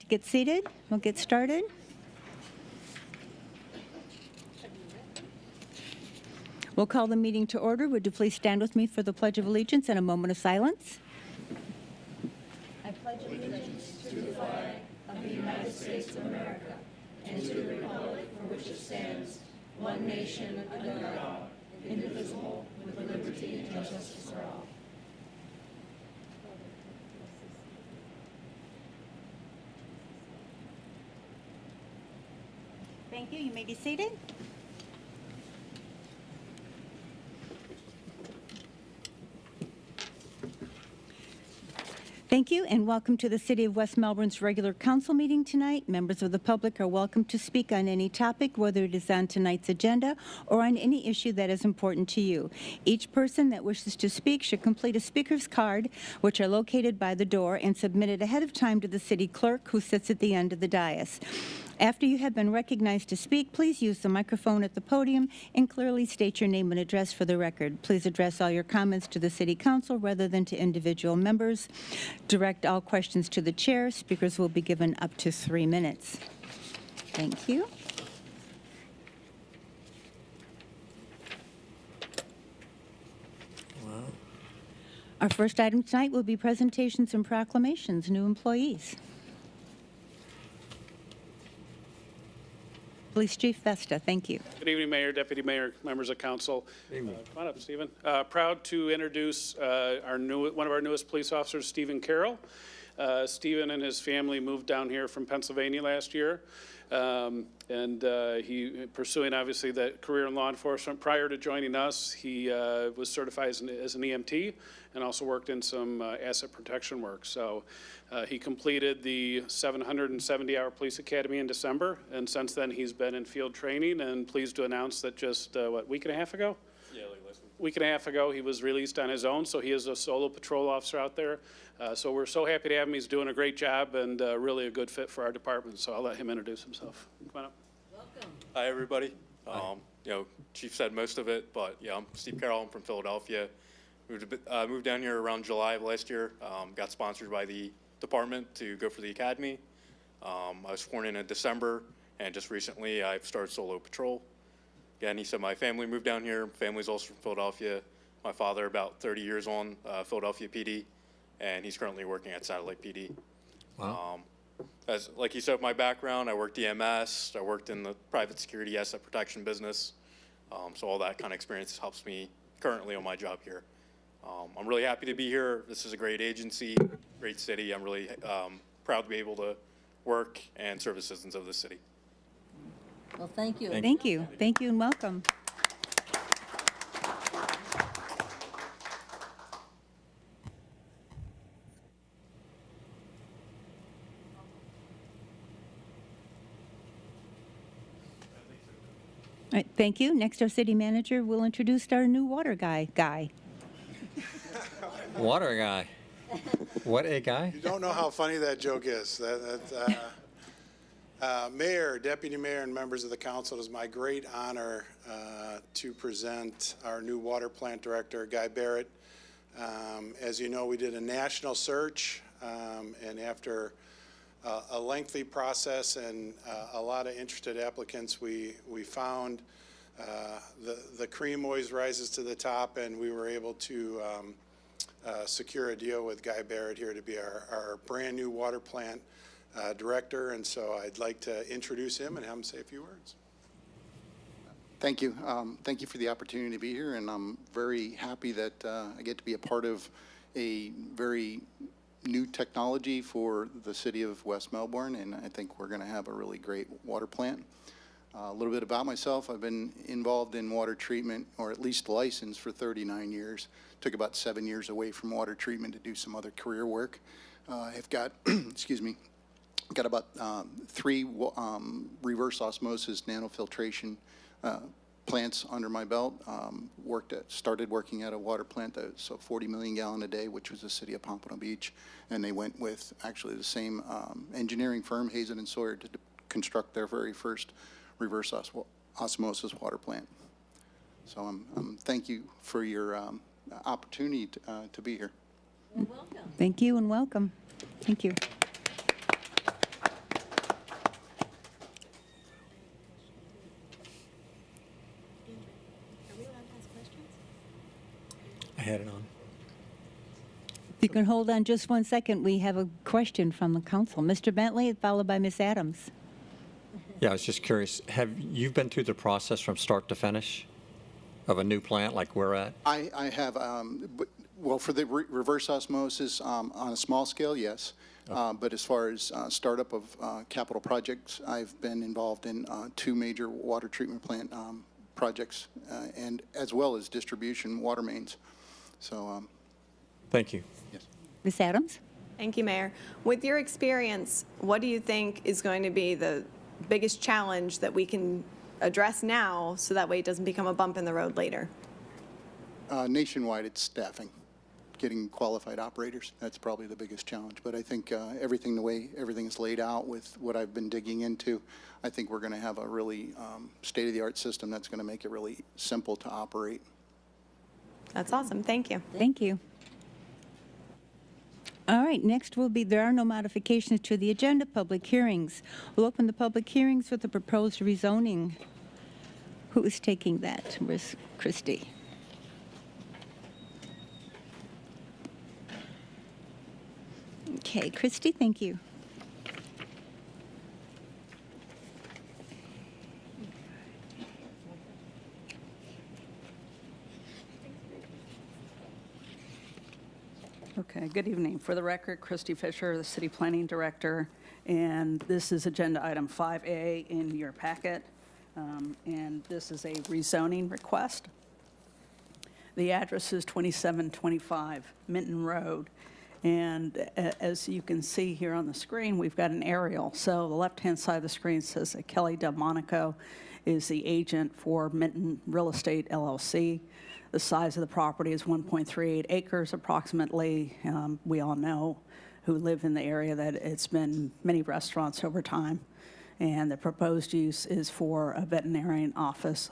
get seated. We'll get started. We'll call the meeting to order. Would you please stand with me for the Pledge of Allegiance and a moment of silence? I pledge allegiance to the flag of the United States of America and to the republic for which it stands, one nation under God, indivisible, with liberty and justice for all. Thank you. You may be seated. Thank you, and welcome to the City of West Melbourne's regular council meeting tonight. Members of the public are welcome to speak on any topic, whether it is on tonight's agenda or on any issue that is important to you. Each person that wishes to speak should complete a speaker's card, which are located by the door, and submit it ahead of time to the city clerk, who sits at the end of the dais. After you have been recognized to speak, please use the microphone at the podium and clearly state your name and address for the record. Please address all your comments to the City Council rather than to individual members. Direct all questions to the chair. Speakers will be given up to 3 minutes. Thank you. Wow. Our first item tonight will be presentations and proclamations. New employees. Police Chief Vesta, thank you. Good evening, Mayor, Deputy Mayor, members of council. Come on up, Stephen. Proud to introduce one of our newest police officers, Stephen Carroll. Stephen and his family moved down here from Pennsylvania last year, and he pursuing obviously that career in law enforcement. Prior to joining us, he was certified as an EMT and also worked in some asset protection work. So he completed the 770-hour police academy in December, and since then he's been in field training, and pleased to announce that just, week and a half ago? Yeah, like last week and a half ago, he was released on his own, so he is a solo patrol officer out there. So we're so happy to have him. He's doing a great job and really a good fit for our department, so I'll let him introduce himself. Come on up. Welcome. Hi, everybody. Chief said most of it, but yeah, I'm Steve Carroll. I'm from Philadelphia. Moved down here around July of last year. Got sponsored by the department to go for the academy. I was sworn in December, and just recently I've started solo patrol. Again, he said my family moved down here. Family's also from Philadelphia. My father about 30 years on Philadelphia PD, and he's currently working at Satellite PD. Wow. Like he said, my background, I worked EMS, I worked in the private security asset protection business. So all that kind of experience helps me currently on my job here. I'm really happy to be here. This is a great agency, great city. I'm really proud to be able to work and serve the citizens of this city. Well, thank you. Thank you. Thank you and welcome. All right, thank you. Next, our city manager will introduce our new water guy. Water guy. What a guy. You don't know how funny that joke is. Mayor, Deputy Mayor, and members of the council, it is my great honor to present our new water plant director, Guy Barrett. As you know, we did a national search, and after a lengthy process and a lot of interested applicants, we found the cream always rises to the top, and we were able to secure a deal with Guy Barrett here to be our brand new water plant director, and so I'd like to introduce him and have him say a few words. Thank you. Thank you for the opportunity to be here, and I'm very happy that I get to be a part of a very new technology for the city of West Melbourne, and I think we're going to have a really great water plant. A little bit about myself. I've been involved in water treatment, or at least licensed, for 39 years. Took about 7 years away from water treatment to do some other career work. I've got, excuse me, got about 3 reverse osmosis nanofiltration plants under my belt. Started working at a water plant that's 40 million gallon a day, which was the city of Pompano Beach, and they went with actually the same engineering firm, Hazen and Sawyer, to construct their very first reverse osmosis water plant. So thank you for your opportunity to be here. Well, welcome. Thank you and welcome. Thank you. had it on. If you can hold on just 1 second, we have a question from the council. Mr. Bentley, followed by Ms. Adams. Yeah, I was just curious, have you been through the process from start to finish of a new plant like we're at? I have, well, for the reverse osmosis, on a small scale, yes. But as far as startup of capital projects, I've been involved in 2 major water treatment plant projects, and as well as distribution water mains. So, Thank you. yes. Ms. Adams? Thank you, Mayor. With your experience, what do you think is going to be the biggest challenge that we can address now so that way it doesn't become a bump in the road later? Nationwide, it's staffing, getting qualified operators. That's probably the biggest challenge. But I think everything, the way everything is laid out with what I've been digging into, I think we're going to have a really state-of-the-art system that's going to make it really simple to operate. That's awesome. Thank you. Thank you. All right, next will be, there are no modifications to the agenda, public hearings. We'll open the public hearings with the proposed rezoning. Who is taking that? Where's Christie? Okay, Christie, thank you. Okay, good evening. For the record, Christy Fisher, the City Planning Director, and this is Agenda Item 5A in your packet, and this is a rezoning request. The address is 2725 Minton Road, and as you can see here on the screen, we've got an aerial. So the left-hand side of the screen says that Kelly Delmonico is the agent for Minton Real Estate LLC. The size of the property is 1.38 acres approximately. We all know who live in the area that it's been many restaurants over time. And the proposed use is for a veterinarian office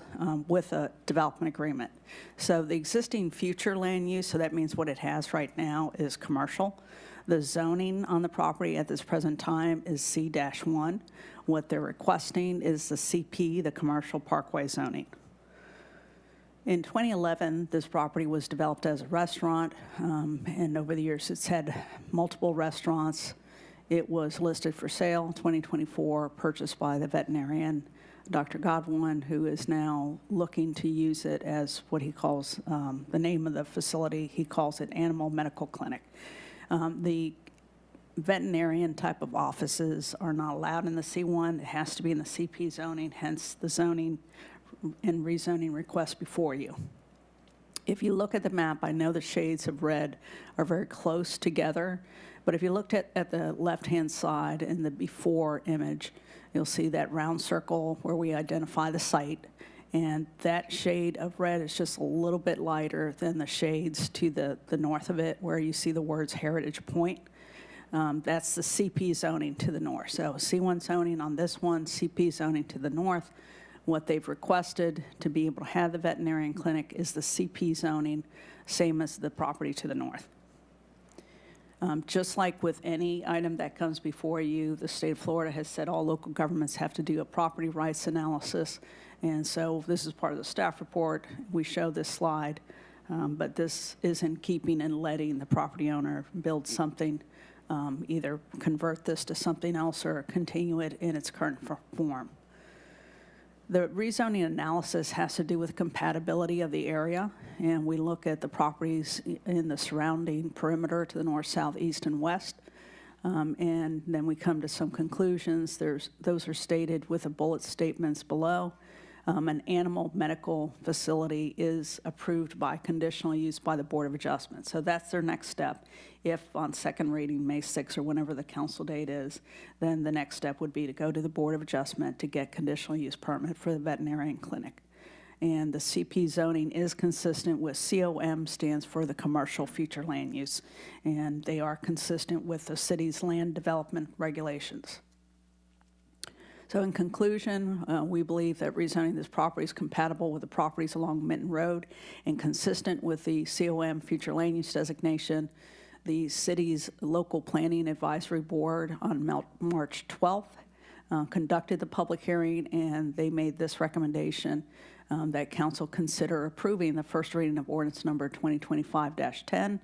with a development agreement. So the existing future land use, so that means what it has right now, is commercial. The zoning on the property at this present time is C-1. What they're requesting is the CP, the Commercial Parkway zoning. In 2011, this property was developed as a restaurant, and over the years, it's had multiple restaurants. It was listed for sale in 2024, purchased by the veterinarian, Dr. Godwin, who is now looking to use it as what he calls the name of the facility. He calls it Animal Medical Clinic. The veterinarian type of offices are not allowed in the C1. It has to be in the CP zoning, hence the zoning and rezoning request before you. If you look at the map, I know the shades of red are very close together, but if you looked at the left-hand side in the before image, you'll see that round circle where we identify the site, and that shade of red is just a little bit lighter than the shades to the north of it where you see the words Heritage Point. That's the CP zoning to the north. So C1 zoning on this one, CP zoning to the north. What they've requested to be able to have the veterinarian clinic is the CP zoning, same as the property to the north. Just like with any item that comes before you, the state of Florida has said all local governments have to do a property rights analysis. And so this is part of the staff report. We show this slide, but this is in keeping and letting the property owner build something, either convert this to something else or continue it in its current form. The rezoning analysis has to do with compatibility of the area, and we look at the properties in the surrounding perimeter to the north, south, east, and west, and then we come to some conclusions. Those are stated with the bullet statements below. An animal medical facility is approved by conditional use by the Board of Adjustment. So that's their next step. If on second reading, May 6th or whenever the council date is, then the next step would be to go to the Board of Adjustment to get conditional use permit for the veterinarian clinic. And the CP zoning is consistent with COM, stands for the Commercial Future Land Use, and they are consistent with the city's land development regulations. So in conclusion, we believe that rezoning this property is compatible with the properties along Minton Road and consistent with the COM future land use designation. The city's local planning advisory board on March 12th conducted the public hearing, and they made this recommendation that council consider approving the first reading of ordinance number 2025-10.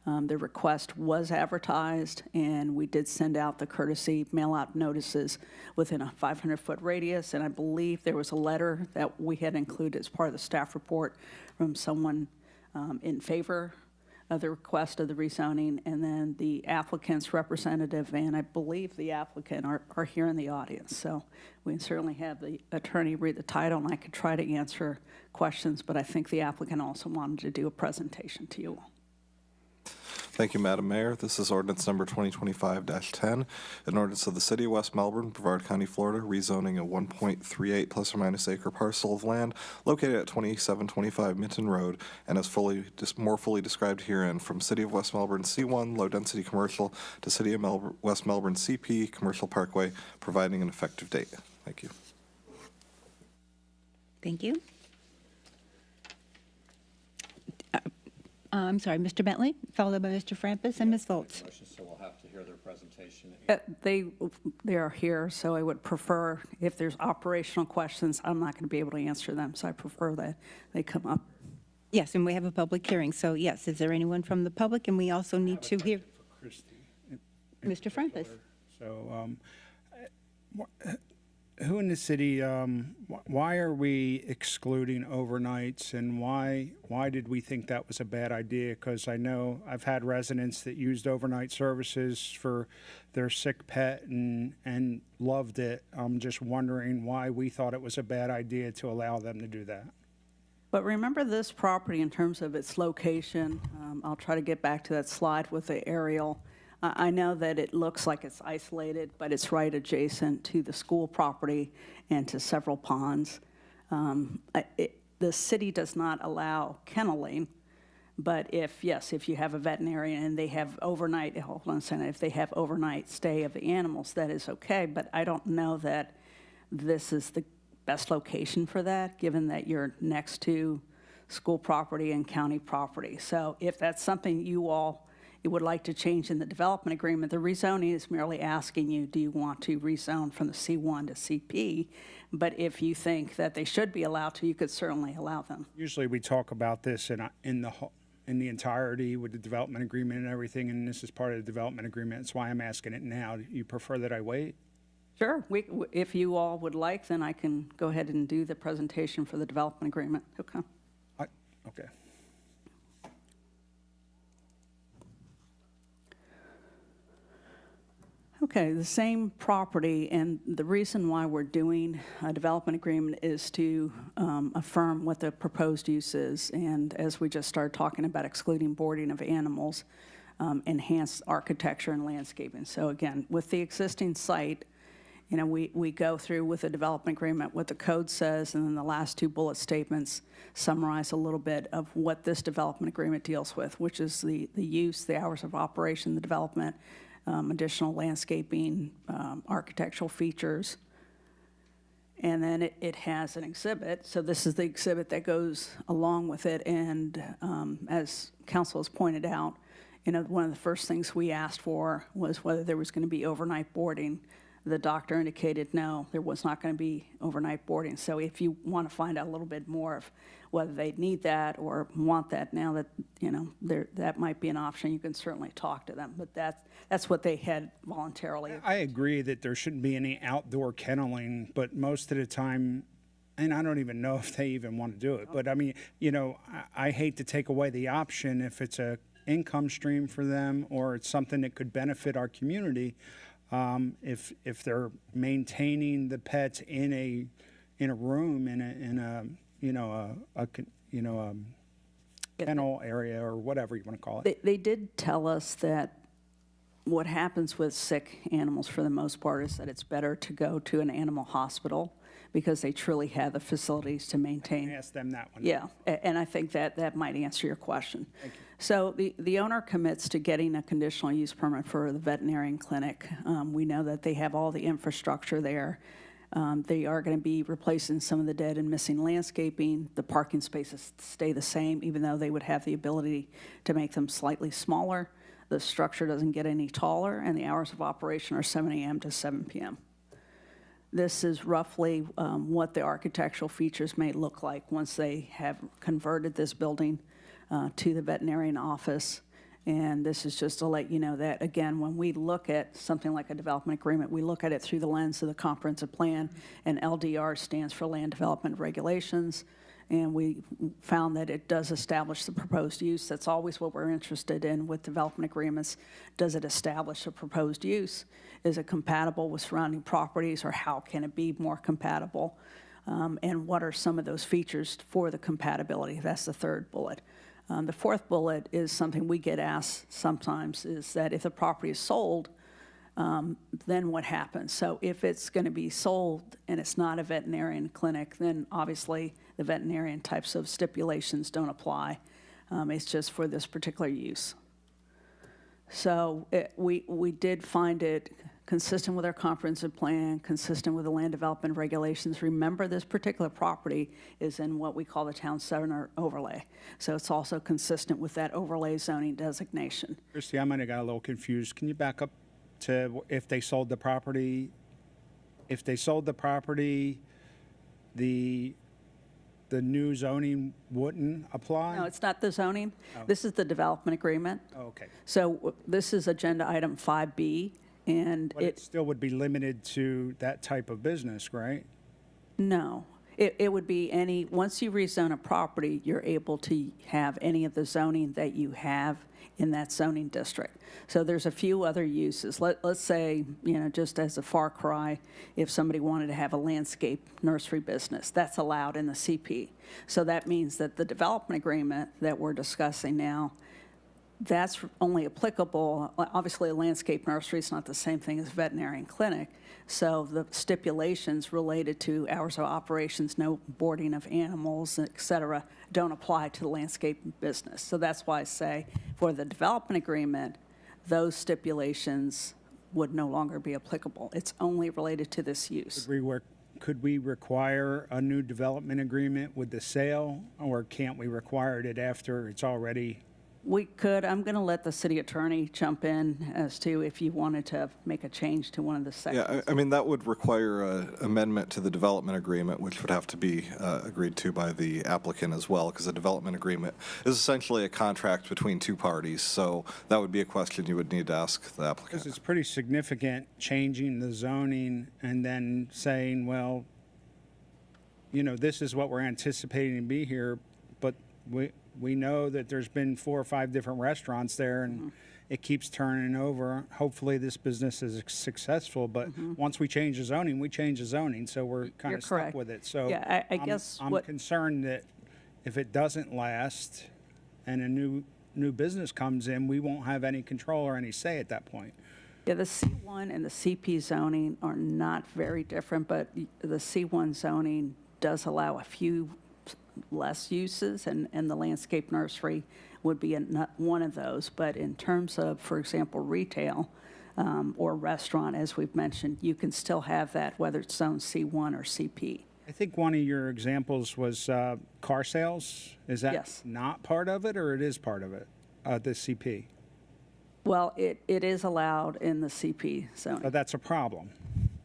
The request was advertised, and we did send out the courtesy mail-out notices within a 500-foot radius, and I believe there was a letter that we had included as part of the staff report from someone in favor of the request of the rezoning, and then the applicant's representative and I believe the applicant are here in the audience. So we can certainly have the attorney read the title, and I could try to answer questions, but I think the applicant also wanted to do a presentation to you all. Thank you, Madam Mayor. This is ordinance number 2025-10, an ordinance of the City of West Melbourne, Brevard County, Florida, rezoning a 1.38 plus or minus acre parcel of land located at 2725 Minton Road and as more fully described herein from City of West Melbourne C1 low density commercial to City of West Melbourne CP Commercial Parkway, providing an effective date. Thank you. Thank you. I'm sorry, Mr. Bentley, followed by Mr. Frampus and Ms. Volz. So we'll have to hear their presentation. They are here, so I would prefer, if there's operational questions, I'm not going to be able to answer them, so I prefer that they come up. Yes, and we have a public hearing, so yes, is there anyone from the public? And we also need to hear Mr. Frampus. So, who in the city, why are we excluding overnights, and why did we think that was a bad idea? Because I know I've had residents that used overnight services for their sick pet and loved it. I'm just wondering why we thought it was a bad idea to allow them to do that. But remember this property in terms of its location. I'll try to get back to that slide with the aerial. I know that it looks like it's isolated, but it's right adjacent to the school property and to several ponds. The city does not allow kenneling, but if you have a veterinarian and they have overnight, hold on a second, if they have overnight stay of the animals, that is okay, but I don't know that this is the best location for that, given that you're next to school property and county property. So if that's something you would like to change in the development agreement, the rezoning is merely asking you, do you want to rezone from the C1 to CP? But if you think that they should be allowed to, you could certainly allow them. Usually we talk about this in the entirety with the development agreement and everything, and this is part of the development agreement. That's why I'm asking it now. Do you prefer that I wait? Sure. If you all would like, then I can go ahead and do the presentation for the development agreement. Okay. Okay. Okay, the same property, and the reason why we're doing a development agreement is to affirm what the proposed use is, and as we just started talking about excluding boarding of animals, enhance architecture and landscaping. So again, with the existing site, we go through with a development agreement what the code says, and then the last two bullet statements summarize a little bit of what this development agreement deals with, which is the use, the hours of operation, the development, additional landscaping, architectural features. And then it has an exhibit. So this is the exhibit that goes along with it. And as council has pointed out, one of the first things we asked for was whether there was going to be overnight boarding. The doctor indicated no, there was not going to be overnight boarding. So if you want to find out a little bit more of whether they need that or want that now that, that might be an option, you can certainly talk to them. But that's what they had voluntarily. I agree that there shouldn't be any outdoor kenneling, but most of the time, and I don't even know if they even want to do it, but I mean, I hate to take away the option if it's a income stream for them or it's something that could benefit our community. If they're maintaining the pets in a room in a kennel area or whatever you want to call it. They did tell us that what happens with sick animals for the most part is that it's better to go to an animal hospital because they truly have the facilities to maintain. Ask them that one. Yeah, and I think that might answer your question. Thank you. So the owner commits to getting a conditional use permit for the veterinarian clinic. We know that they have all the infrastructure there. They are going to be replacing some of the dead and missing landscaping. The parking spaces stay the same, even though they would have the ability to make them slightly smaller. The structure doesn't get any taller, and the hours of operation are 7 a.m. to 7 p.m. This is roughly what the architectural features may look like once they have converted this building to the veterinarian office. And this is just to let you know that, again, when we look at something like a development agreement, we look at it through the lens of the comprehensive plan, and LDR stands for Land Development Regulations. And we found that it does establish the proposed use. That's always what we're interested in with development agreements. Does it establish a proposed use? Is it compatible with surrounding properties, or how can it be more compatible? And what are some of those features for the compatibility? That's the third bullet. The fourth bullet is something we get asked sometimes, is that if the property is sold, then what happens? So if it's going to be sold and it's not a veterinarian clinic, then obviously the veterinarian types of stipulations don't apply. It's just for this particular use. So we did find it consistent with our comprehensive plan, consistent with the land development regulations. Remember, this particular property is in what we call the town center overlay. So it's also consistent with that overlay zoning designation. Christy, I might have got a little confused. Can you back up to if they sold the property? If they sold the property, the new zoning wouldn't apply? No, it's not the zoning. This is the development agreement. Oh, okay. So this is agenda item 5B, and But it still would be limited to that type of business, right? no. It would be any, once you rezone a property, you're able to have any of the zoning that you have in that zoning district. So there's a few other uses. Let's say, just as a far cry, if somebody wanted to have a landscape nursery business, that's allowed in the CP. So that means that the development agreement that we're discussing now, that's only applicable. Obviously, a landscape nursery is not the same thing as a veterinarian clinic. So the stipulations related to hours of operations, no boarding of animals, et cetera, don't apply to the landscape business. So that's why I say for the development agreement, those stipulations would no longer be applicable. It's only related to this use. Could we require a new development agreement with the sale, or can't we require it after it's already? We could. I'm going to let the city attorney jump in as to if you wanted to make a change to one of the sections. Yeah, I mean, that would require an amendment to the development agreement, which would have to be agreed to by the applicant as well, because a development agreement is essentially a contract between two parties. So that would be a question you would need to ask the applicant. Because it's pretty significant changing the zoning and then saying, well, this is what we're anticipating to be here, but we know that there's been 4 or 5 different restaurants there, and it keeps turning over. Hopefully this business is successful, but once we change the zoning, we change the zoning, so we're kind of stuck with it. So yeah, I guess I'm concerned that if it doesn't last and a new business comes in, we won't have any control or any say at that point. Yeah, the C1 and the CP zoning are not very different, but the C1 zoning does allow a few less uses, and the landscape nursery would be one of those. But in terms of, for example, retail or restaurant, as we've mentioned, you can still have that, whether it's zone C1 or CP. I think one of your examples was car sales. Is that not part of it, or it is part of it, the CP? Well, it is allowed in the CP zone. But that's a problem.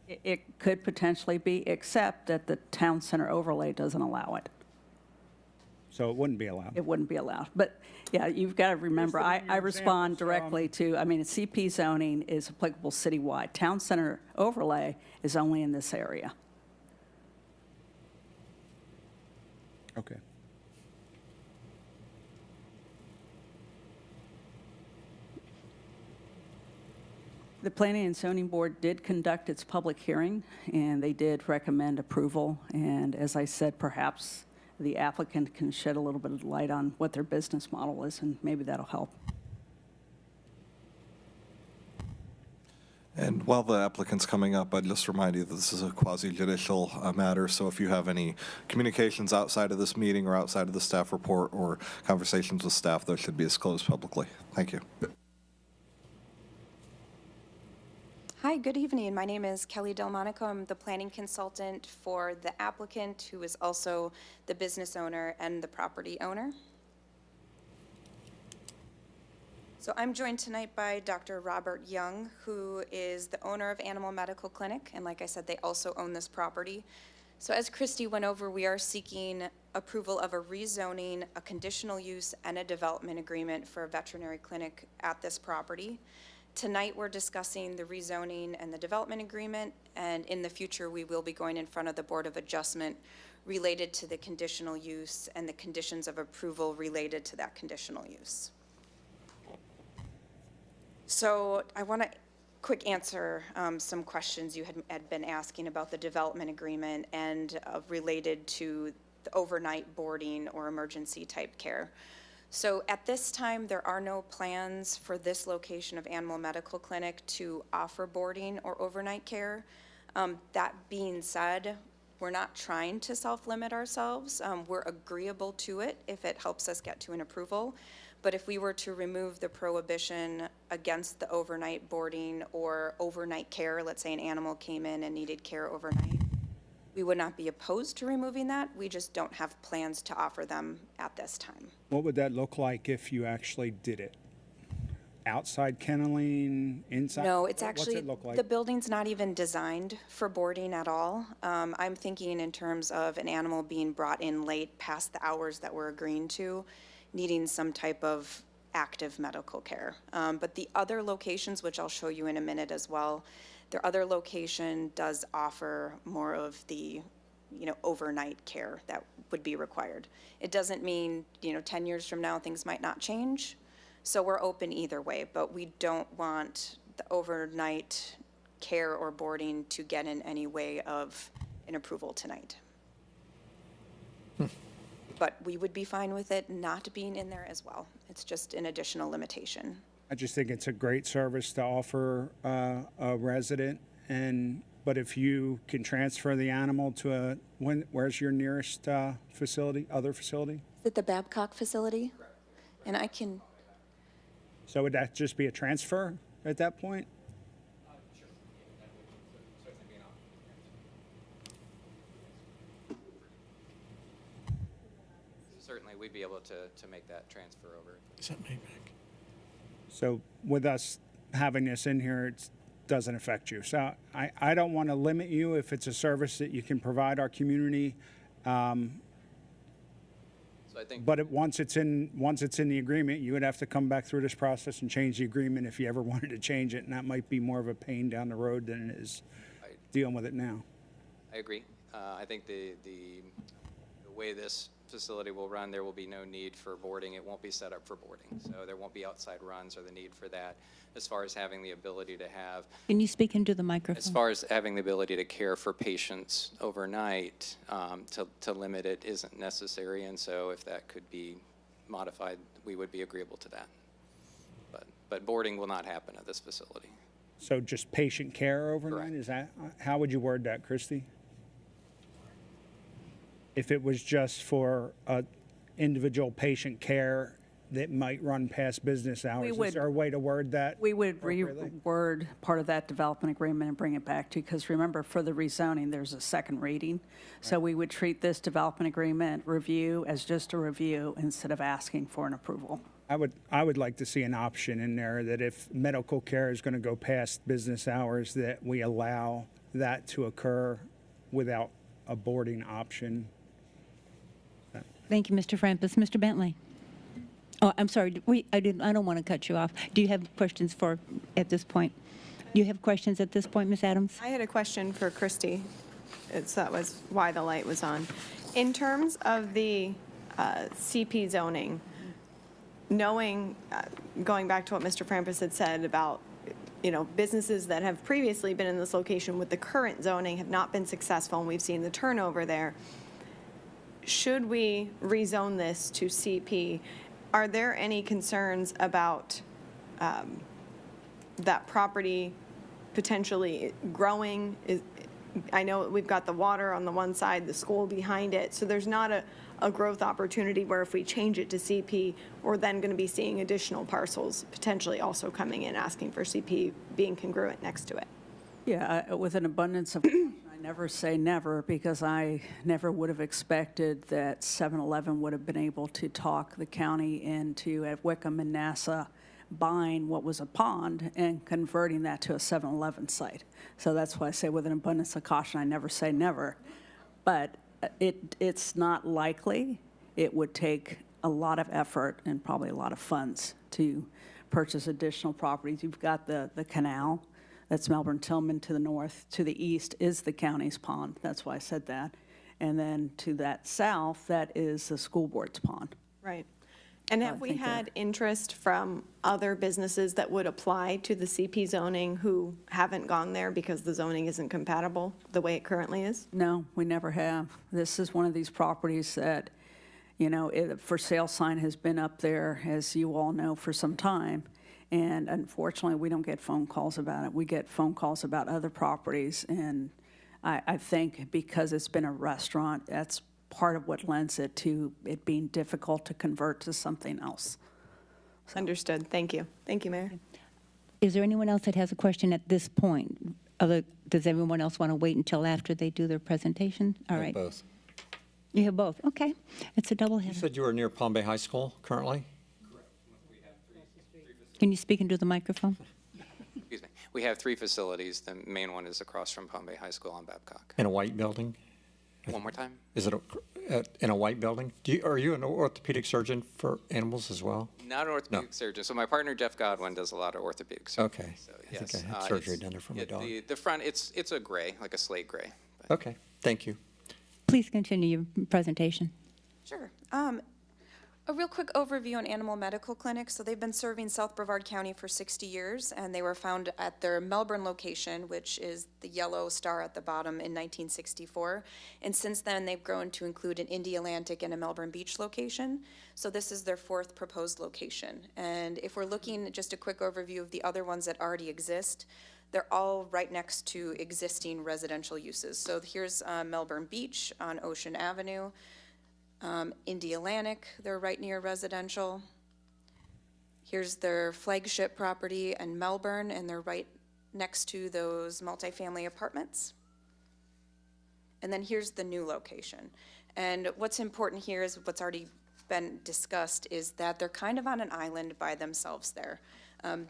It could potentially be, except that the town center overlay doesn't allow it. So it wouldn't be allowed. It wouldn't be allowed. But yeah, you've got to remember, I respond directly to, CP zoning is applicable citywide. Town center overlay is only in this area. Okay. The Planning and Zoning Board did conduct its public hearing, and they did recommend approval. And as I said, perhaps the applicant can shed a little bit of light on what their business model is, and maybe that'll help. And while the applicant's coming up, I'd just remind you that this is a quasi-judicial matter, so if you have any communications outside of this meeting or outside of the staff report or conversations with staff, those should be disclosed publicly. Thank you. Hi, good evening. My name is Kelly Delmonico. I'm the planning consultant for the applicant, who is also the business owner and the property owner. So I'm joined tonight by Dr. Robert Young, who is the owner of Animal Medical Clinic, and like I said, they also own this property. So as Christy went over, we are seeking approval of a rezoning, a conditional use, and a development agreement for a veterinary clinic at this property. Tonight, we're discussing the rezoning and the development agreement, and in the future, we will be going in front of the Board of Adjustment related to the conditional use and the conditions of approval related to that conditional use. So I want to quick answer some questions you had been asking about the development agreement and related to the overnight boarding or emergency type care. So at this time, there are no plans for this location of Animal Medical Clinic to offer boarding or overnight care. That being said, we're not trying to self-limit ourselves. We're agreeable to it if it helps us get to an approval. But if we were to remove the prohibition against the overnight boarding or overnight care, let's say an animal came in and needed care overnight, we would not be opposed to removing that. We just don't have plans to offer them at this time. What would that look like if you actually did it? Outside kenneling, inside? No, it's What's actually, it look like? the building's not even designed for boarding at all. I'm thinking in terms of an animal being brought in late past the hours that we're agreeing to, needing some type of active medical care. But the other locations, which I'll show you in a minute as well, their other location does offer more of the, overnight care that would be required. It doesn't mean, 10 years from now, things might not change. So we're open either way, but we don't want the overnight care or boarding to get in any way of an approval tonight. But we would be fine with it not being in there as well. It's just an additional limitation. I just think it's a great service to offer a resident, but if you can transfer the animal to where's your nearest facility, other facility? Is it the Babcock facility? And I can, So would that just be a transfer at that point? Certainly, we'd be able to make that transfer over. Is that made back? So with us having this in here, it doesn't affect you. So I don't want to limit you if it's a service that you can provide our community. So I think, But once it's in the agreement, you would have to come back through this process and change the agreement if you ever wanted to change it, and that might be more of a pain down the road than it is dealing with it now. I agree. I think the way this facility will run, there will be no need for boarding. It won't be set up for boarding. So there won't be outside runs or the need for that. As far as having the ability to have, Can you speak into the microphone? as far as having the ability to care for patients overnight, to limit it isn't necessary. And so if that could be modified, we would be agreeable to that. But boarding will not happen at this facility. So just patient care overnight? Correct. Is that, how would you word that, Christy? If it was just for individual patient care that might run past business hours, is there a way to word that? We would appropriately? reword part of that development agreement and bring it back to you, because remember, for the rezoning, there's a second reading. So we would treat this development agreement review as just a review instead of asking for an approval. I would like to see an option in there that if medical care is going to go past business hours, that we allow that to occur without a boarding option. Thank you, Mr. Frampus. Mr. Bentley? Oh, I'm sorry. I don't want to cut you off. Do you have questions at this point? Do you have questions at this point, Ms. Adams? I had a question for Christy. That was why the light was on. In terms of the CP zoning, knowing, going back to what Mr. Frampus had said about, businesses that have previously been in this location with the current zoning have not been successful, and we've seen the turnover there. Should we rezone this to CP, are there any concerns about that property potentially growing? I know we've got the water on the one side, the school behind it, so there's not a growth opportunity where if we change it to CP, we're then going to be seeing additional parcels potentially also coming in asking for CP being congruent next to it. Yeah, with an abundance of caution, I never say never, because I never would have expected that 7-Eleven would have been able to talk the county into, at Wickham and NASA, buying what was a pond and converting that to a 7-Eleven site. So that's why I say with an abundance of caution, I never say never. But it's not likely. It would take a lot of effort and probably a lot of funds to purchase additional properties. You've got the canal, that's Melbourne Tillman to the north. To the east is the county's pond, that's why I said that. And then to that south, that is the school board's pond. Right. And have we think had interest from other businesses that would apply to the CP zoning who haven't gone there because the zoning isn't compatible the way it currently is? No, we never have. This is one of these properties that, you know, for sale sign has been up there, as you all know, for some time. And unfortunately, we don't get phone calls about it. We get phone calls about other properties. And I think because it's been a restaurant, that's part of what lends it to it being difficult to convert to something else. Understood. Thank you. Thank you, Mayor. Is there anyone else that has a question at this point? Does everyone else want to wait until after they do their presentation? All right. Both. You have both. Okay. It's a double You header. said you were near Palm Bay High School currently? Can you speak into the microphone? Excuse me. We have 3 facilities. The main one is across from Palm Bay High School on Babcock. In a white building? One more time? Is it in a white building? Are you an orthopedic surgeon for animals as well? Not an orthopedic surgeon. So my partner, Jeff Godwin, does a lot of orthopedic surgery. Okay. So, I yes. think I had surgery it's- done there for my yeah, dog. The front, it's a gray, like a slate gray. Okay, thank you. Please continue your presentation. Sure. A real quick overview on animal medical clinics. So they've been serving South Brevard County for 60 years, and they were found at their Melbourne location, which is the yellow star at the bottom, in 1964. And since then, they've grown to include an Indy Atlantic and a Melbourne Beach location. So this is their 4th proposed location. And if we're looking at just a quick overview of the other ones that already exist, they're all right next to existing residential uses. So here's Melbourne Beach on Ocean Avenue. Indy Atlantic, they're right near residential. Here's their flagship property in Melbourne, and they're right next to those multifamily apartments. And then here's the new location. And what's important here is what's already been discussed is that they're kind of on an island by themselves there.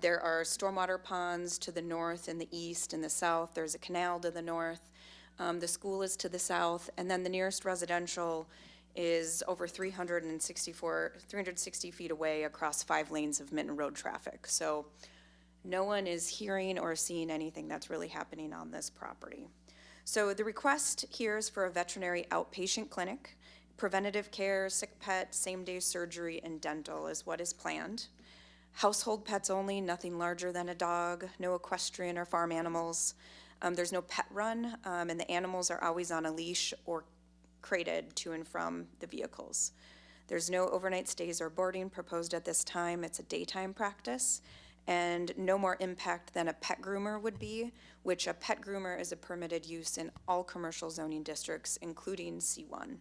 There are stormwater ponds to the north and the east and the south. There's a canal to the north. The school is to the south, and then the nearest residential is over 360 feet away across 5 lanes of Minton Road traffic. So no one is hearing or seeing anything that's really happening on this property. So the request here is for a veterinary outpatient clinic. Preventative care, sick pet, same-day surgery, and dental is what is planned. Household pets only, nothing larger than a dog, no equestrian or farm animals. There's no pet run, and the animals are always on a leash or crated to and from the vehicles. There's no overnight stays or boarding proposed at this time. It's a daytime practice, and no more impact than a pet groomer would be, which a pet groomer is a permitted use in all commercial zoning districts, including C1.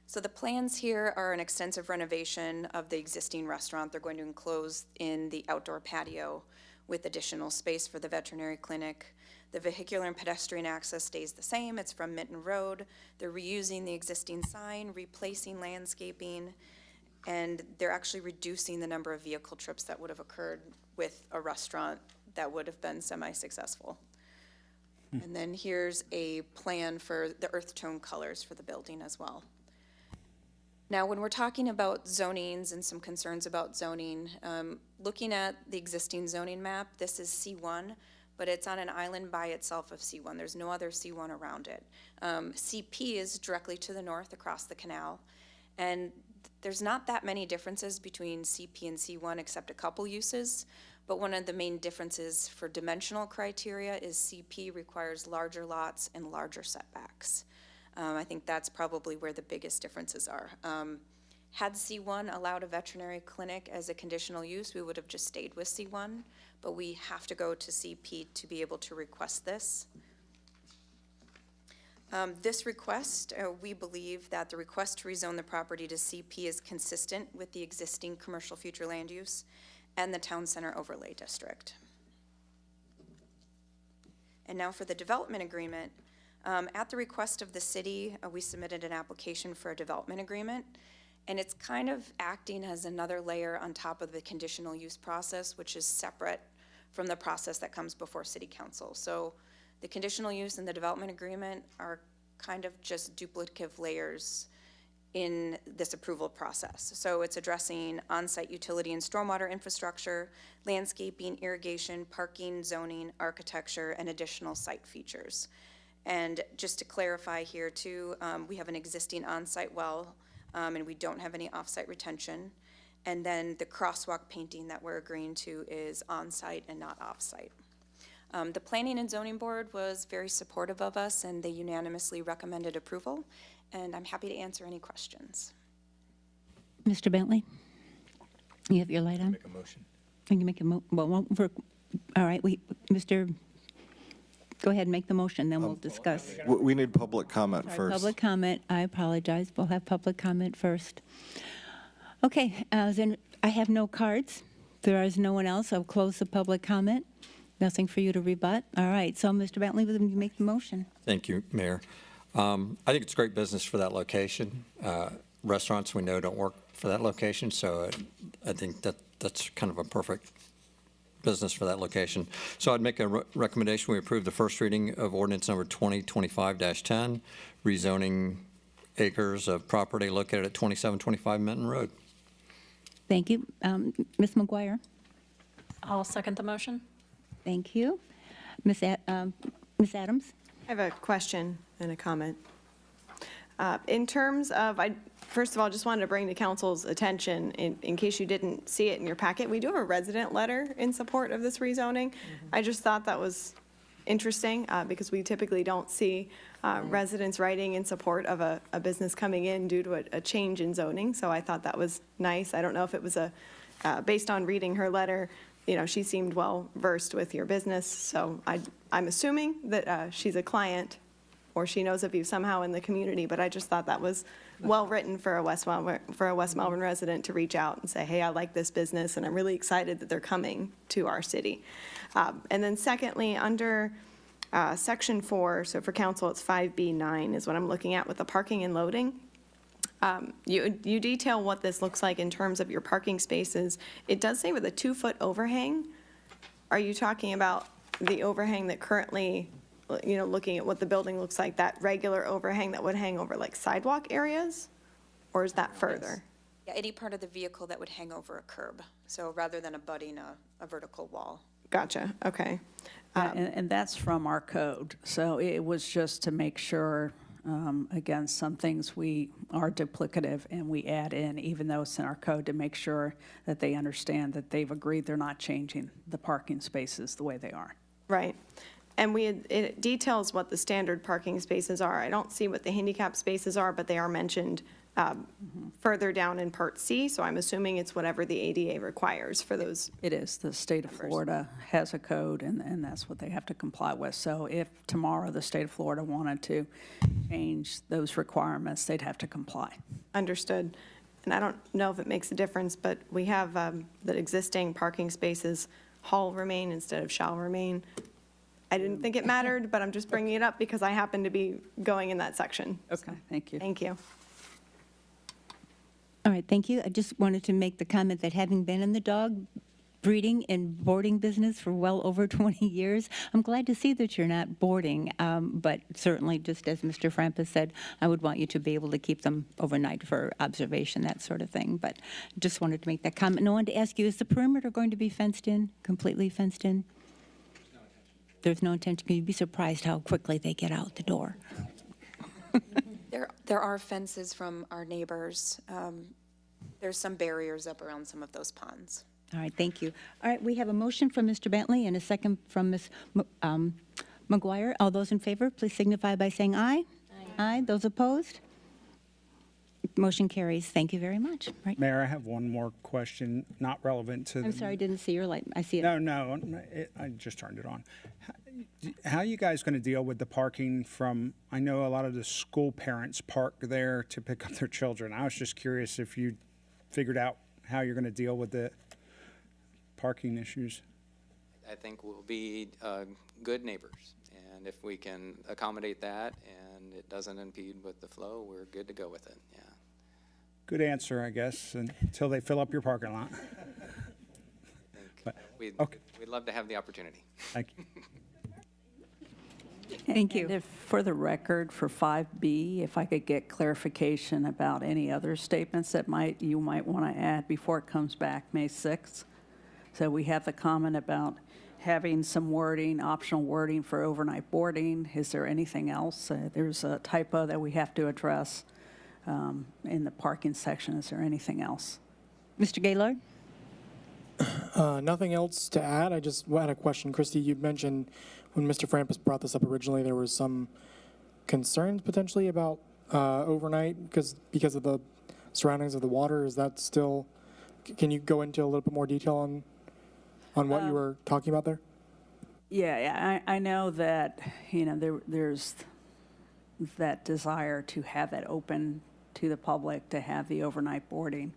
So the plans here are an extensive renovation of the existing restaurant. They're going to enclose in the outdoor patio with additional space for the veterinary clinic. The vehicular and pedestrian access stays the same. It's from Minton Road. They're reusing the existing sign, replacing landscaping, and they're actually reducing the number of vehicle trips that would have occurred with a restaurant that would have been semi-successful. And then here's a plan for the earth tone colors for the building as well. Now, when we're talking about zonings and some concerns about zoning, looking at the existing zoning map, this is C1, but it's on an island by itself of C1. There's no other C1 around it. CP is directly to the north across the canal, and there's not that many differences between CP and C1 except a couple uses, but one of the main differences for dimensional criteria is CP requires larger lots and larger setbacks. I think that's probably where the biggest differences are. Had C1 allowed a veterinary clinic as a conditional use, we would have just stayed with C1, but we have to go to CP to be able to request this. This request, we believe that the request to rezone the property to CP is consistent with the existing commercial future land use and the town center overlay district. And now for the development agreement. At the request of the city, we submitted an application for a development agreement. And it's kind of acting as another layer on top of the conditional use process, which is separate from the process that comes before City Council. So the conditional use and the development agreement are kind of just duplicative layers in this approval process. So it's addressing on-site utility and stormwater infrastructure, landscaping, irrigation, parking, zoning, architecture, and additional site features. And just to clarify here too, we have an existing on-site well, and we don't have any off-site retention. And then the crosswalk painting that we're agreeing to is on-site and not off-site. The Planning and Zoning Board was very supportive of us, and they unanimously recommended approval, and I'm happy to answer any questions. Mr. Bentley, you have your light on? Make a motion. Can you make a all right, go ahead and make the motion, then we'll discuss. We need public comment Sorry, first. Public comment, I apologize. We'll have public comment first. Okay, then I have no cards. There is no one else. I'll close the public comment. Nothing for you to rebut. All right, so Mr. Bentley, will you make the motion? Thank you, Mayor. I think it's great business for that location. Restaurants we know don't work for that location, so I think that's kind of a perfect business for that location. So I'd make a recommendation we approve the first reading of ordinance number 2025-10, rezoning acres of property located at 2725 Minton Road. Thank you. Ms. McGuire? I'll second the motion. Thank you. Ms. Adams? I have a question and a comment. In terms of, first of all, just wanted to bring to council's attention, in case you didn't see it in your packet, we do have a resident letter in support of this rezoning. I just thought that was interesting because we typically don't see residents writing in support of a business coming in due to a change in zoning. So I thought that was nice. I don't know if it was based on reading her letter, you know, she seemed well versed with your business. So I'm assuming that she's a client or she knows of you somehow in the community, but I just thought that was well written for a West Melbourne resident to reach out and say, hey, I like this business and I'm really excited that they're coming to our city. And then secondly, under section 4, so for council it's 5B9 is what I'm looking at with the parking and loading. You detail what this looks like in terms of your parking spaces. It does say with a 2-foot overhang. Are you talking about the overhang that currently, you know, looking at what the building looks like, that regular overhang that would hang over like sidewalk areas? Or is that further? Yeah, any part of the vehicle that would hang over a curb, so rather than abutting a vertical wall. Gotcha, okay. And that's from our code. So it was just to make sure, again, some things we are duplicative and we add in, even though it's in our code, to make sure that they understand that they've agreed they're not changing the parking spaces the way they are. Right. And it details what the standard parking spaces are. I don't see what the handicap spaces are, but they are mentioned further down in Part C, so I'm assuming it's whatever the ADA requires for those. It is. The state of Florida has a code, and that's what they have to comply with. So if tomorrow the state of Florida wanted to change those requirements, they'd have to comply. Understood. And I don't know if it makes a difference, but we have the existing parking spaces shall remain instead of shall remain. I didn't think it mattered, but I'm just bringing it up because I happen to be going in that section. Okay, thank you. Thank you. All right, thank you. I just wanted to make the comment that having been in the dog breeding and boarding business for well over 20 years, I'm glad to see that you're not boarding, but certainly, just as Mr. Frampus said, I would want you to be able to keep them overnight for observation, that sort of thing. But just wanted to make that comment. And I wanted to ask you, is the perimeter going to be fenced in, completely fenced in? There's no intention. You'd be surprised how quickly they get out the door. There are fences from our neighbors. There's some barriers up around some of those ponds. All right, thank you. All right, we have a motion from Mr. Bentley and a second from Ms. McGuire. All those in favor, please signify by saying aye. Aye. Those opposed? Motion carries. Thank you very much. Right. Mayor, I have one more question, not relevant to I'm sorry, I didn't see your light. I see it. No, I just turned it on. How are you guys going to deal with the parking from, I know a lot of the school parents park there to pick up their children. I was just curious if you figured out how you're going to deal with the parking issues. I think we'll be good neighbors, and if we can accommodate that and it doesn't impede with the flow, we're good to go with it, yeah. good answer, I guess, until they fill up your parking lot. But, okay, We'd love to have the opportunity. thank you. Thank you. And if, for the record, for 5B, if I could get clarification about any other statements that you might want to add before it comes back May 6th. So we have the comment about having some wording, optional wording for overnight boarding. Is there anything else? There's a typo that we have to address in the parking section. Is there anything else? Mr. Gaylord? Nothing else to add. I just had a question. Christy, you'd mentioned when Mr. Frampus brought this up originally, there was some concerns potentially about overnight because of the surroundings of the water. Is that still, can you go into a little bit more detail on what you were talking about there? Yeah, I know that, there's that desire to have that open to the public, to have the overnight boarding.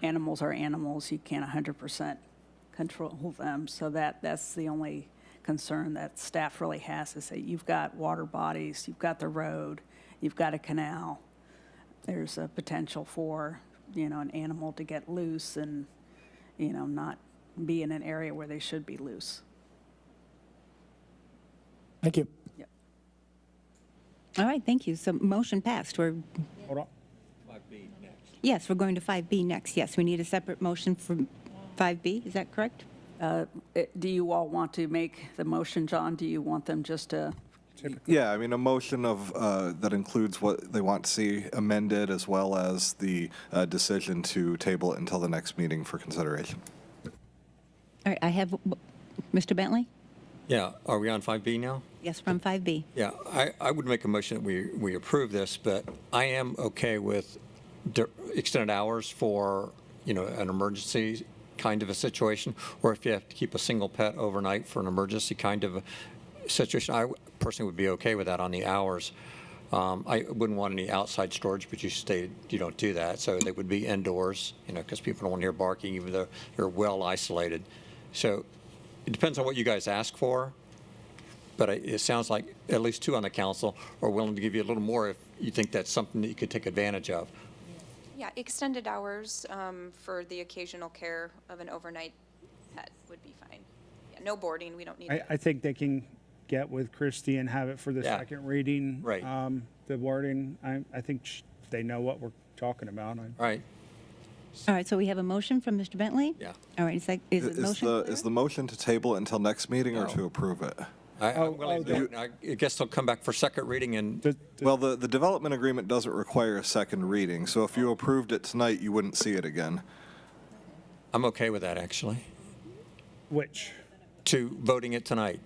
Animals are animals. You can't 100% control them. So that's the only concern that staff really has, is that you've got water bodies, you've got the road, you've got a canal. There's a potential for, an animal to get loose and, not be in an area where they should be loose. Thank you. Yep. All right, thank you. So motion passed. Hold on. Yes, we're going to 5B next. Yes, we need a separate motion for 5B. Is that correct? Do you all want to make the motion, John? Do you want them just to? Yeah, I mean, a motion of, that includes what they want to see amended, as well as the decision to table it until the next meeting for consideration. All right, I have Mr. Bentley? Yeah, are we on 5B now? Yes, from 5B. Yeah, I would make a motion that we approve this, but I am okay with extended hours for, an emergency kind of a situation, or if you have to keep a single pet overnight for an emergency kind of a situation. I personally would be okay with that on the hours. I wouldn't want any outside storage, but you stated you don't do that, so they would be indoors, because people don't want to hear barking, even though they're well isolated. So it depends on what you guys ask for, but it sounds like at least two on the council are willing to give you a little more if you think that's something that you could take advantage of. Yeah, extended hours for the occasional care of an overnight pet would be fine. Yeah, no boarding, we don't need I think they can get with Christy and have it for the Yeah. second reading. Right. The wording, I think they know what we're talking about. All right. All right, so we have a motion from Mr. Bentley? Yeah. All right, is the motion clear? Is the motion to table it until next meeting or No. to approve it? I'm willing to do it. I guess they'll come back for second reading and. Well, the development agreement doesn't require a second reading, so if you approved it tonight, you wouldn't see it again. I'm okay with that, actually, Which, to voting it tonight.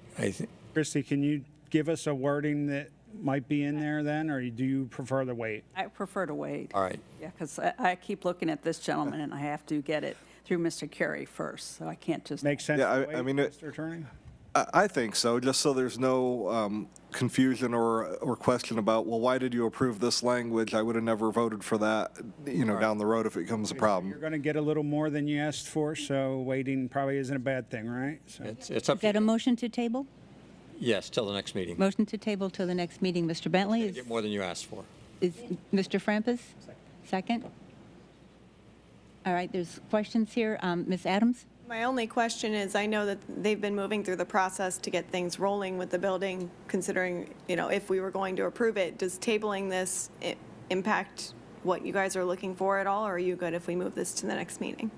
Christy, can you give us a wording that might be in there then, or do you prefer to wait? I prefer to wait. All right. Yeah, because I keep looking at this gentleman, and I have to get it through Mr. Carey first, so I can't just. Make sense Yeah, to I wait, mean, Mr. Attorney? I think so, just so there's no confusion or question about, well, why did you approve this language? I would have never voted for that, down the road if it becomes a You're problem. going to get a little more than you asked for, so waiting probably isn't a bad thing, right? So It's up Is to that a you. motion to table? Yes, till the next meeting. Motion to table till the next meeting. Mr. Bentley, You get more than you asked for. is Mr. Frampus? Second? All right, there's questions here. Ms. Adams? My only question is, I know that they've been moving through the process to get things rolling with the building, considering, if we were going to approve it. Does tabling this impact what you guys are looking for at all, or are you good if we move this to the next meeting?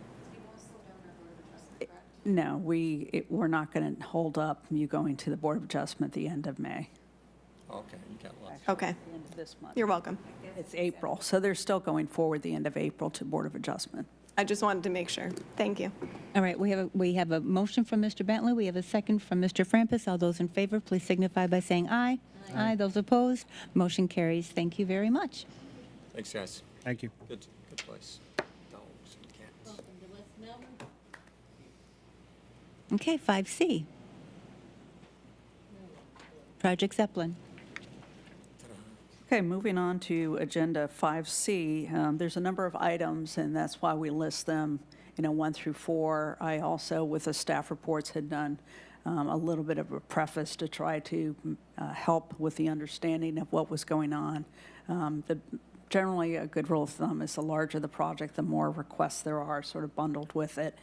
No, we're not going to hold up you going to the Board of Adjustment at the end of May. Okay, you got lots. Okay, The end of this month. you're welcome. It's April, so they're still going forward the end of April to Board of Adjustment. I just wanted to make sure. Thank you. All right, we have a motion from Mr. Bentley. We have a second from Mr. Frampus. All those in favor, please signify by saying aye. Aye. Those opposed, motion carries. Thank you very much. Thanks, guys. thank you. Good place. Dogs and cats. Okay, 5C. Project Zeppelin. Okay, moving on to Agenda 5C. There's a number of items, and that's why we list them, 1 through 4. I also, with the staff reports, had done a little bit of a preface to try to help with the understanding of what was going on. The generally, a good rule of thumb is the larger the project, the more requests there are sort of bundled with it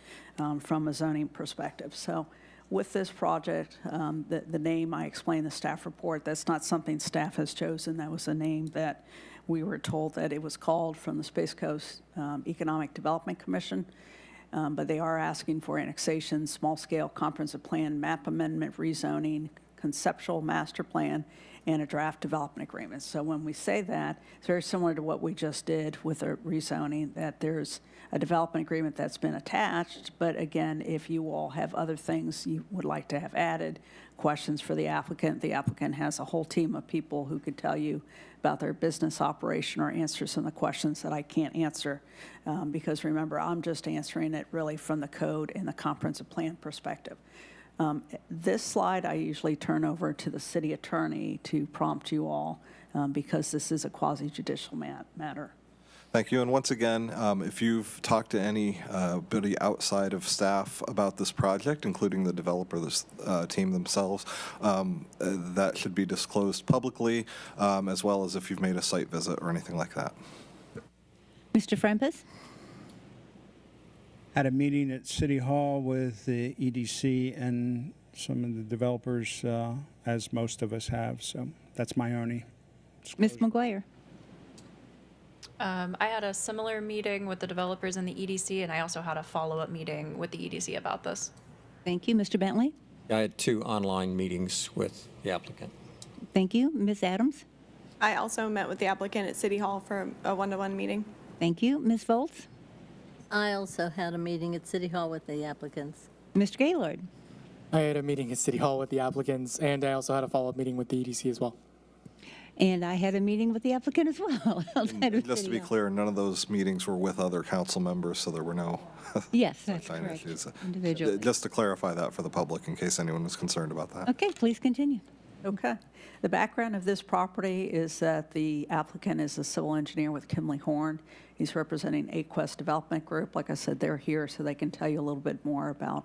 from a zoning perspective. So with this project, the name, I explained the staff report, that's not something staff has chosen. That was a name that we were told that it was called from the Space Coast Economic Development Commission. But they are asking for annexation, small-scale comprehensive plan, map amendment, rezoning, conceptual master plan, and a draft development agreement. So when we say that, it's very similar to what we just did with a rezoning, that there's a development agreement that's been attached, but again, if you all have other things you would like to have added, questions for the applicant has a whole team of people who could tell you about their business operation or answer some of the questions that I can't answer. Because remember, I'm just answering it really from the code and the comprehensive plan perspective. This slide I usually turn over to the city attorney to prompt you all because this is a quasi-judicial matter. Thank you. And once again, if you've talked to anybody outside of staff about this project, including the developer team themselves, that should be disclosed publicly, as well as if you've made a site visit or anything like that. Mr. Frempus? Had a meeting at City Hall with the EDC and some of the developers, as most of us have. So that's my only Ms. McGuire? I had a similar meeting with the developers and the EDC, and I also had a follow-up meeting with the EDC about this. Thank you. Mr. Bentley? I had 2 online meetings with the applicant. Thank you. Ms. Adams? I also met with the applicant at City Hall for a one-to-one meeting. Thank you. Ms. Volz? I also had a meeting at City Hall with the applicants. Mr. Gaylord? I had a meeting at City Hall with the applicants, and I also had a follow-up meeting with the EDC as well. And I had a meeting with the applicant as well. Just to be clear, none of those meetings were with other council members, so there were no Yes, that's sign correct. issues. Individually. Just to clarify that for the public, in case anyone was concerned about that. Okay, please continue. Okay. The background of this property is that the applicant is a civil engineer with Kimley Horn. He's representing Aquest Development Group. Like I said, they're here so they can tell you a little bit more about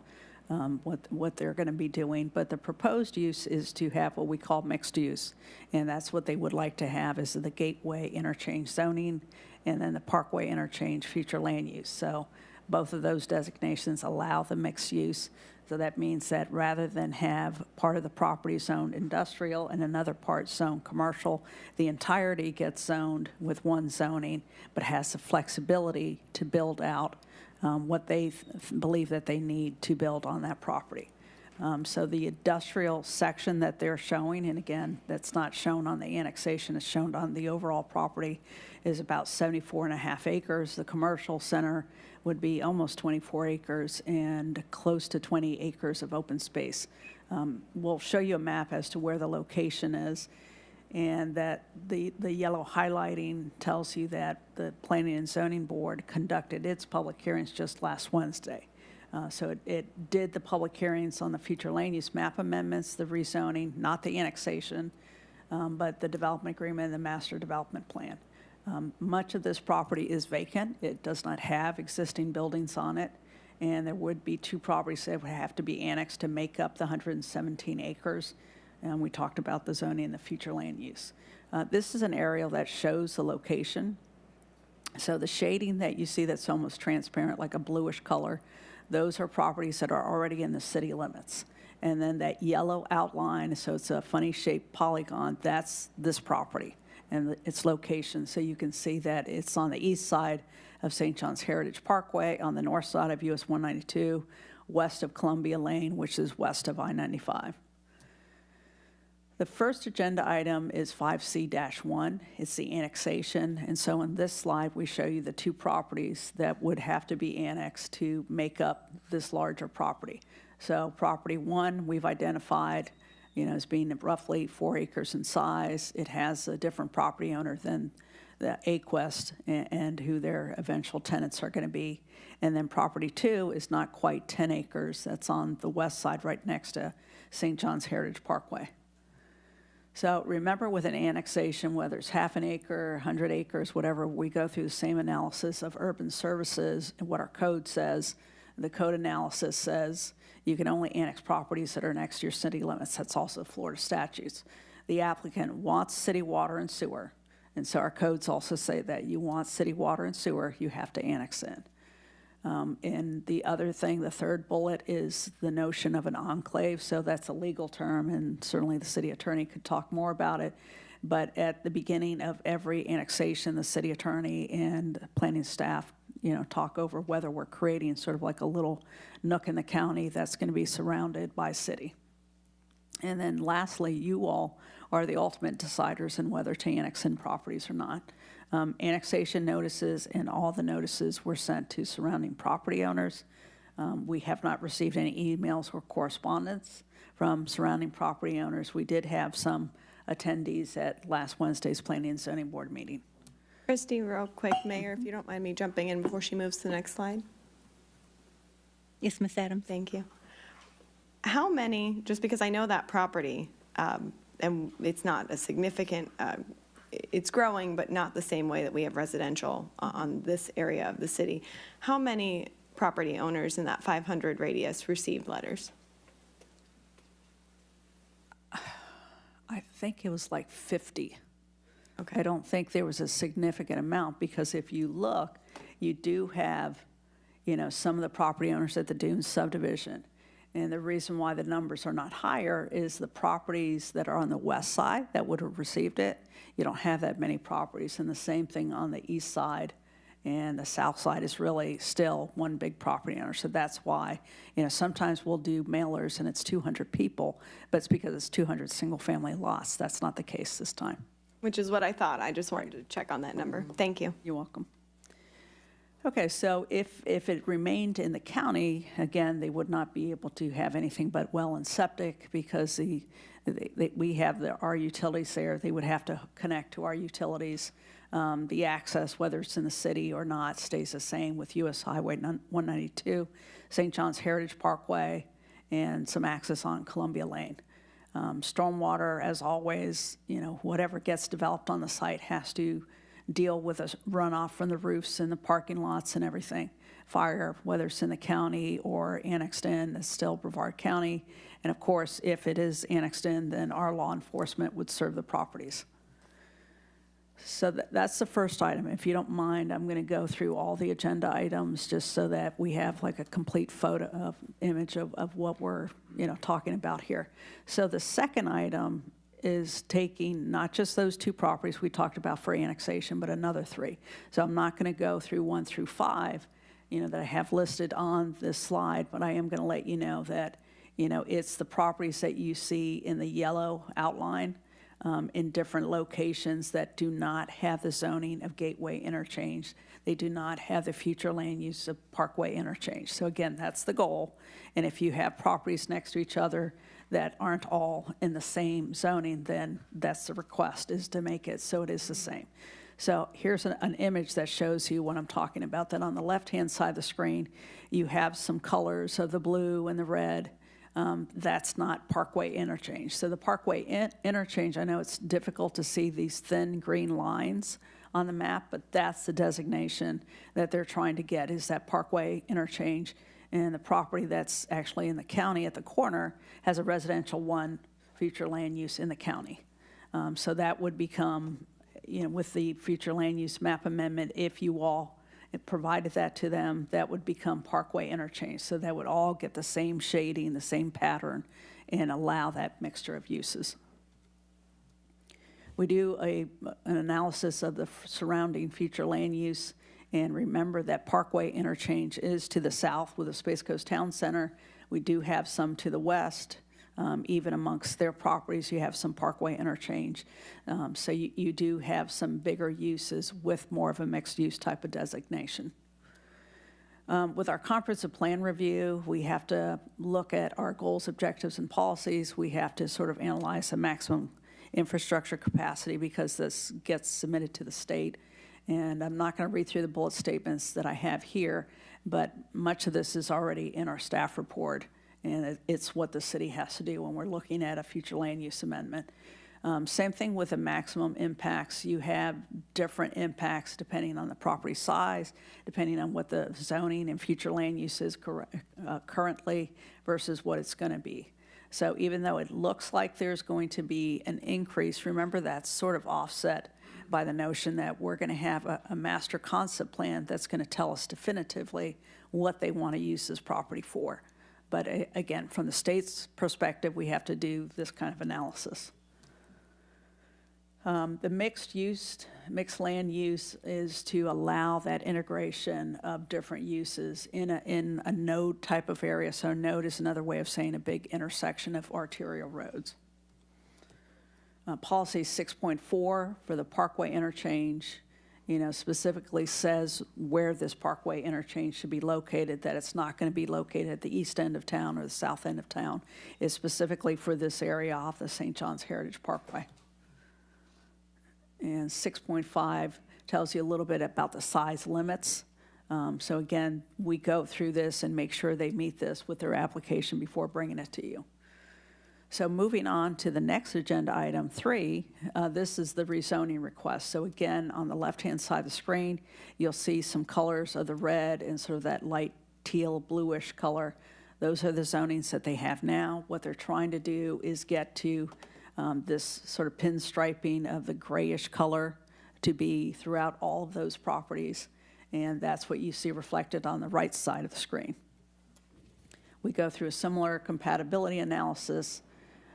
what they're going to be doing. But the proposed use is to have what we call mixed use. And that's what they would like to have is the gateway interchange zoning and then the parkway interchange future land use. So both of those designations allow the mixed use. So that means that rather than have part of the property zoned industrial and another part zoned commercial, the entirety gets zoned with one zoning, but has the flexibility to build out what they believe that they need to build on that property. So the industrial section that they're showing, and again, that's not shown on the annexation, it's shown on the overall property, is about 74.5 acres. The commercial center would be almost 24 acres and close to 20 acres of open space. We'll show you a map as to where the location is, and that the yellow highlighting tells you that the Planning and Zoning Board conducted its public hearings just last Wednesday. So it did the public hearings on the future land use map amendments, the rezoning, not the annexation, but the development agreement and the master development plan. Much of this property is vacant. It does not have existing buildings on it, and there would be 2 properties that would have to be annexed to make up the 117 acres. And we talked about the zoning and the future land use. This is an aerial that shows the location. So the shading that you see that's almost transparent, like a bluish color, those are properties that are already in the city limits. And then that yellow outline, so it's a funny shaped polygon, that's this property and its location. So you can see that it's on the east side of St. John's Heritage Parkway, on the north side of US 192, west of Columbia Lane, which is west of I-95. The first agenda item is 5C-1. It's the annexation. And so in this slide, we show you the 2 properties that would have to be annexed to make up this larger property. So property 1, we've identified, as being roughly 4 acres in size. It has a different property owner than the Aquest and who their eventual tenants are going to be. And then property 2 is not quite 10 acres. That's on the west side right next to St. John's Heritage Parkway. So remember, with an annexation, whether it's half an acre, 100 acres, whatever, we go through the same analysis of urban services and what our code says. The code analysis says you can only annex properties that are next to your city limits. That's also Florida statutes. The applicant wants city water and sewer. And so our codes also say that you want city water and sewer, you have to annex in. And the other thing, the third bullet, is the notion of an enclave. So that's a legal term, and certainly the city attorney could talk more about it. But at the beginning of every annexation, the city attorney and planning staff, talk over whether we're creating sort of like a little nook in the county that's going to be surrounded by city. And then lastly, you all are the ultimate deciders in whether to annex in properties or not. Annexation notices and all the notices were sent to surrounding property owners. We have not received any emails or correspondence from surrounding property owners. We did have some attendees at last Wednesday's Planning and Zoning Board meeting. Christy, real quick, Mayor, if you don't mind me jumping in before she moves to the next slide. Yes, Ms. Adams. Thank you. How many, just because I know that property, and it's not a significant, it's growing, but not the same way that we have residential on this area of the city. How many property owners in that 500 radius received letters? I think it was like 50. Okay. I don't think there was a significant amount, because if you look, you do have, some of the property owners at the Dunes subdivision. And the reason why the numbers are not higher is the properties that are on the west side that would have received it, you don't have that many properties. And the same thing on the east side, and the south side is really still one big property owner. So that's why, sometimes we'll do mailers and it's 200 people, but it's because it's 200 single-family lots. That's not the case this time. Which is what I thought. I just wanted to check on that number. Thank you. You're welcome. Okay, so if it remained in the county, again, they would not be able to have anything but well and septic, because we have our utilities there. They would have to connect to our utilities. The access, whether it's in the city or not, stays the same with US Highway 192, St. John's Heritage Parkway, and some access on Columbia Lane. Stormwater, as always, whatever gets developed on the site has to deal with a runoff from the roofs and the parking lots and everything. Fire, whether it's in the county or annexed in, is still Brevard County. And of course, if it is annexed in, then our law enforcement would serve the properties. So that's the first item. If you don't mind, I'm going to go through all the agenda items just so that we have like a complete image of what we're talking about here. So the second item is taking not just those two properties we talked about for annexation, but another 3. So I'm not going to go through 1 through 5, that I have listed on this slide, but I am going to let you know that, it's the properties that you see in the yellow outline in different locations that do not have the zoning of gateway interchange. They do not have the future land use of parkway interchange. So again, that's the goal. And if you have properties next to each other that aren't all in the same zoning, then that's the request, is to make it so it is the same. So here's an image that shows you what I'm talking about. That on the left-hand side of the screen, you have some colors of the blue and the red. That's not parkway interchange. So the parkway interchange, I know it's difficult to see these thin green lines on the map, but that's the designation that they're trying to get, is that parkway interchange. And the property that's actually in the county at the corner has a residential 1 future land use in the county. So that would become, with the future land use map amendment, if you all provided that to them, that would become parkway interchange. So that would all get the same shading, the same pattern, and allow that mixture of uses. We do an analysis of the surrounding future land use. And remember that parkway interchange is to the south with the Space Coast Town Center. We do have some to the west. Even amongst their properties, you have some parkway interchange. So you do have some bigger uses with more of a mixed-use type of designation. With our comprehensive plan review, we have to look at our goals, objectives, and policies. We have to sort of analyze the maximum infrastructure capacity, because this gets submitted to the state. And I'm not going to read through the bullet statements that I have here, but much of this is already in our staff report, and it's what the city has to do when we're looking at a future land use amendment. Same thing with the maximum impacts. You have different impacts depending on the property size, depending on what the zoning and future land use is currently versus what it's going to be. So even though it looks like there's going to be an increase, remember that's sort of offset by the notion that we're going to have a master concept plan that's going to tell us definitively what they want to use this property for. But again, from the state's perspective, we have to do this kind of analysis. The mixed land use is to allow that integration of different uses in a node type of area. So a node is another way of saying a big intersection of arterial roads. Policy 6.4 for the Parkway interchange, specifically says where this Parkway interchange should be located, that it's not going to be located at the east end of town or the south end of town. It's specifically for this area off the St. John's Heritage Parkway. And 6.5 tells you a little bit about the size limits. So again, we go through this and make sure they meet this with their application before bringing it to you. So moving on to the next agenda item 3, this is the rezoning request. So again, on the left-hand side of the screen, you'll see some colors of the red and sort of that light teal bluish color. Those are the zonings that they have now. What they're trying to do is get to this sort of pinstriping of the grayish color to be throughout all of those properties. And that's what you see reflected on the right side of the screen. We go through a similar compatibility analysis.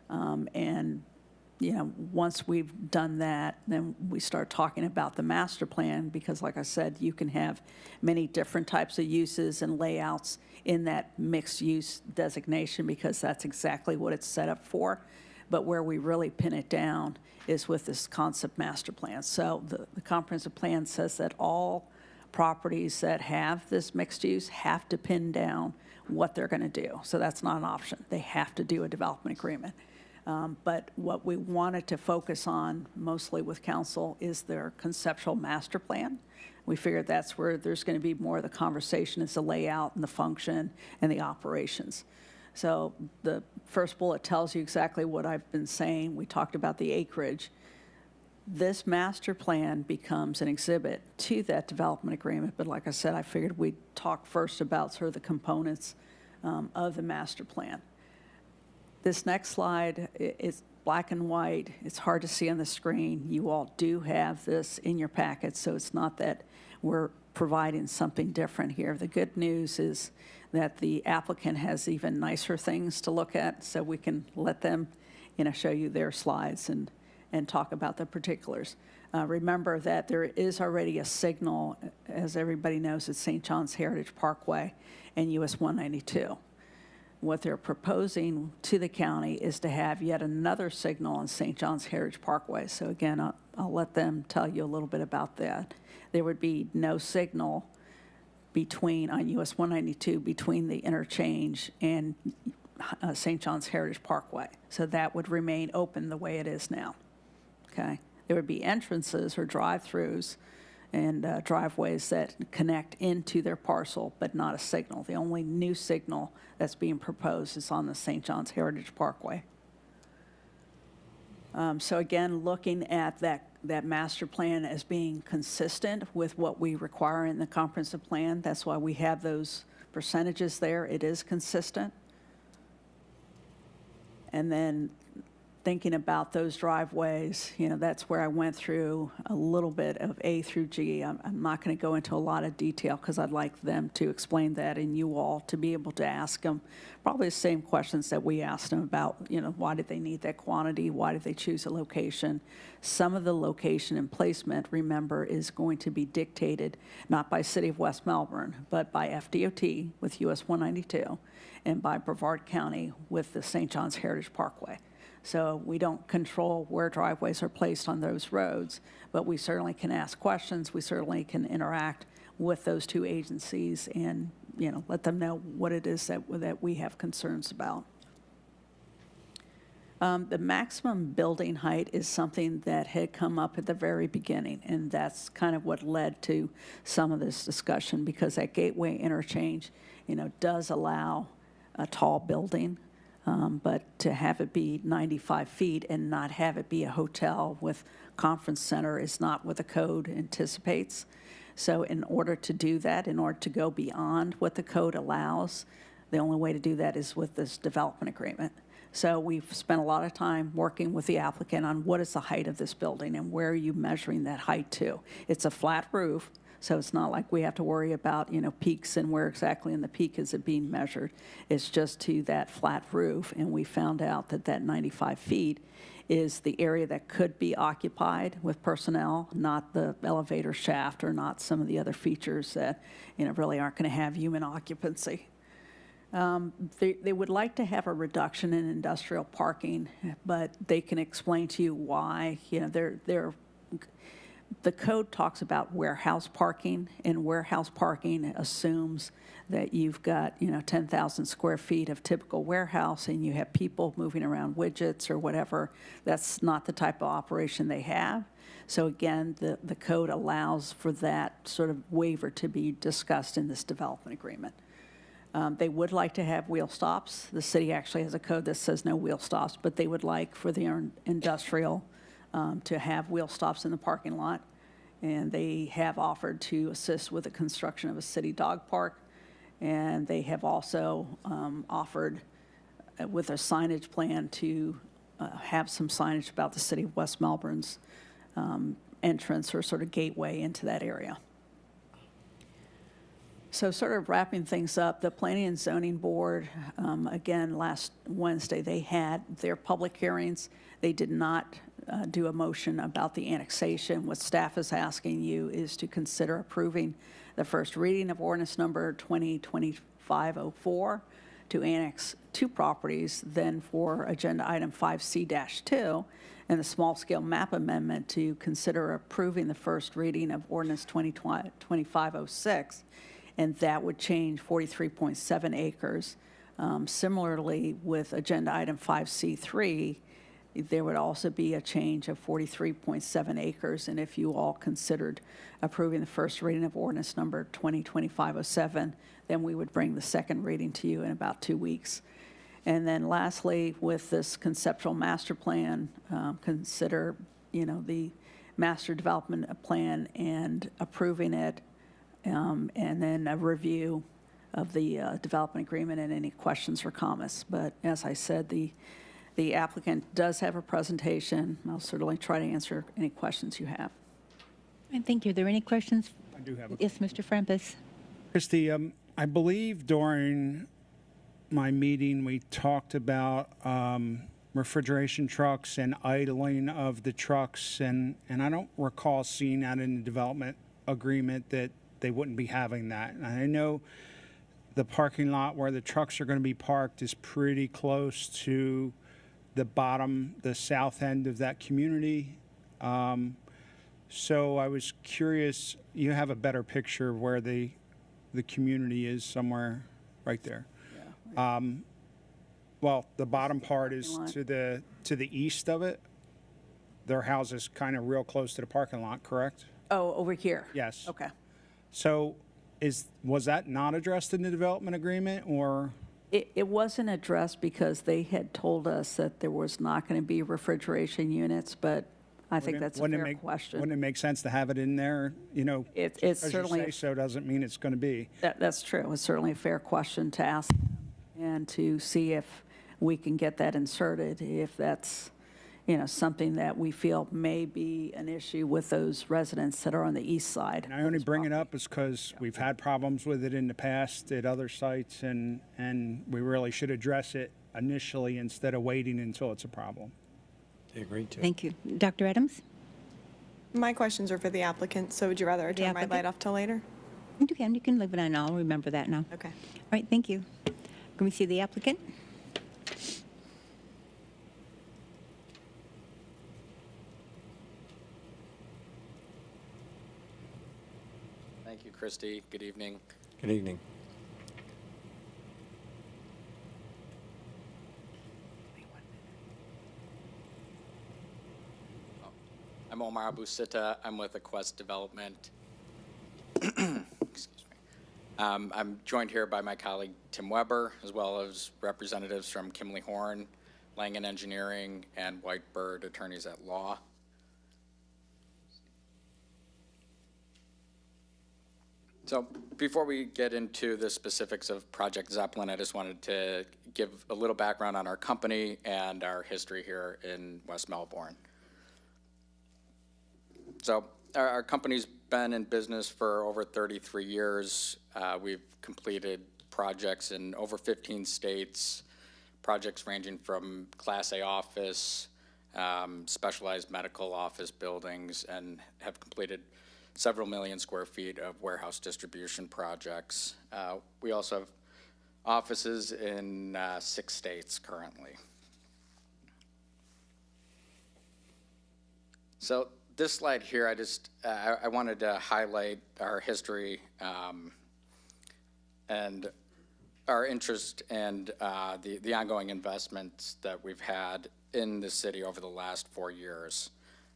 And, once we've done that, then we start talking about the master plan because, like I said, you can have many different types of uses and layouts in that mixed use designation because that's exactly what it's set up for. But where we really pin it down is with this concept master plan. So the comprehensive plan says that all properties that have this mixed use have to pin down what they're going to do. So that's not an option. They have to do a development agreement. But what we wanted to focus on mostly with council is their conceptual master plan. We figured that's where there's going to be more of the conversation is the layout and the function and the operations. So the first bullet tells you exactly what I've been saying. We talked about the acreage. This master plan becomes an exhibit to that development agreement. But like I said, I figured we'd talk first about sort of the components of the master plan. This next slide is black and white. It's hard to see on the screen. You all do have this in your packet, so it's not that we're providing something different here. The good news is that the applicant has even nicer things to look at, so we can let them, show you their slides and talk about the particulars. Remember that there is already a signal, as everybody knows, at St. John's Heritage Parkway and US 192. What they're proposing to the county is to have yet another signal on St. John's Heritage Parkway. So again, I'll let them tell you a little bit about that. There would be no signal on US 192 between the interchange and St. John's Heritage Parkway. So that would remain open the way it is now, okay? There would be entrances or drive-throughs and driveways that connect into their parcel, but not a signal. The only new signal that's being proposed is on the St. John's Heritage Parkway. So again, looking at that master plan as being consistent with what we require in the comprehensive plan, that's why we have those percentages there. It is consistent. And then thinking about those driveways, that's where I went through a little bit of A through G. I'm not going to go into a lot of detail because I'd like them to explain that and you all to be able to ask them probably the same questions that we asked them about, why did they need that quantity? Why did they choose a location? Some of the location and placement, remember, is going to be dictated not by City of West Melbourne, but by FDOT with US 192 and by Brevard County with the St. John's Heritage Parkway. So we don't control where driveways are placed on those roads, but we certainly can ask questions. We certainly can interact with those two agencies and, let them know what it is that we have concerns about. The maximum building height is something that had come up at the very beginning, and that's kind of what led to some of this discussion because that gateway interchange, does allow a tall building. But to have it be 95 feet and not have it be a hotel with conference center is not what the code anticipates. So in order to do that, in order to go beyond what the code allows, the only way to do that is with this development agreement. So we've spent a lot of time working with the applicant on what is the height of this building and where are you measuring that height to. It's a flat roof, so it's not like we have to worry about, peaks and where exactly in the peak is it being measured. It's just to that flat roof, and we found out that 95 feet is the area that could be occupied with personnel, not the elevator shaft or not some of the other features that, really aren't going to have human occupancy. They would like to have a reduction in industrial parking, but they can explain to you why. The code talks about warehouse parking, and warehouse parking assumes that you've got, 10,000 square feet of typical warehouse and you have people moving around widgets or whatever. That's not the type of operation they have. So again, the code allows for that sort of waiver to be discussed in this development agreement. They would like to have wheel stops. The city actually has a code that says no wheel stops, but they would like for their industrial to have wheel stops in the parking lot. And they have offered to assist with the construction of a city dog park. And they have also offered with a signage plan to have some signage about the city of West Melbourne's entrance or sort of gateway into that area. So sort of wrapping things up, the Planning and Zoning Board, again, last Wednesday, they had their public hearings. They did not do a motion about the annexation. What staff is asking you is to consider approving the first reading of ordinance number 2025-04 to annex 2 properties, then for agenda item 5C-2, and the small-scale map amendment to consider approving the first reading of ordinance 2025-06, and that would change 43.7 acres. Similarly, with agenda item 5C3, there would also be a change of 43.7 acres, and if you all considered approving the first reading of ordinance number 2025-07, then we would bring the second reading to you in about 2 weeks. And then lastly, with this conceptual master plan, consider, the master development plan and approving it, and then a review of the development agreement and any questions or comments. But as I said, the applicant does have a presentation. I'll certainly try to answer any questions you have. And thank you. Are there any questions? I do have a Yes, Mr. Frampus. Christy, I believe during my meeting we talked about refrigeration trucks and idling of the trucks, and I don't recall seeing that in the development agreement that they wouldn't be having that. And I know the parking lot where the trucks are going to be parked is pretty close to the south end of that community. So I was curious, you have a better picture of where the community is somewhere right there. Yeah. Well, the bottom part is to the east of it. Their house is kind of real close to the parking lot, correct? Oh, over here? Yes. Okay. So was that not addressed in the development agreement, or? It wasn't addressed because they had told us that there was not going to be refrigeration units, but I think that's a fair question. Wouldn't it make sense to have it in there? It's certainly, you say so doesn't mean it's going to be. That's true. It's certainly a fair question to ask and to see if we can get that inserted, if that's, something that we feel may be an issue with those residents that are on the east side. And I only bring it up because we've had problems with it in the past at other sites, and we really should address it initially instead of waiting until it's a problem. I agree too. Thank you. Dr. Adams? My questions are for the applicant, so would you rather I turn my light off till later? You can leave it on. I'll remember that now. Okay. All right, thank you. Can we see the applicant? Thank you, Christy. Good evening. Good evening. I'm Omar Abusita. I'm with Quest Development. Excuse me. I'm joined here by my colleague Tim Weber, as well as representatives from Kimley Horn, Langen Engineering, and Whitebird Attorneys at Law. So before we get into the specifics of Project Zeppelin, I just wanted to give a little background on our company and our history here in West Melbourne. So our company's been in business for over 33 years. We've completed projects in over 15 states, projects ranging from Class A office, specialized medical office buildings, and have completed several million square feet of warehouse distribution projects. We also have offices in 6 states currently. So this slide here, I wanted to highlight our history and our interest and the ongoing investments that we've had in the city over the last 4 years.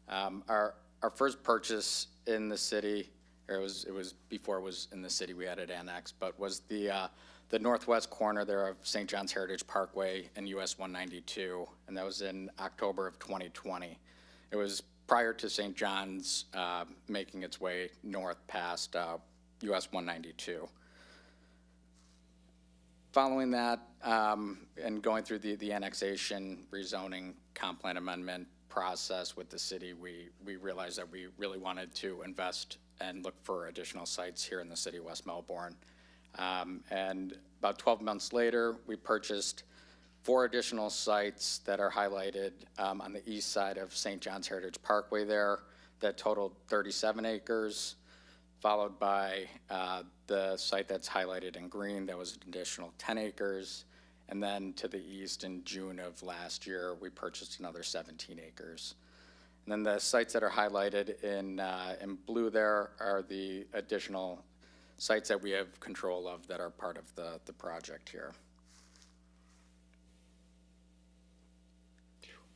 Our first purchase in the city, or it was before it was in the city, we had it annexed, but was the northwest corner there of St. John's Heritage Parkway and US 192, and that was in October of 2020. It was prior to St. John's making its way north past US 192. Following that, and going through the annexation, rezoning, comp plan amendment process with the city, we realized that we really wanted to invest and look for additional sites here in the city of West Melbourne. And about 12 months later, we purchased 4 additional sites that are highlighted on the east side of St. John's Heritage Parkway there that totaled 37 acres, followed by the site that's highlighted in green that was an additional 10 acres. And then to the east in June of last year, we purchased another 17 acres. And then the sites that are highlighted in blue there are the additional sites that we have control of that are part of the project here.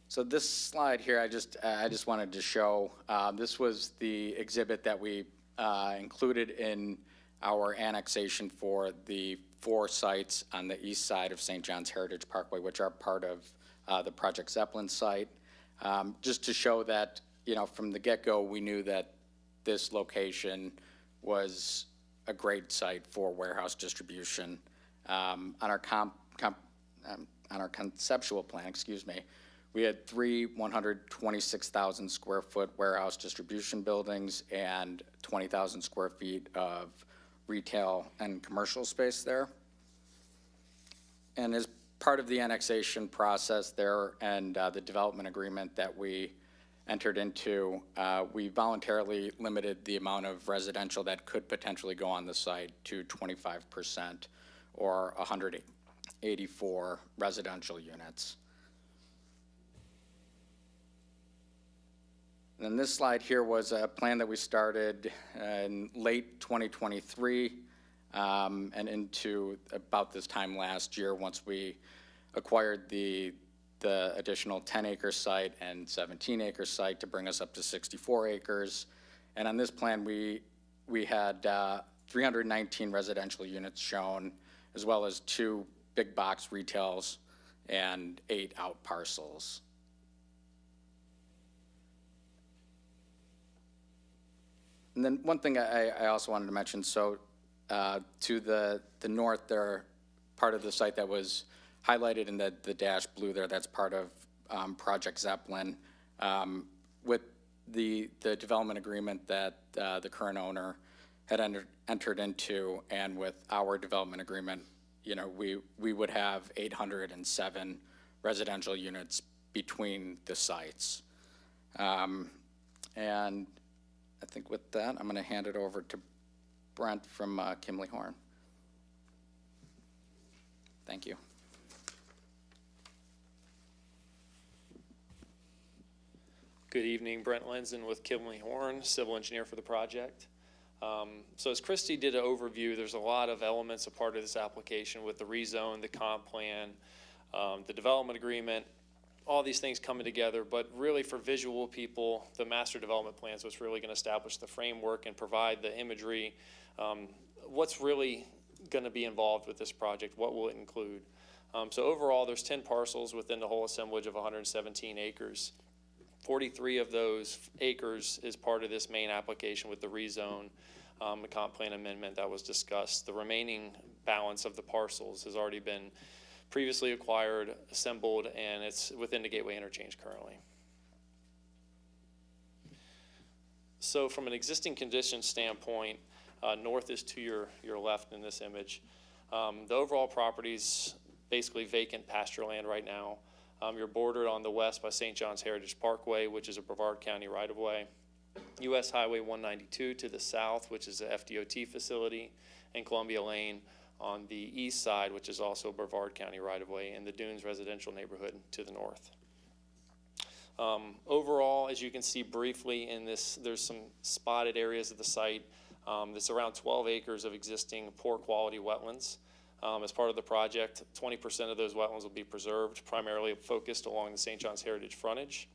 So this slide here, I just wanted to show, this was the exhibit that we included in our annexation for the 4 sites on the east side of St. John's Heritage Parkway, which are part of the Project Zeppelin site. Just to show that, from the get-go, we knew that this location was a great site for warehouse distribution. On our conceptual plan, we had 3 126,000 square foot warehouse distribution buildings and 20,000 square feet of retail and commercial space there. And as part of the annexation process there and the development agreement that we entered into, we voluntarily limited the amount of residential that could potentially go on the site to 25% or 184 residential units. And then this slide here was a plan that we started in late 2023 and into about this time last year once we acquired the additional 10-acre site and 17-acre site to bring us up to 64 acres. And on this plan, we had 319 residential units shown, as well as 2 big box retails and 8 out parcels. And then one thing I also wanted to mention, so to the north there, part of the site that was highlighted in the dash blue there, that's part of Project Zeppelin. With the development agreement that the current owner had entered into, and with our development agreement, we would have 807 residential units between the sites. And I think with that, I'm going to hand it over to Brent from Kimley Horn. Thank you. Good evening, Brent Lenzen with Kimley Horn, civil engineer for the project. So as Christy did an overview, there's a lot of elements a part of this application with the rezone, the comp plan, the development agreement, all these things coming together, but really for visual people, the master development plan is what's really going to establish the framework and provide the imagery. What's really going to be involved with this project? What will it include? So overall, there's 10 parcels within the whole assemblage of 117 acres. 43 of those acres is part of this main application with the rezone. the comp plan amendment that was discussed. The remaining balance of the parcels has already been previously acquired, assembled, and it's within the Gateway interchange currently. So from an existing condition standpoint, north is to your left in this image. The overall property's basically vacant pasture land right now. You're bordered on the west by St. John's Heritage Parkway, which is a Brevard County right-of-way. US Highway 192 to the south, which is a FDOT facility, and Columbia Lane on the east side, which is also a Brevard County right-of-way, and the Dunes residential neighborhood to the north. Overall, as you can see briefly in this, there's some spotted areas of the site. There's around 12 acres of existing poor quality wetlands. As part of the project, 20% of those wetlands will be preserved, primarily focused along the St. John's Heritage frontage.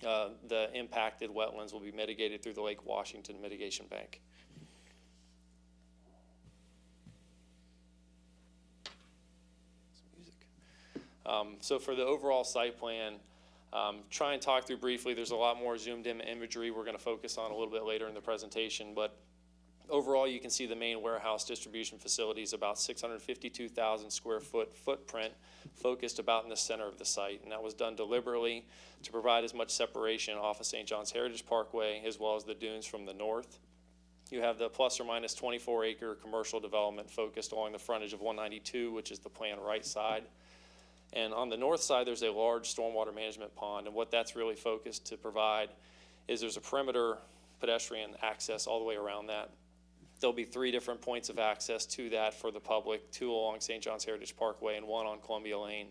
The impacted wetlands will be mitigated through the Lake Washington Mitigation Bank. So for the overall site plan, try and talk through briefly. There's a lot more zoomed in imagery we're going to focus on a little bit later in the presentation, but overall you can see the main warehouse distribution facility is about 652,000 square foot footprint focused about in the center of the site, and that was done deliberately to provide as much separation off of St. John's Heritage Parkway as well as the dunes from the north. You have the plus or minus 24 acre commercial development focused along the frontage of 192, which is the planned right side. And on the north side, there's a large stormwater management pond, and what that's really focused to provide is there's a perimeter pedestrian access all the way around that. There'll be 3 different points of access to that for the public, 2 along St. John's Heritage Parkway and 1 on Columbia Lane.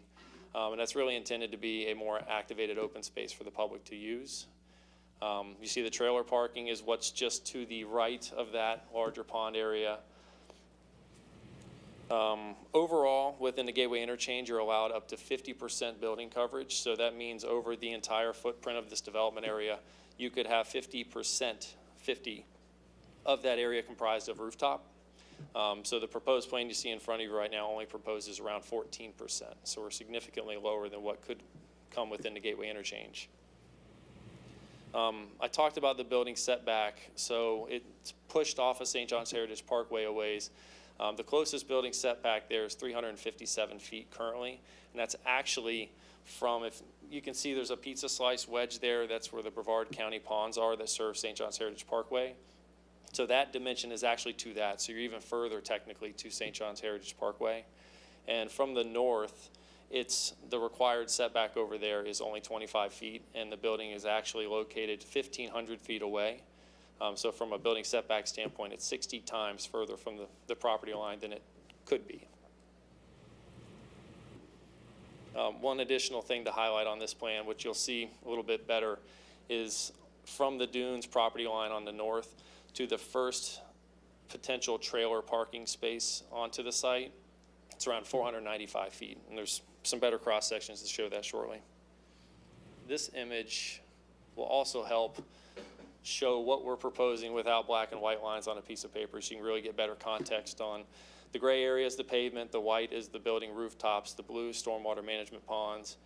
And that's really intended to be a more activated open space for the public to use. You see the trailer parking is what's just to the right of that larger pond area. Overall, within the Gateway interchange, you're allowed up to 50% building coverage. So that means over the entire footprint of this development area, you could have 50% of that area comprised of rooftop. So the proposed plan you see in front of you right now only proposes around 14%. So we're significantly lower than what could come within the Gateway interchange. I talked about the building setback. So it's pushed off of St. John's Heritage Parkway a ways. The closest building setback there is 357 feet currently, and that's actually from, if you can see there's a pizza slice wedge there, that's where the Brevard County ponds are that serve St. John's Heritage Parkway. So that dimension is actually to that, so you're even further technically to St. John's Heritage Parkway. And from the north, it's the required setback over there is only 25 feet, and the building is actually located 1,500 feet away. So from a building setback standpoint, it's 60 times further from the property line than it could be. One additional thing to highlight on this plan, which you'll see a little bit better, is from the dunes property line on the north to the first potential trailer parking space onto the site, it's around 495 feet. And there's some better cross sections to show that shortly. This image will also help show what we're proposing without black and white lines on a piece of paper, so you can really get better context on the gray area is the pavement, the white is the building rooftops, the blue stormwater management ponds.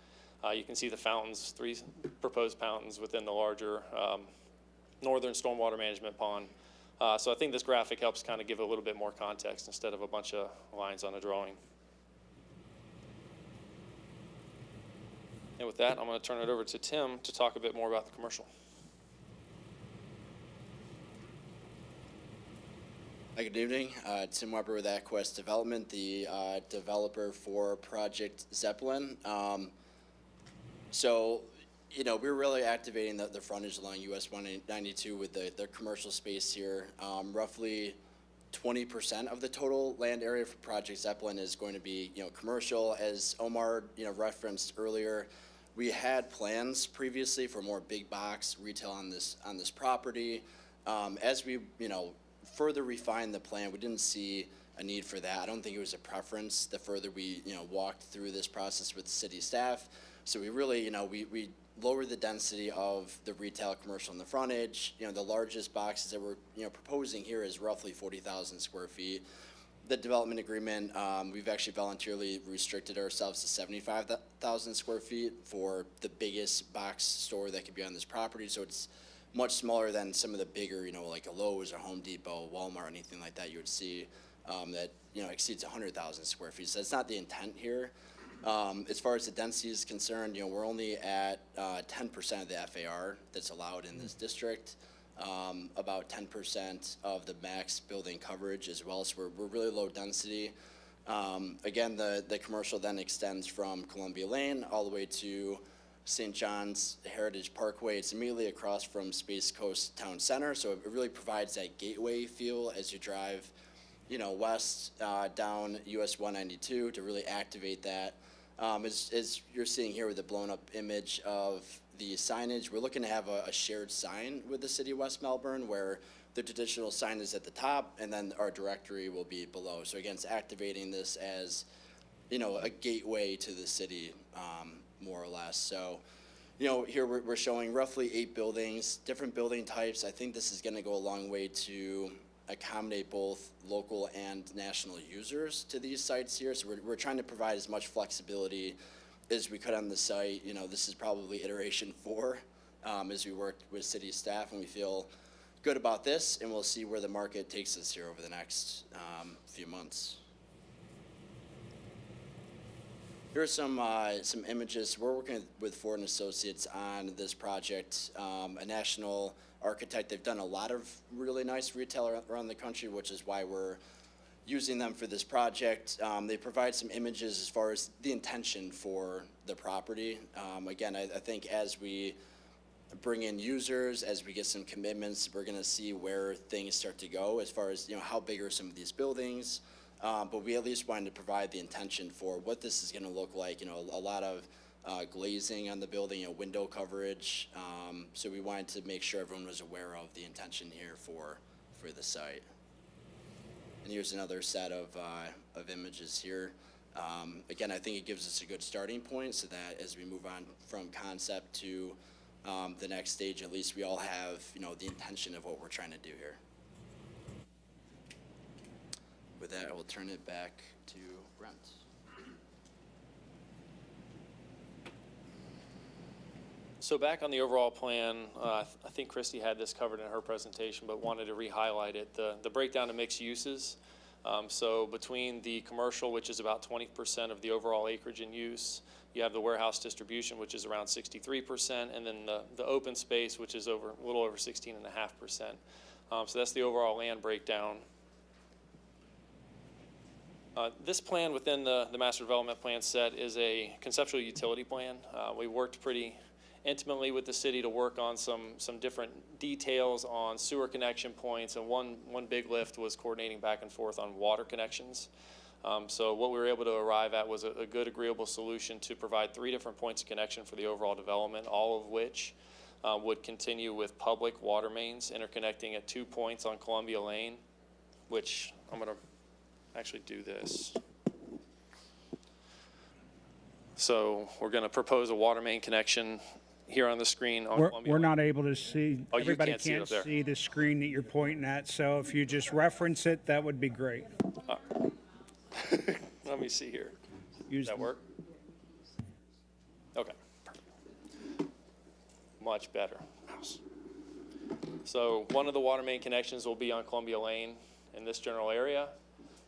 You can see the fountains, 3 proposed fountains within the larger northern stormwater management pond. So I think this graphic helps kind of give a little bit more context instead of a bunch of lines on a drawing. And with that, I'm going to turn it over to Tim to talk a bit more about the commercial. Hi, good evening. Tim Weber with AquaWest Development, the developer for Project Zeppelin. So, you know, we're really activating the frontage along US 192 with the commercial space here. Roughly 20% of the total land area for Project Zeppelin is going to be, you know, commercial. As Omar, you know, referenced earlier, we had plans previously for more big box retail on this property. As we, you know, further refine the plan, we didn't see a need for that. I don't think it was a preference the further we, you know, walked through this process with the city staff. So we really, you know, we lowered the density of the retail commercial in the frontage. You know, the largest boxes that we're, you know, proposing here is roughly 40,000 square feet. The development agreement, we've actually voluntarily restricted ourselves to 75,000 square feet for the biggest box store that could be on this property. So it's much smaller than some of the bigger, like a Lowe's or Home Depot, Walmart, anything like that you would see that, exceeds 100,000 square feet. So that's not the intent here. As far as the density is concerned, we're only at 10% of the FAR that's allowed in this district, about 10% of the max building coverage as well. So we're really low density. Again, the commercial then extends from Columbia Lane all the way to St. John's Heritage Parkway. It's immediately across from Space Coast Town Center, so it really provides that gateway feel as you drive, west down US 192 to really activate that. As you're seeing here with the blown up image of the signage, we're looking to have a shared sign with the City of West Melbourne where the traditional sign is at the top and then our directory will be below. So again, it's activating this as, a gateway to the city, more or less. So, here we're showing roughly 8 buildings, different building types. I think this is going to go a long way to accommodate both local and national users to these sites here. So we're trying to provide as much flexibility as we could on the site. This is probably iteration 4 as we work with city staff, and we feel good about this, and we'll see where the market takes us here over the next few months. Here are some images. We're working with Ford & Associates on this project, a national architect. They've done a lot of really nice retail around the country, which is why we're using them for this project. They provide some images as far as the intention for the property. Again, I think as we bring in users, as we get some commitments, we're going to see where things start to go as far as, how big are some of these buildings. But we at least wanted to provide the intention for what this is going to look like. A lot of glazing on the building, window coverage. So we wanted to make sure everyone was aware of the intention here for the site. And here's another set of images here. Again, I think it gives us a good starting point so that as we move on from concept to the next stage, at least we all have, the intention of what we're trying to do here. With that, I will turn it back to Brent. So back on the overall plan, I think Christy had this covered in her presentation, but wanted to re-highlight it. The breakdown of mixed uses. So between the commercial, which is about 20% of the overall acreage in use, you have the warehouse distribution, which is around 63%, and then the open space, which is a little over 16.5%. So that's the overall land breakdown. This plan within the master development plan set is a conceptual utility plan. We worked pretty intimately with the city to work on some different details on sewer connection points, and one big lift was coordinating back and forth on water connections. So what we were able to arrive at was a good agreeable solution to provide 3 different points of connection for the overall development, all of which would continue with public water mains interconnecting at 2 points on Columbia Lane, which I'm going to actually do this. So we're going to propose a water main connection here on the screen on Columbia We're Lane. not able to see, Oh, you everybody can't see it can't up there. see the screen that you're pointing at, so if you just reference it, that would be great. Let me see here. Does that work? Okay. Much better. So one of the water main connections will be on Columbia Lane in this general area.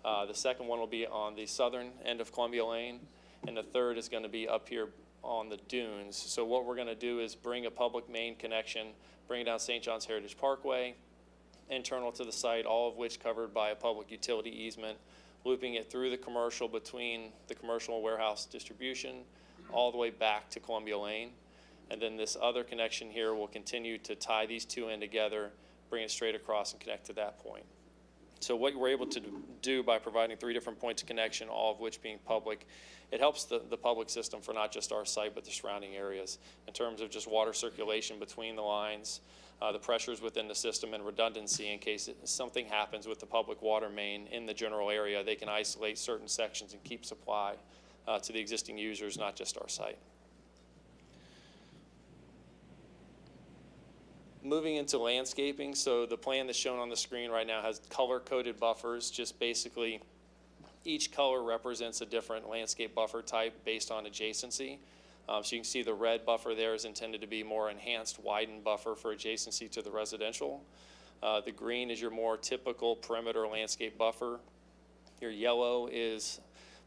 The second one will be on the southern end of Columbia Lane, and the third is going to be up here on the dunes. So what we're going to do is bring a public main connection, bring it down St. John's Heritage Parkway, internal to the site, all of which covered by a public utility easement, looping it through the commercial between the commercial and warehouse distribution, all the way back to Columbia Lane. And then this other connection here will continue to tie these two in together, bring it straight across and connect to that point. So what we're able to do by providing 3 different points of connection, all of which being public, it helps the public system for not just our site, but the surrounding areas in terms of just water circulation between the lines, the pressures within the system, and redundancy in case something happens with the public water main in the general area. They can isolate certain sections and keep supply to the existing users, not just our site. Moving into landscaping, so the plan that's shown on the screen right now has color-coded buffers. Just basically, each color represents a different landscape buffer type based on adjacency. So you can see the red buffer there is intended to be more enhanced, widened buffer for adjacency to the residential. The green is your more typical perimeter landscape buffer. Your yellow is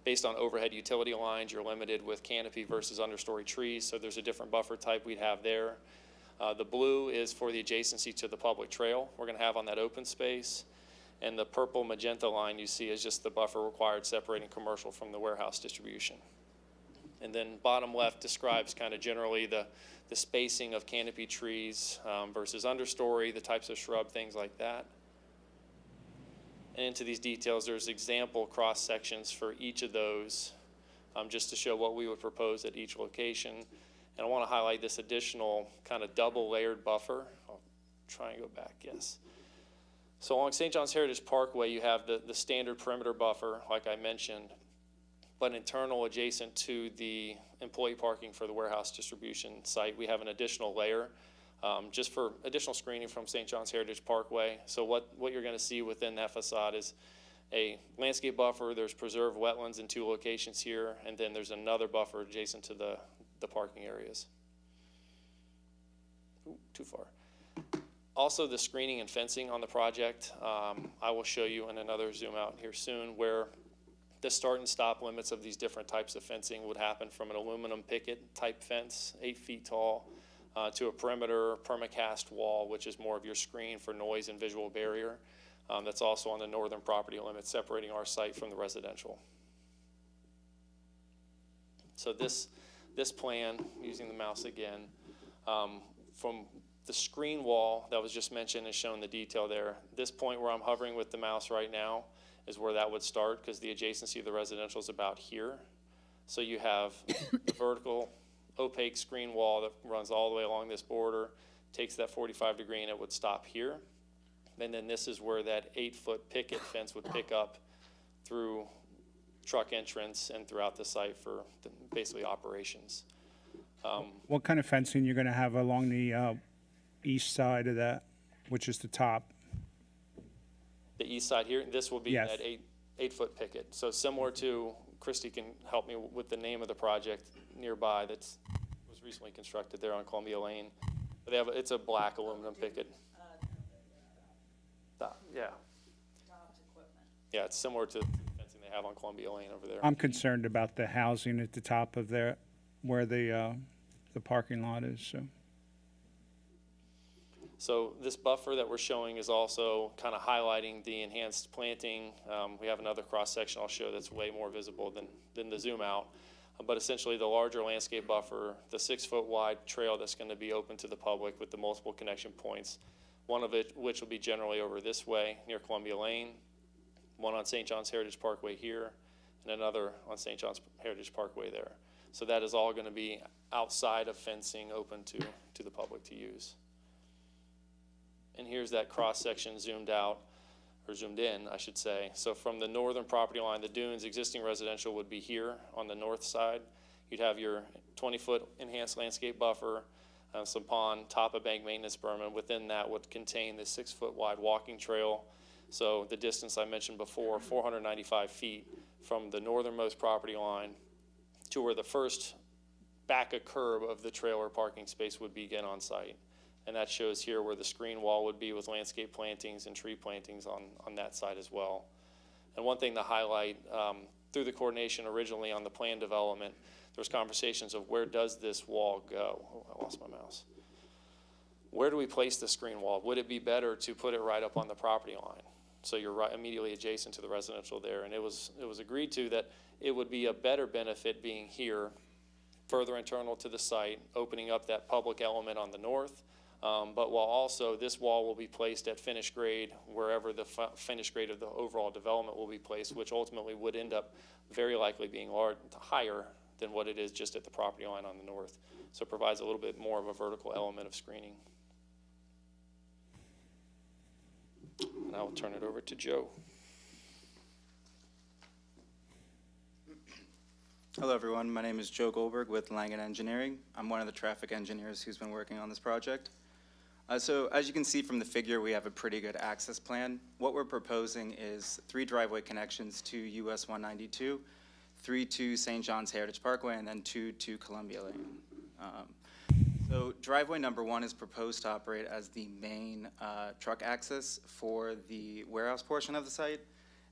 based on overhead utility lines. You're limited with canopy versus understory trees, so there's a different buffer type we'd have there. The blue is for the adjacency to the public trail we're going to have on that open space. And the purple magenta line you see is just the buffer required separating commercial from the warehouse distribution. And then bottom left describes kind of generally the spacing of canopy trees versus understory, the types of shrub, things like that. And into these details, there's example cross sections for each of those just to show what we would propose at each location. And I want to highlight this additional kind of double layered buffer. I'll try and go back, yes. So along St. John's Heritage Parkway, you have the standard perimeter buffer, like I mentioned, but internal adjacent to the employee parking for the warehouse distribution site, we have an additional layer just for additional screening from St. John's Heritage Parkway. So what you're going to see within that facade is a landscape buffer. There's preserved wetlands in 2 locations here, and then there's another buffer adjacent to the parking areas. Ooh, too far. Also, the screening and fencing on the project, I will show you in another zoom out here soon, where the start and stop limits of these different types of fencing would happen from an aluminum picket type fence, 8 feet tall, to a perimeter permacast wall, which is more of your screen for noise and visual barrier. That's also on the northern property limit, separating our site from the residential. So this plan, using the mouse again, from the screen wall that was just mentioned is shown the detail there. This point where I'm hovering with the mouse right now is where that would start, because the adjacency of the residential is about here. So you have the vertical opaque screen wall that runs all the way along this border, takes that 45-degree, and it would stop here. And then this is where that 8-foot picket fence would pick up through truck entrance and throughout the site for basically operations. What kind of fencing you're going to have along the east side of that, which is the top? The east side here, this will be Yes. that 8-foot picket. So similar to, Christy can help me with the name of the project nearby that was recently constructed there on Columbia Lane. But they have, it's a black aluminum picket. Yeah. Yeah, it's similar to the fencing they have on Columbia Lane over there. I'm concerned about the housing at the top of there, where the parking lot is, so. So this buffer that we're showing is also kind of highlighting the enhanced planting. We have another cross section I'll show that's way more visible than the zoom out. But essentially the larger landscape buffer, the 6-foot wide trail that's going to be open to the public with the multiple connection points, one of it which will be generally over this way near Columbia Lane, one on St. John's Heritage Parkway here, and another on St. John's Heritage Parkway there. So that is all going to be outside of fencing, open to the public to use. And here's that cross section zoomed out, or zoomed in, I should say. So from the northern property line, the dunes, existing residential would be here on the north side. You'd have your 20-foot enhanced landscape buffer, some pond, top of bank maintenance berm, and within that would contain the 6-foot wide walking trail. So the distance I mentioned before, 495 feet from the northernmost property line to where the first back a curb of the trailer parking space would begin on site. And that shows here where the screen wall would be with landscape plantings and tree plantings on that side as well. And one thing to highlight, through the coordination originally on the plan development, there was conversations of where does this wall go? Oh, I lost my mouse. Where do we place the screen wall? Would it be better to put it right up on the property line? So you're right immediately adjacent to the residential there. And it was agreed to that it would be a better benefit being here, further internal to the site, opening up that public element on the north. But while also this wall will be placed at finished grade wherever the finished grade of the overall development will be placed, which ultimately would end up very likely being higher than what it is just at the property line on the north. So it provides a little bit more of a vertical element of screening. And I will turn it over to Joe. Hello everyone, my name is Joe Goldberg with Langen Engineering. I'm one of the traffic engineers who's been working on this project. So as you can see from the figure, we have a pretty good access plan. What we're proposing is 3 driveway connections to US 192, 3 to St. John's Heritage Parkway, and then 2 to Columbia Lane. So driveway number 1 is proposed to operate as the main truck access for the warehouse portion of the site,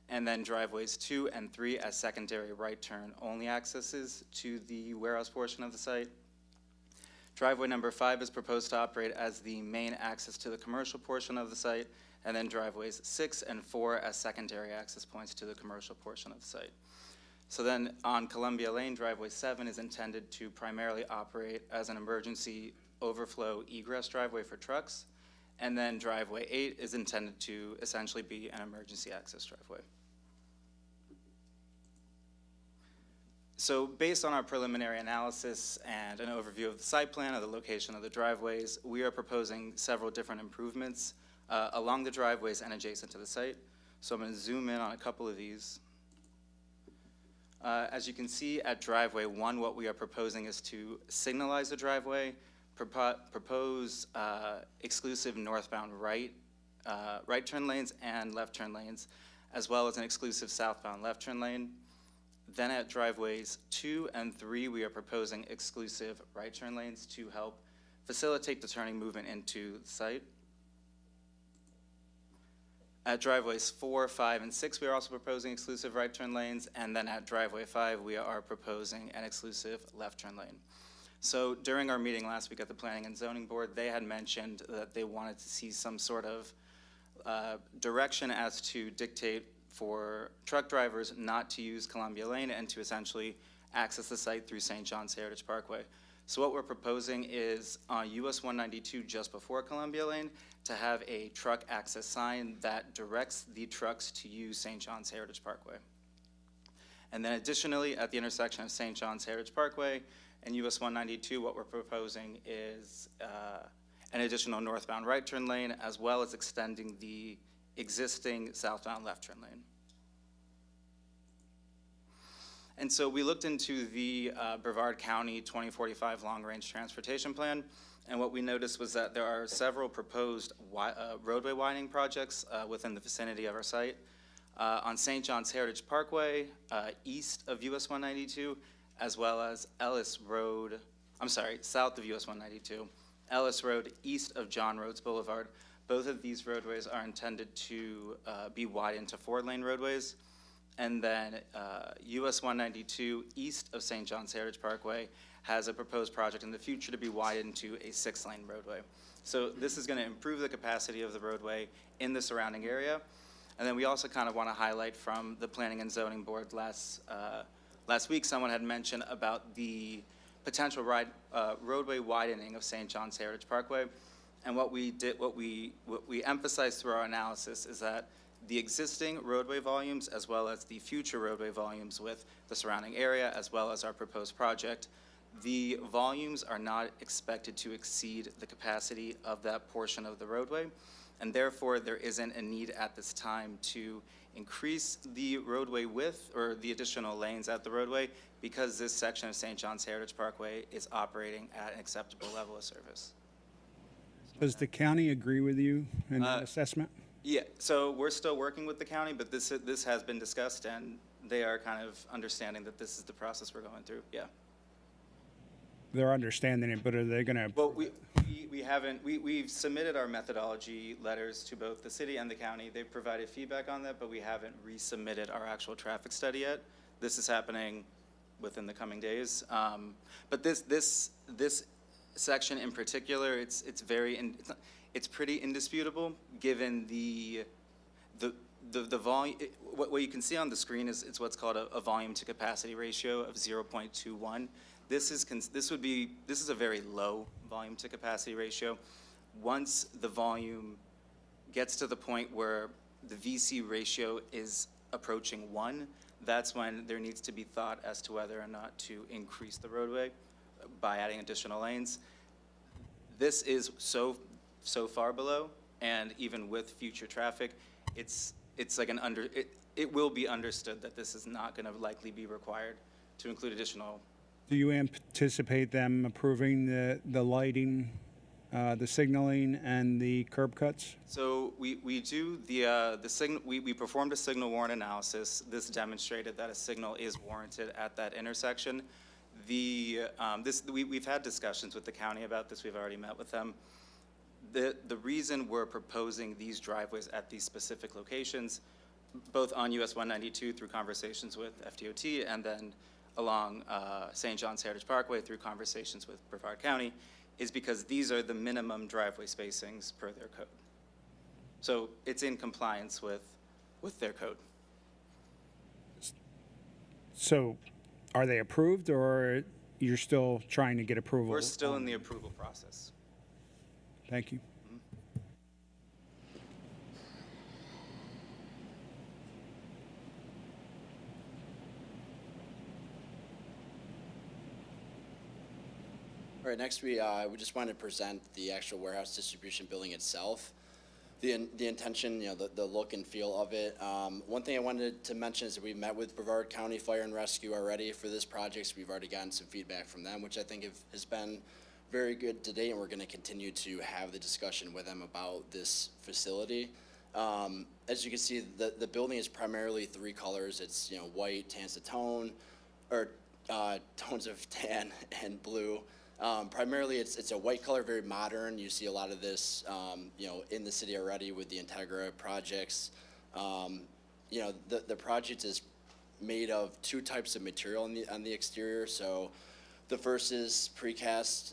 and then driveways 2 and 3 as secondary right turn only accesses to the warehouse portion of the site. Driveway number 5 is proposed to operate as the main access to the commercial portion of the site, and then driveways 6 and 4 as secondary access points to the commercial portion of the site. So then on Columbia Lane, driveway 7 is intended to primarily operate as an emergency overflow egress driveway for trucks, and then driveway 8 is intended to essentially be an emergency access driveway. So based on our preliminary analysis and an overview of the site plan of the location of the driveways, we are proposing several different improvements along the driveways and adjacent to the site. So I'm going to zoom in on a couple of these. As you can see at driveway 1, what we are proposing is to signalize the driveway, propose exclusive northbound right turn lanes and left turn lanes, as well as an exclusive southbound left turn lane. Then at driveways 2 and 3, we are proposing exclusive right turn lanes to help facilitate the turning movement into the site. At driveways 4, 5, and 6, we are also proposing exclusive right turn lanes, and then at driveway 5, we are proposing an exclusive left turn lane. So during our meeting last week at the Planning and Zoning Board, they had mentioned that they wanted to see some sort of direction as to dictate for truck drivers not to use Columbia Lane and to essentially access the site through St. John's Heritage Parkway. So what we're proposing is on US 192 just before Columbia Lane to have a truck access sign that directs the trucks to use St. John's Heritage Parkway. And then additionally, at the intersection of St. John's Heritage Parkway and US 192, what we're proposing is an additional northbound right turn lane, as well as extending the existing southbound left turn lane. And so we looked into the Brevard County 2045 long-range transportation plan, and what we noticed was that there are several proposed roadway widening projects within the vicinity of our site. On St. John's Heritage Parkway, east of US 192, as well as south of US 192, Ellis Road, east of John Rhodes Boulevard. Both of these roadways are intended to be widened to 4-lane roadways. And then US 192 east of St. John's Heritage Parkway has a proposed project in the future to be widened to a 6-lane roadway. So this is going to improve the capacity of the roadway in the surrounding area. And then we also kind of want to highlight from the Planning and Zoning Board last week, someone had mentioned about the potential roadway widening of St. John's Heritage Parkway. And what we emphasized through our analysis is that the existing roadway volumes, as well as the future roadway volumes with the surrounding area, as well as our proposed project, the volumes are not expected to exceed the capacity of that portion of the roadway, and therefore there isn't a need at this time to increase the roadway width or the additional lanes at the roadway, because this section of St. John's Heritage Parkway is operating at an acceptable level of service. Does the county agree with you in that assessment? Yeah, so we're still working with the county, but this has been discussed, and they are kind of understanding that this is the process we're going through. Yeah. They're understanding it, but are they going to? Well, we've submitted our methodology letters to both the city and the county. They've provided feedback on that, but we haven't resubmitted our actual traffic study yet. This is happening within the coming days. But this section in particular, it's pretty indisputable given the volume. What you can see on the screen is it's what's called a volume to capacity ratio of 0.21. This is a very low volume to capacity ratio. Once the volume gets to the point where the VC ratio is approaching 1, that's when there needs to be thought as to whether or not to increase the roadway by adding additional lanes. This is so far below, and even with future traffic, it's like it will be understood that this is not going to likely be required to include additional. Do you anticipate them approving the lighting the signaling and the curb cuts? So we do the signal, we performed a signal warrant analysis. This demonstrated that a signal is warranted at that intersection. We've had discussions with the county about this. We've already met with them. The reason we're proposing these driveways at these specific locations, both on US 192 through conversations with FDOT and then along St. John's Heritage Parkway through conversations with Brevard County, is because these are the minimum driveway spacings per their code. So it's in compliance with their code. So are they approved, or you're still trying to get approval? We're still in the approval process. Thank you. All right, next we just want to present the actual warehouse distribution building itself. The intention, the look and feel of it. One thing I wanted to mention is that we met with Brevard County Fire and Rescue already for this project. So we've already gotten some feedback from them, which I think has been very good to date, and we're going to continue to have the discussion with them about this facility. As you can see, the building is primarily 3 colors. It's white, tans of tone, or tones of tan and blue. Primarily, it's a white color, very modern. You see a lot of this, in the city already with the Integra projects. The project is made of 2 types of material on the exterior. So the first is precast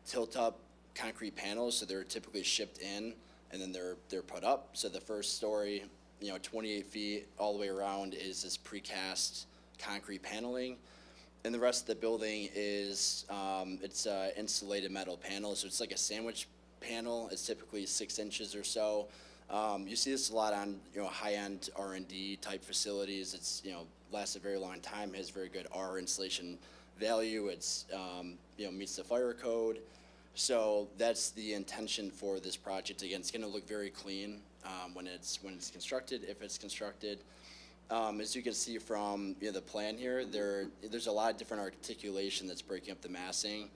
tilt-up concrete panels. So they're typically shipped in, and then they're put up. So the first story, 28 feet all the way around, is this precast concrete paneling. And the rest of the building is, it's insulated metal panel, so it's like a sandwich panel. It's typically 6 inches or so. You see this a lot on, high-end R&D type facilities. It's, lasts a very long time, has very good R insulation value. It's, meets the fire code. So that's the intention for this project. Again, it's gonna look very clean when it's constructed, if it's constructed. As you can see from the plan here, there's a lot of different articulation that's breaking up the massing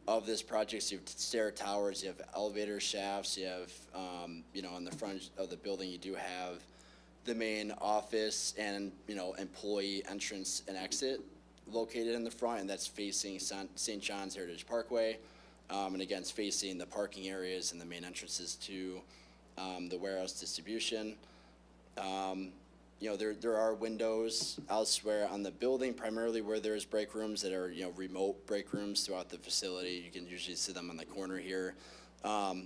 of this project. So you have stair towers, you have elevator shafts, you have, on the front of the building, you do have the main office and, employee entrance and exit located in the front, and that's facing St. John's Heritage Parkway. And again, it's facing the parking areas and the main entrances to the warehouse distribution. There are windows elsewhere on the building, primarily where there's break rooms that are, remote break rooms throughout the facility. You can usually see them on the corner here.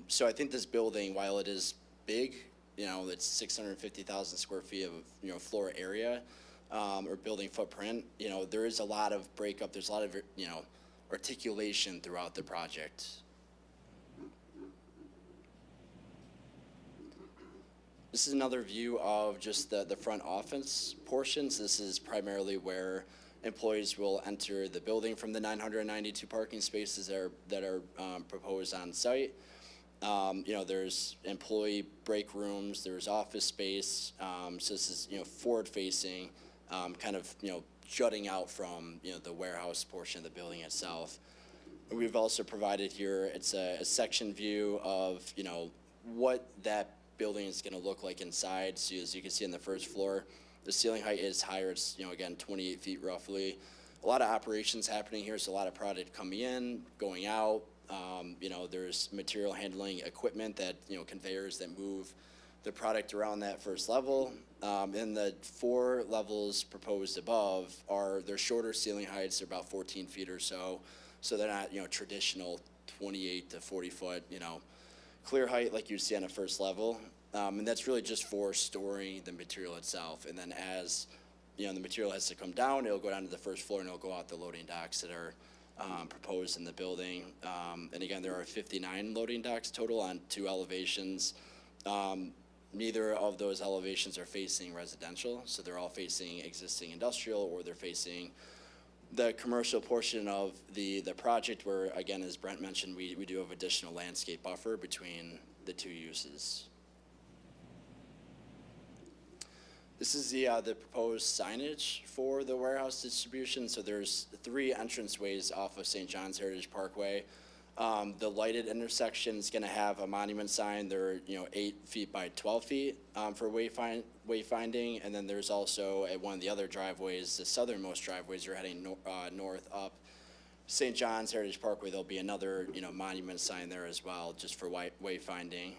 So I think this building, while it is big, it's 650,000 square feet of, floor area, or building footprint, there is a lot of breakup. There's a lot of, articulation throughout the project. This is another view of just the front office portions. This is primarily where employees will enter the building from the 992 parking spaces that are proposed on site. There's employee break rooms, there's office space. So this is, forward facing, kind of, jutting out from, the warehouse portion of the building itself. We've also provided here, it's a section view of, what that building is going to look like inside. So as you can see on the first floor, the ceiling height is higher. It's, again, 28 feet roughly. A lot of operations happening here. So a lot of product coming in, going out. There's material handling equipment that, conveyors that move the product around that first level. And the 4 levels proposed above they're shorter ceiling heights. They're about 14 feet or so. So they're not, traditional 28 to 40 foot, clear height like you'd see on a first level. And that's really just for storing the material itself. And then as, the material has to come down, it'll go down to the first floor and it'll go out the loading docks that are proposed in the building. And again, there are 59 loading docks total on 2 elevations. Neither of those elevations are facing residential, so they're all facing existing industrial, or they're facing the commercial portion of the project, where, again, as Brent mentioned, we do have additional landscape buffer between the 2 uses. This is the proposed signage for the warehouse distribution. So there's 3 entranceways off of St. John's Heritage Parkway. The lighted intersection is going to have a monument sign. They're 8 feet by 12 feet for wayfinding, and then there's also at one of the other driveways, the southernmost driveways, you're heading north up St. John's Heritage Parkway. There'll be another monument sign there as well, just for wayfinding.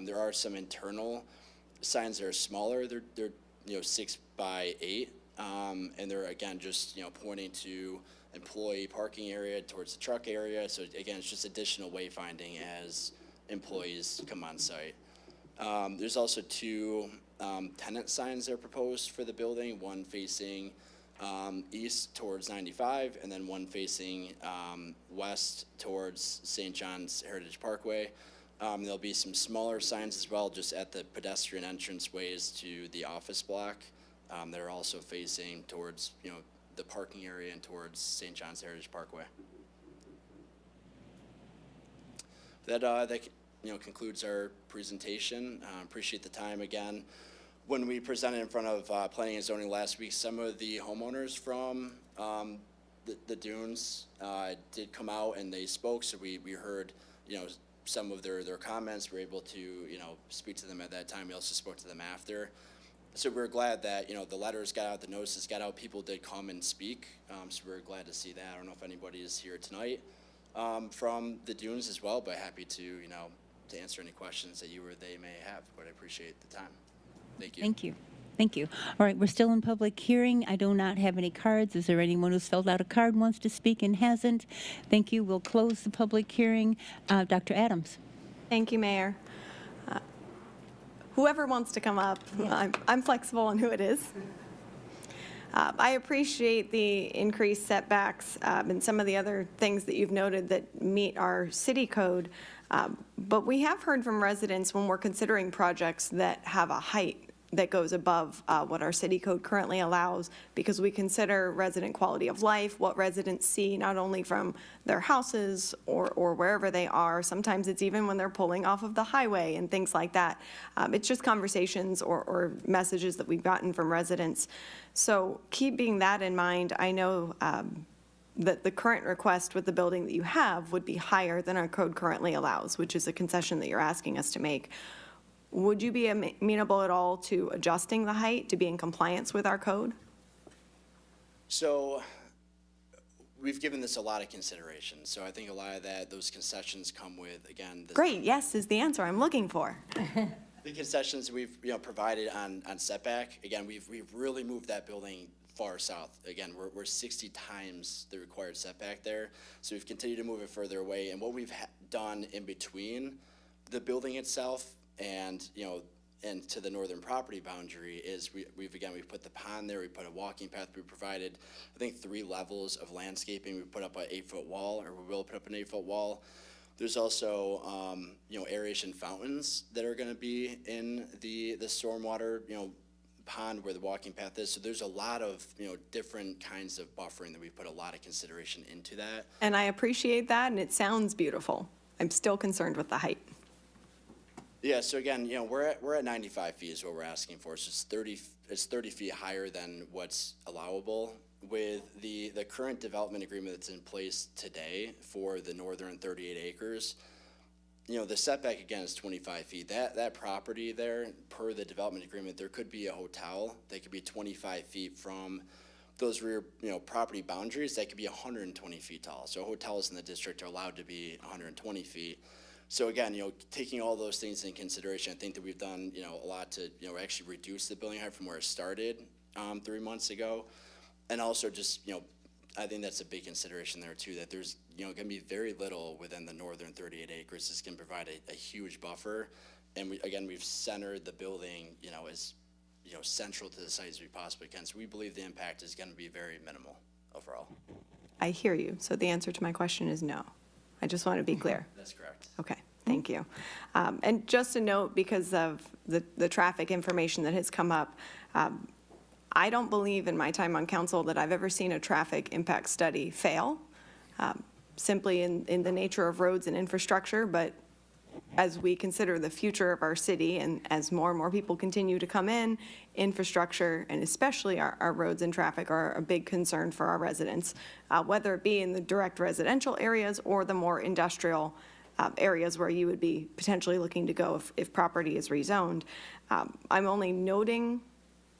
There are some internal signs that are smaller. They're 6 by 8, and they're again just pointing to employee parking area towards the truck area. So again, it's just additional wayfinding as employees come on site. There's also 2 tenant signs that are proposed for the building, one facing east towards 95, and then one facing west towards St. John's Heritage Parkway. There'll be some smaller signs as well, just at the pedestrian entrance ways to the office block. That are also facing towards, the parking area and towards St. John's Heritage Parkway. That concludes our presentation. Appreciate the time again. When we presented in front of Planning and Zoning last week, some of the homeowners from the Dunes did come out and they spoke. So we heard, some of their comments. We were able to, speak to them at that time. We also spoke to them after. So we're glad that, the letters got out, the notices got out, people did come and speak. So we're glad to see that. I don't know if anybody is here tonight from the Dunes as well, but happy to, to answer any questions that you or they may have, but I appreciate the time. Thank you. Thank you. Thank you. All right, we're still in public hearing. I do not have any cards. Is there anyone who's filled out a card and wants to speak and hasn't? Thank you. We'll close the public hearing. Dr. Adams. Thank you, Mayor. Whoever wants to come up, I'm flexible on who it is. I appreciate the increased setbacks and some of the other things that you've noted that meet our city code. But we have heard from residents when we're considering projects that have a height that goes above what our city code currently allows, because we consider resident quality of life, what residents see not only from their houses or wherever they are. Sometimes it's even when they're pulling off of the highway and things like that. It's just conversations or messages that we've gotten from residents. So keeping that in mind, I know that the current request with the building that you have would be higher than our code currently allows, which is a concession that you're asking us to make. Would you be amenable at all to adjusting the height to be in compliance with our code? So we've given this a lot of consideration. So I think a lot of those concessions come with, again, Great, yes is the answer I'm looking for. The concessions we've provided on setback. Again, we've really moved that building far south. Again, we're 60 times the required setback there. So we've continued to move it further away. And what we've done in between the building itself and and to the northern property boundary is we've put the pond there, we put a walking path, we provided I think 3 levels of landscaping. We put up an 8-foot wall, or we will put up an 8-foot wall. There's also aeration fountains that are going to be in the stormwater pond where the walking path is. So there's a lot of different kinds of buffering that we put a lot of consideration into that. And I appreciate that, and it sounds beautiful. I'm still concerned with the height. Yeah, so again, we're at 95 feet is what we're asking for. So it's 30 feet higher than what's allowable. With the current development agreement that's in place today for the northern 38 acres, the setback again is 25 feet. That property there, per the development agreement, there could be a hotel that could be 25 feet from those rear property boundaries. That could be 120 feet tall. So hotels in the district are allowed to be 120 feet. So again, taking all those things in consideration, I think that we've done, a lot to, actually reduce the building height from where it started 3 months ago. And also just, I think that's a big consideration there too, that there's, going to be very little within the northern 38 acres. This can provide a huge buffer. And we've centered the building, as, central to the site as we possibly can. So we believe the impact is going to be very minimal overall. I hear you. So the answer to my question is no. I just want to be clear. That's correct. Okay, thank you. And just a note, because of the traffic information that has come up, I don't believe in my time on council that I've ever seen a traffic impact study fail, simply in the nature of roads and infrastructure, but as we consider the future of our city and as more and more people continue to come in, infrastructure and especially our roads and traffic are a big concern for our residents, whether it be in the direct residential areas or the more industrial areas where you would be potentially looking to go if property is rezoned. I'm only noting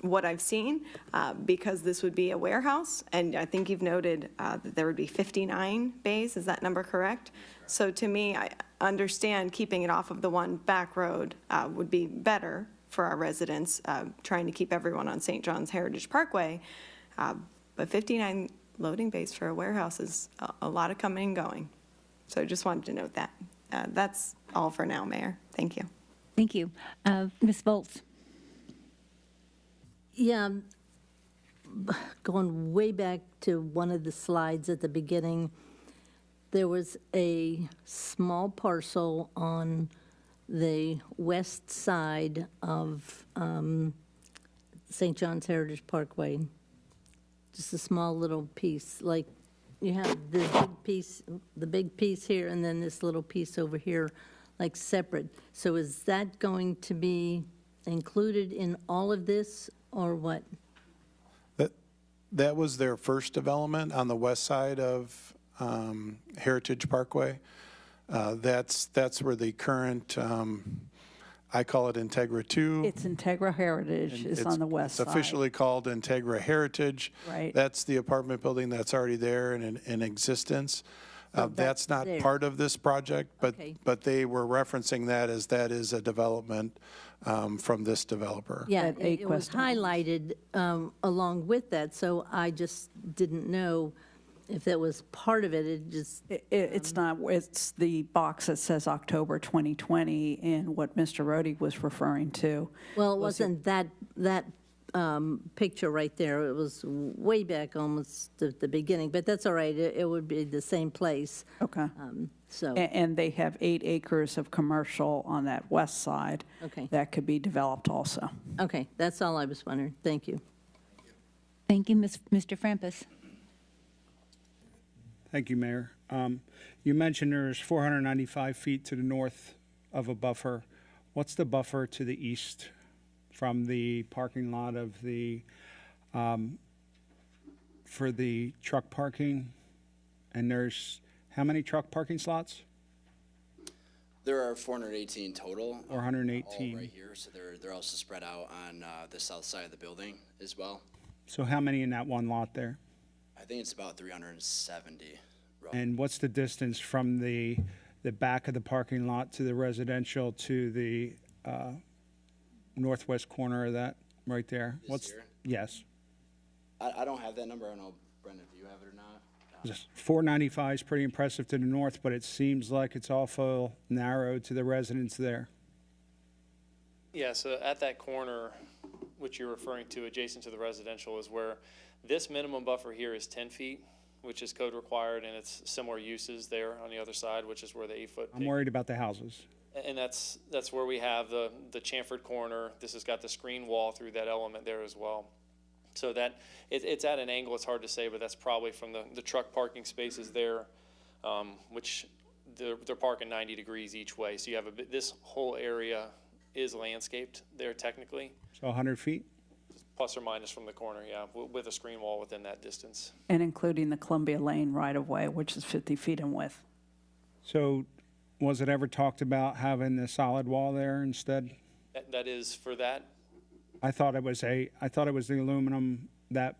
what I've seen because this would be a warehouse, and I think you've noted that there would be 59 bays. Is that number correct? So to me, I understand keeping it off of the one back road would be better for our residents, trying to keep everyone on St. John's Heritage Parkway. But 59 loading bays for a warehouse is a lot of coming and going. So I just wanted to note that. That's all for now, Mayor. Thank you. Thank you. Ms. Volz. Yeah, going way back to one of the slides at the beginning, there was a small parcel on the west side of St. John's Heritage Parkway. Just a small little piece, like you have the big piece here, and then this little piece over here, like separate. So is that going to be included in all of this, or what? That was their first development on the west side of Heritage Parkway. That's where the current, I call it Integra 2. It's Integra Heritage is on the west side. It's officially called Integra Heritage. Right. That's the apartment building that's already there and in existence. That's not there. part of this project, but Okay. but they were referencing that as that is a development from this developer. Yeah, At it was Aquest Homes. highlighted along with that, so I just didn't know if that was part of it. It just, It's not, it's the box that says October 2020 and what Mr. Rhodey was referring to. well, it wasn't that picture right there. It was way back almost at the beginning, but that's all right. It would be the same place. Okay. So, And they have 8 acres of commercial on that west side. Okay. That could be developed also. okay, that's all I was wondering. Thank you. Thank you, Mr. Frampus. Thank you, Mayor. You mentioned there's 495 feet to the north of a buffer. What's the buffer to the east from the parking lot of the, for the truck parking? And there's, how many truck parking slots? There are 418 total. 418. All right here, so they're also spread out on the south side of the building as well. So how many in that one lot there? I think it's about 370. And what's the distance from the back of the parking lot to the residential to the northwest corner of that, right there? This here? Yes. I don't have that number. I don't know, Brenda, if you have it or not. Just 495 is pretty impressive to the north, but it seems like it's awful narrow to the residents there. Yeah, so at that corner, which you're referring to adjacent to the residential, is where this minimum buffer here is 10 feet, which is code required, and it's similar uses there on the other side, which is where the 8-foot. I'm worried about the houses. And that's where we have the chamfered corner. This has got the screen wall through that element there as well. So that, it's at an angle, it's hard to say, but that's probably from the truck parking spaces there, which they're parking 90 degrees each way. So you have this whole area is landscaped there technically. So 100 feet? Plus or minus from the corner, yeah, with a screen wall within that distance. And including the Columbia Lane right-of-way, which is 50 feet in width. So was it ever talked about having the solid wall there instead? That is for that. I thought it was the aluminum, that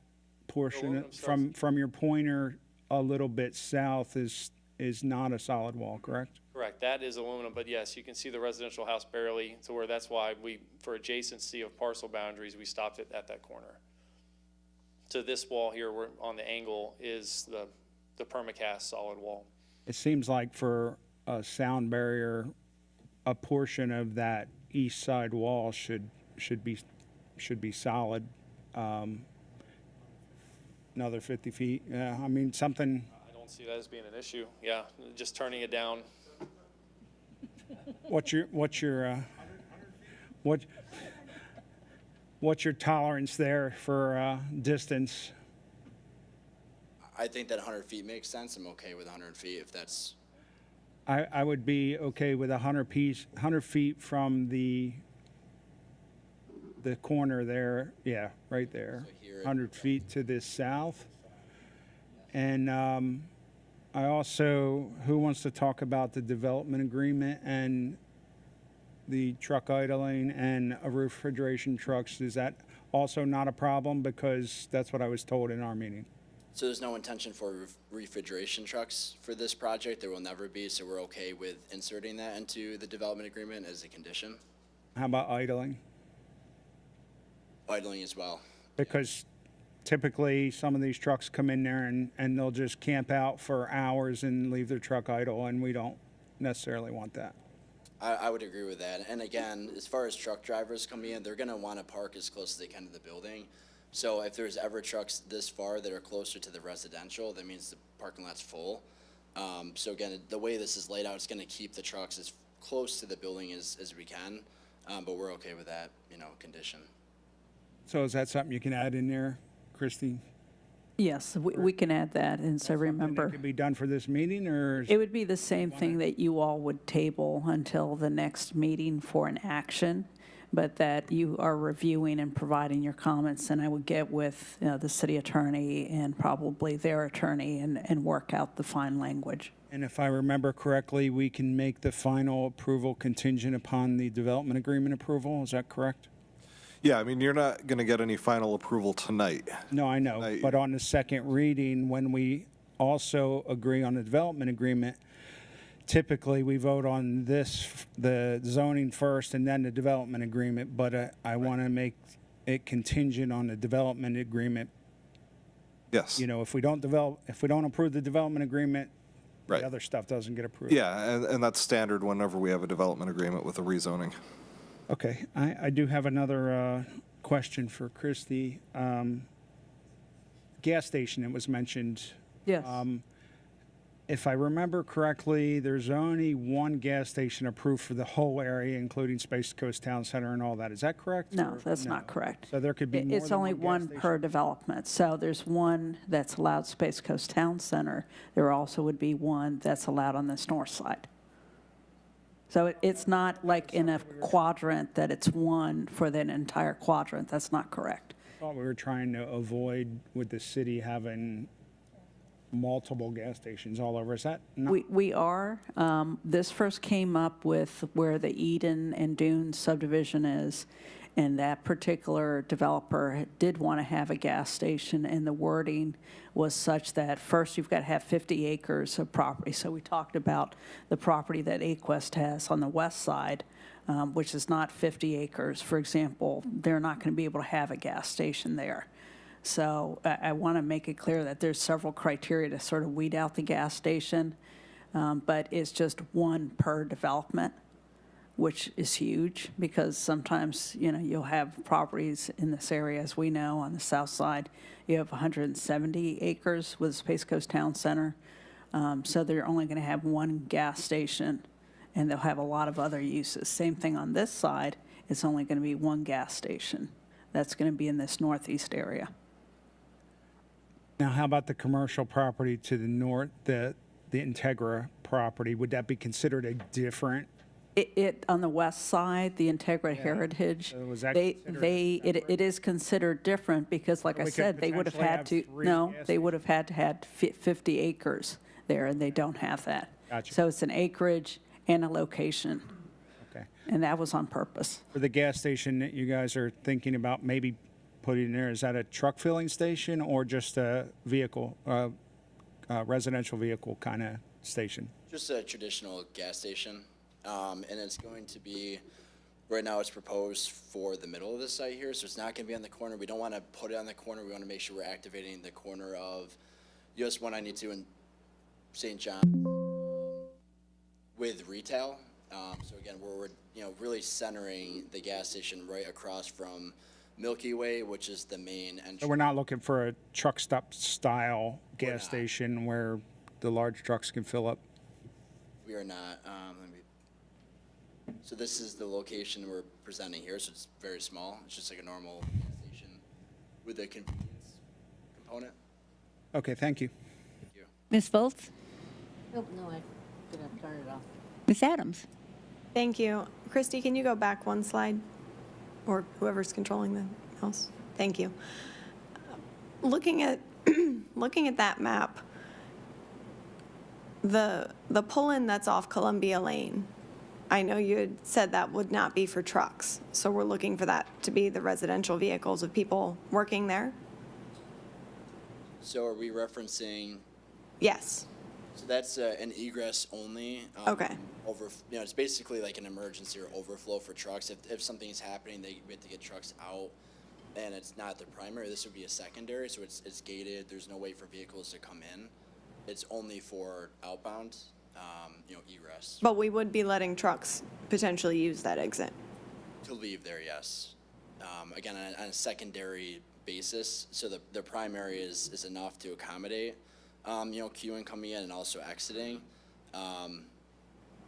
portion Aluminum from your pointer a little bit south is not a solid wall, correct? Correct, that is aluminum, but yes, you can see the residential house barely to where that's why for adjacency of parcel boundaries, we stopped it at that corner. So this wall here, we're on the angle, is the permacast solid wall. It seems like for a sound barrier, a portion of that east side wall should be solid. Another 50 feet, yeah, I mean, something. I don't see that as being an issue, yeah, just turning it down. What's your tolerance there for distance? I think that 100 feet makes sense. I'm okay with 100 feet if that's. I would be okay with 100 feet from the corner there, yeah, right there. 100 feet to the south. And I also, who wants to talk about the development agreement and the truck idling and refrigeration trucks? Is that also not a problem? Because that's what I was told in our meeting. So there's no intention for refrigeration trucks for this project. There will never be, so we're okay with inserting that into the development agreement as a condition. How about idling? Idling as well. Because typically some of these trucks come in there and they'll just camp out for hours and leave their truck idle, and we don't necessarily want that. I would agree with that. And again, as far as truck drivers coming in, they're going to want to park as close as they can to the building. So if there's ever trucks this far that are closer to the residential, that means the parking lot's full. So again, the way this is laid out, it's going to keep the trucks as close to the building as we can, but we're okay with that, condition. So is that something you can add in there, Christie? Yes, we can add that, and so remember. It could be done for this meeting, or? It would be the same thing that you all would table until the next meeting for an action, but that you are reviewing and providing your comments, and I would get with the city attorney and probably their attorney and work out the fine language. And if I remember correctly, we can make the final approval contingent upon the development agreement approval, is that correct? Yeah, I mean, you're not going to get any final approval tonight. No, I know, but on the second reading, when we also agree on the development agreement, typically we vote on the zoning first and then the development agreement, but I want to make it contingent on the development agreement. Yes. If we don't approve the development agreement, right, the other stuff doesn't get approved. Yeah, and that's standard whenever we have a development agreement with a rezoning. Okay, I do have another question for Christie. Gas station, it was mentioned. Yes. If I remember correctly, there's only one gas station approved for the whole area, including Space Coast Town Center and all that. Is that correct? No, that's not correct. So there could be more It's than only one one gas per development. So there's one that's allowed Space Coast Town Center. There also would be one that's allowed on this north side. So it's not like in a quadrant that it's one for that entire quadrant. That's not correct. I thought we were trying to avoid with the city having multiple gas stations all over. Is that not? We are. This first came up with where the Eden and Dunes subdivision is, and that particular developer did want to have a gas station, and the wording was such that first you've got to have 50 acres of property. So we talked about the property that Aquest has on the west side, which is not 50 acres. For example, they're not going to be able to have a gas station there. So I want to make it clear that there's several criteria to sort of weed out the gas station, but it's just one per development, which is huge because sometimes, you'll have properties in this area, as we know, on the south side. You have 170 acres with Space Coast Town Center. So they're only going to have one gas station, and they'll have a lot of other uses. Same thing on this side. It's only going to be one gas station. That's going to be in this northeast area. Now, how about the commercial property to the north, the Integra property? Would that be considered a different? It on the west side, the Integra Heritage, So was that it is considered different because, like I we could said, they would have potentially had have to, 3 no, gas they would have had to had 50 acres there, and they don't have that. Gotcha. So it's an acreage and a location, Okay. and that was on purpose. For the gas station that you guys are thinking about maybe putting in there, is that a truck filling station or just a vehicle, residential vehicle kind of station? Just a traditional gas station. And it's going to be, right now it's proposed for the middle of the site here, so it's not going to be on the corner. We don't want to put it on the corner. We want to make sure we're activating the corner of US 192 and St. John with retail. So again, we're really centering the gas station right across from Milky Way, which is the main entrance. So we're not looking for a truck stop style gas station where the large trucks can fill up? We are not. So this is the location we're presenting here, so it's very small. It's just like a normal gas station with a convenience component. Okay, thank you. Ms. Volz? Nope, no, Ms. Adams? Thank you. Christy, can you go back one slide? Or whoever's controlling the mouse? Thank you. Looking at, looking at that map, the pull-in that's off Columbia Lane, I know you had said that would not be for trucks, so we're looking for that to be the residential vehicles of people working there? So are we referencing? Yes. So that's an egress only. Okay. It's basically like an emergency or overflow for trucks. If something's happening, we have to get trucks out, and it's not the primary. This would be a secondary, so it's gated. There's no way for vehicles to come in. It's only for outbound, egress. But we would be letting trucks potentially use that exit? To leave there, yes. Again, on a secondary basis, so the primary is enough to accommodate, queuing coming in and also exiting.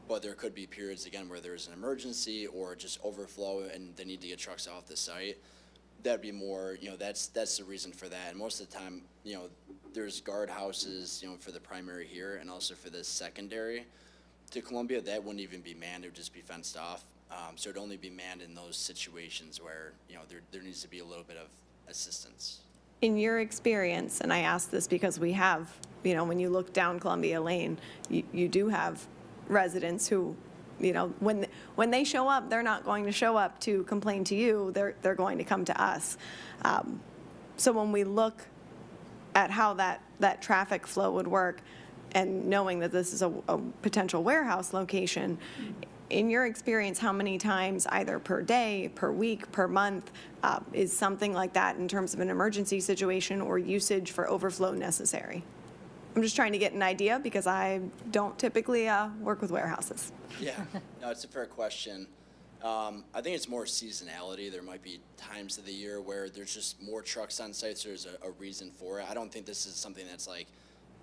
But there could be periods, again, where there's an emergency or just overflow and they need to get trucks off the site. That'd be more, that's the reason for that. And most of the time, there's guard houses, for the primary here and also for the secondary. To Columbia, that wouldn't even be manned, it would just be fenced off. So it'd only be manned in those situations where, there needs to be a little bit of assistance. In your experience, and I ask this because we have, when you look down Columbia Lane, you do have residents who, when they show up, they're not going to show up to complain to you, they're going to come to us. So when we look at how that traffic flow would work, and knowing that this is a potential warehouse location, in your experience, how many times, either per day, per week, per month, is something like that in terms of an emergency situation or usage for overflow necessary? I'm just trying to get an idea because I don't typically work with warehouses. Yeah, no, it's a fair question. I think it's more seasonality. There might be times of the year where there's just more trucks on site, so there's a reason for it. I don't think this is something that's like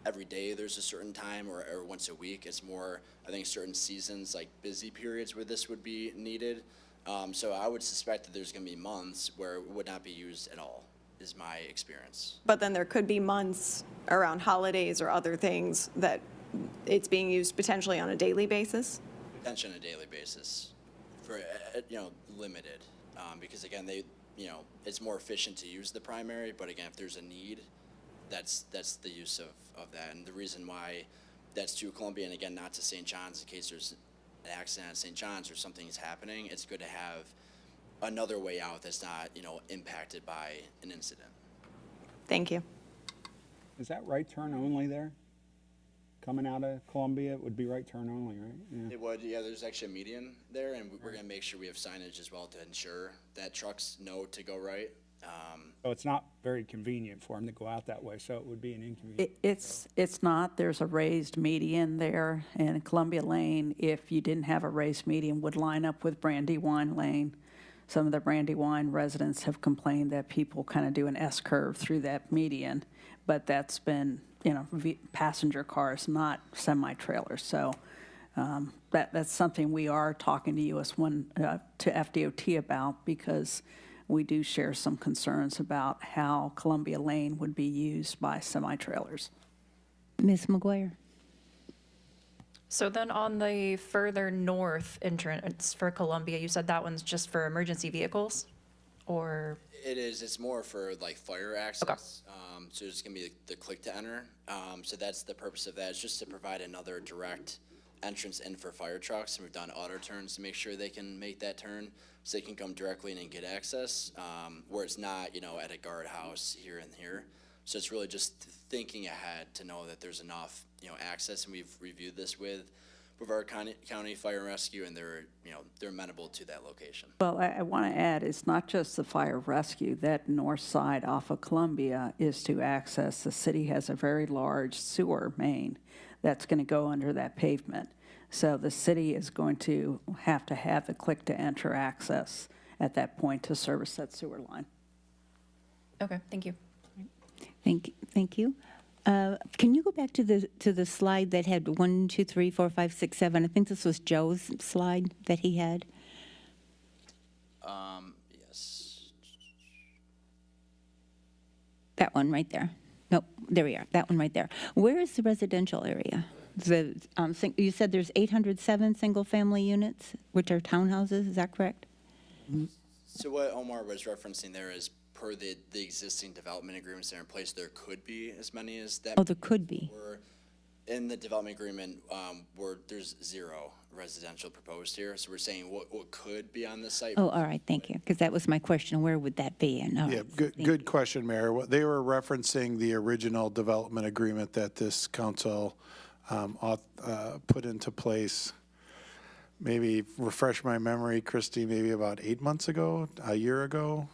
every day there's a certain time or once a week. It's more, I think, certain seasons, like busy periods where this would be needed. So I would suspect that there's going to be months where it would not be used at all, is my experience. But then there could be months around holidays or other things that it's being used potentially on a daily basis? Potentially on a daily basis for, limited. Because again, it's more efficient to use the primary, but again, if there's a need, that's the use of that. And the reason why that's to Columbia, and again, not to St. John's, in case there's an accident at St. John's or something's happening, it's good to have another way out that's not, impacted by an incident. Thank you. Is that right turn only there? Coming out of Columbia, it would be right turn only, right? Yeah. It would, yeah, there's actually a median there, and we're going to make sure we have signage as well to ensure that trucks know to go right. So it's not very convenient for them to go out that way, so it would be an inconvenience. It's not. There's a raised median there, and Columbia Lane, if you didn't have a raised median, would line up with Brandywine Lane. Some of the Brandywine residents have complained that people kind of do an S-curve through that median, but that's been, passenger cars, not semi-trailers. So that's something we are talking to to FDOT about, because we do share some concerns about how Columbia Lane would be used by semi-trailers. Ms. McGuire? So then on the further north entrance for Columbia, you said that one's just for emergency vehicles? Or? It is. It's more for like fire access. Okay. So it's going to be the click to enter. So that's the purpose of that. It's just to provide another direct entrance in for fire trucks. And we've done auto turns to make sure they can make that turn so they can come directly in and get access, where it's not, at a guardhouse here and here. So it's really just thinking ahead to know that there's enough, access. And we've reviewed this with Brevard County Fire and Rescue, and they're amenable to that location. Well, I want to add, it's not just the fire rescue. That north side off of Columbia is to access. The city has a very large sewer main that's going to go under that pavement. So the city is going to have the click-to-enter access at that point to service that sewer line. Okay, thank you. Thank you. Can you go back to the slide that had 1, 2, 3, 4, 5, 6, 7? I think this was Joe's slide that he had. Yes. That one right there. Nope, there we are. That one right there. Where is the residential area? You said there's 807 single-family units, which are townhouses, is that correct? So what Omar was referencing there is per the existing development agreements that are in place, there could be as many as that. Oh, there could be. Or in the development agreement, where there's 0 residential proposed here. So we're saying what could be on this site. Oh, all right, thank you, because that was my question, where would that be? And, all Yeah, right, good question, Mayor. They were referencing the original development agreement that this council put into place. Maybe refresh my memory, Christy, maybe about 8 months ago, a year ago?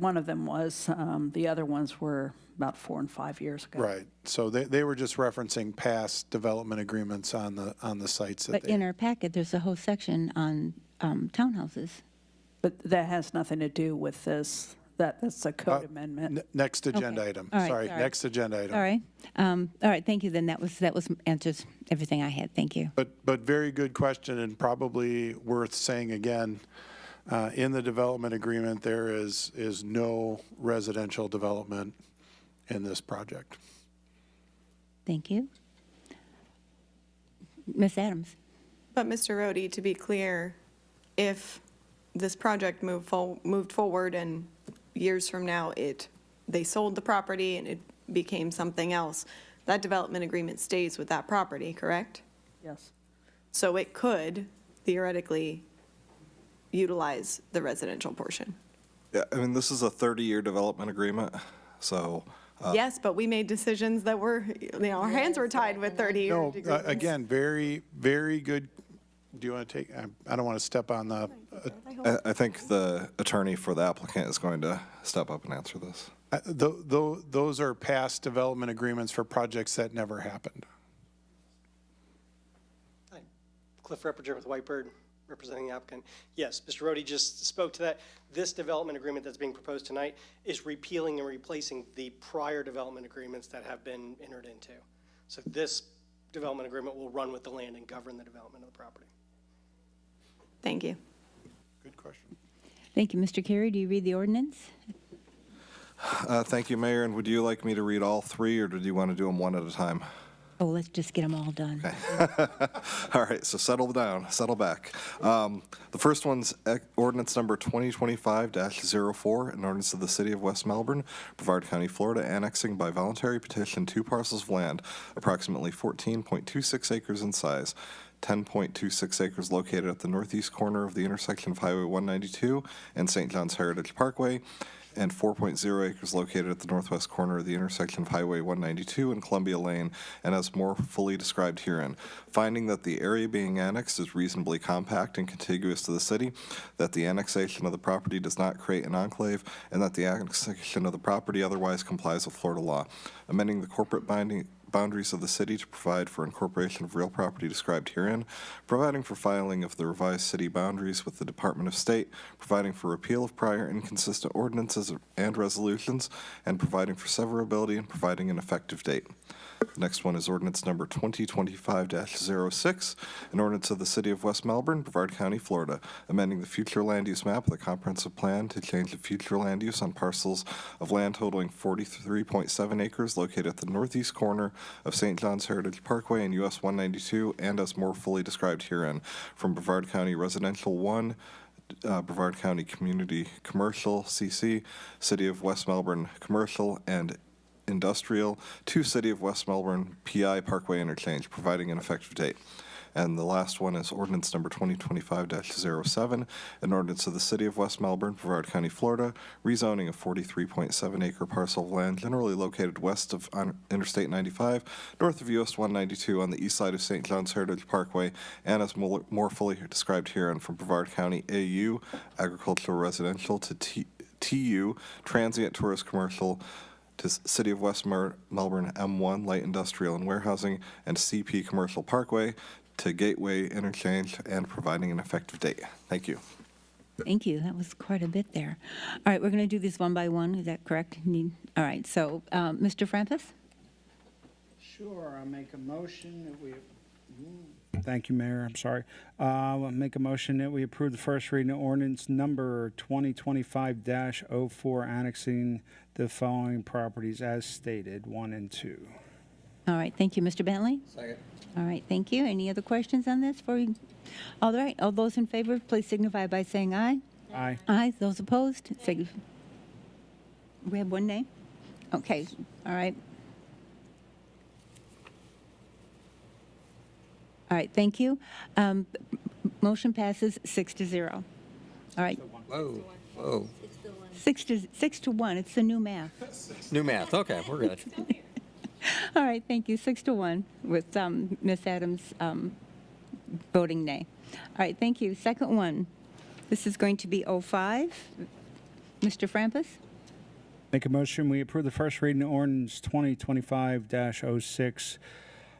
One of them was, the other ones were about 4 and 5 years ago. Right. So they were just referencing past development agreements on the sites that But in our packet, there's a whole section on townhouses. But that has nothing to do with this. That's a code amendment. Next agenda item. All right, Sorry, sorry. next agenda item. All right. All right, thank you, then that was answers everything I had, thank you. But very good question, and probably worth saying again, in the development agreement, there is no residential development in this project. Thank you. Ms. Adams? But Mr. Rohde, to be clear, if this project moved forward and years from now they sold the property and it became something else, that development agreement stays with that property, correct? Yes. So it could theoretically utilize the residential portion. Yeah, I mean, this is a 30-year development agreement, so. Yes, but we made decisions that were, our hands were tied with 30-year No, agreements. again, very, very good. Do you want to take, I don't want to step on the, I think the attorney for the applicant is going to step up and answer this. those are past development agreements for projects that never happened. Hi, Cliff Reppinger with Whitebird, representing the applicant. Yes, Mr. Rohde just spoke to that. This development agreement that's being proposed tonight is repealing and replacing the prior development agreements that have been entered into. So this development agreement will run with the land and govern the development of the property. Thank you. Good question. Thank you. Mr. Carey, do you read the ordinance? Thank you, Mayor, and would you like me to read all 3, or did you want to do them one at a time? Oh, let's just get them all done. All right, so settle down, settle back. The first one's ordinance number 2025-04, an ordinance of the City of West Melbourne, Brevard County, Florida, annexing by voluntary petition 2 parcels of land, approximately 14.26 acres in size, 10.26 acres located at the northeast corner of the intersection of Highway 192 and St. John's Heritage Parkway, and 4.0 acres located at the northwest corner of the intersection of Highway 192 and Columbia Lane, and as more fully described herein. Finding that the area being annexed is reasonably compact and contiguous to the city, that the annexation of the property does not create an enclave, and that the annexation of the property otherwise complies with Florida law. Amending the corporate boundaries of the city to provide for incorporation of real property described herein, providing for filing of the revised city boundaries with the Department of State, providing for repeal of prior inconsistent ordinances and resolutions, and providing for severability and providing an effective date. The next one is ordinance number 2025-06, an ordinance of the City of West Melbourne, Brevard County, Florida, amending the future land use map of the comprehensive plan to change the future land use on parcels of land totaling 43.7 acres located at the northeast corner of St. John's Heritage Parkway and US 192, and as more fully described herein, from Brevard County Residential 1, Brevard County Community Commercial, CC, City of West Melbourne Commercial, and Industrial to City of West Melbourne PI Parkway Interchange, providing an effective date. And the last one is ordinance number 2025-07, an ordinance of the City of West Melbourne, Brevard County, Florida, rezoning a 43.7 acre parcel of land generally located west of Interstate 95, north of US 192 on the east side of St. John's Heritage Parkway, and as more fully described herein, from Brevard County AU, agricultural residential, to TU, transient tourist commercial, to City of West Melbourne M1 light industrial and warehousing, and CP Commercial Parkway to Gateway Interchange, and providing an effective date. Thank you. Thank you. That was quite a bit there. All right, we're going to do this one by one. Is that correct? All right, so Mr. Francis? Sure, I'll make a motion that we... Thank you, Mayor. I'm sorry. I'll make a motion that we approve the first reading of ordinance number 2025-04, annexing the following properties as stated, 1 and 2. All right, thank you. Mr. Bentley? Second. All right, thank you. Any other questions on this? All right, all those in favor, please signify by saying aye. Aye. Aye. Those opposed? We have one nay? Okay, all right. All right, thank you. Motion passes 6-0. All right. Whoa, whoa. 6-1, it's the new math. New math, okay, we're good. All right, thank you. 6-1 with Ms. Adams voting nay. All right, thank you. Second one. This is going to be 05. Mr. Frampus? Make a motion, we approve the first reading ordinance 2025-06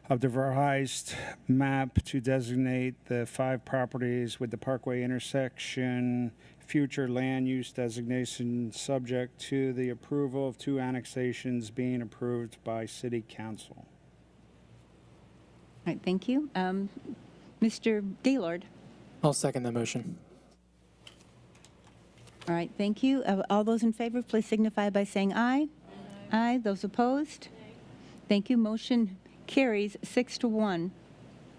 of the revised map to designate the 5 properties with the Parkway intersection future land use designation subject to the approval of 2 annexations being approved by City Council. All right, thank you. Mr. Gaylord? I'll second the motion. All right, thank you. All those in favor, please signify by saying aye. Aye. Those opposed? Thank you. Motion carries 6-1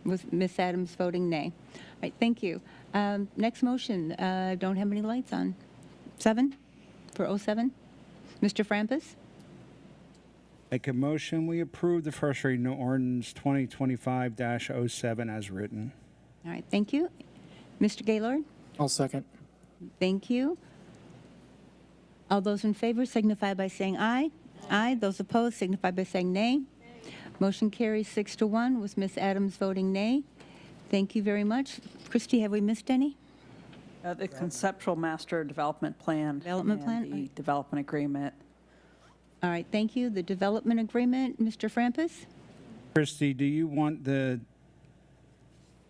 with Ms. Adams voting nay. All right, thank you. Next motion, don't have any lights on. 7 for 07. Mr. Frampus? Make a motion, we approve the first reading ordinance 2025-07 as written. All right, thank you. Mr. Gaylord? I'll second. Thank you. All those in favor signify by saying aye. Aye. Those opposed signify by saying nay. Motion carries 6-1 with Ms. Adams voting nay. Thank you very much. Christy, have we missed any? The conceptual master development plan. Development plan, And the right. development agreement. All right, thank you. The development agreement, Mr. Frampus? Christie, do you want the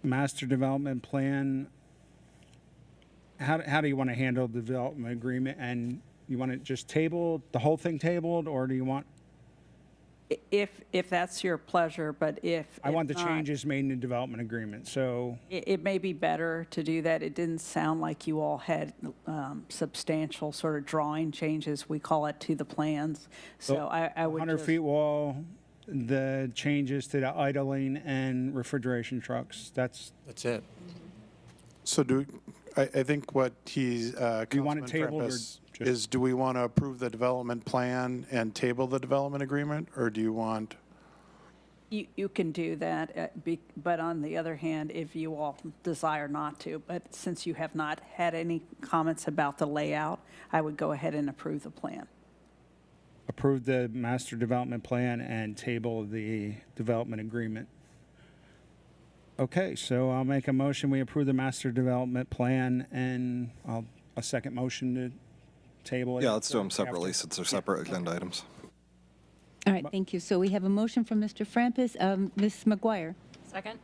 master development plan? How do you want to handle the development agreement? And you want it just tabled, the whole thing tabled, or do you want? If that's your pleasure, but I want the not, changes made in the development agreement, so. It may be better to do that. It didn't sound like you all had substantial sort of drawing changes, we call it, to the plans. So I would 100 just. feet wall, the changes to the idling and refrigeration trucks, that's. That's it. So I think what he's, Do you want it Councilman tabled or Frampus, just? is do we want to approve the development plan and table the development agreement? Or do you want, You can do that, but on the other hand, if you all desire not to, but since you have not had any comments about the layout, I would go ahead and approve the plan. Approve the master development plan and table the development agreement. Okay, so I'll make a motion, we approve the master development plan, and a second motion to table it. Yeah, let's do them after. separately since they're separate agenda items. All right, thank you. So we have a motion from Mr. Frampus. Ms. McGuire? Second?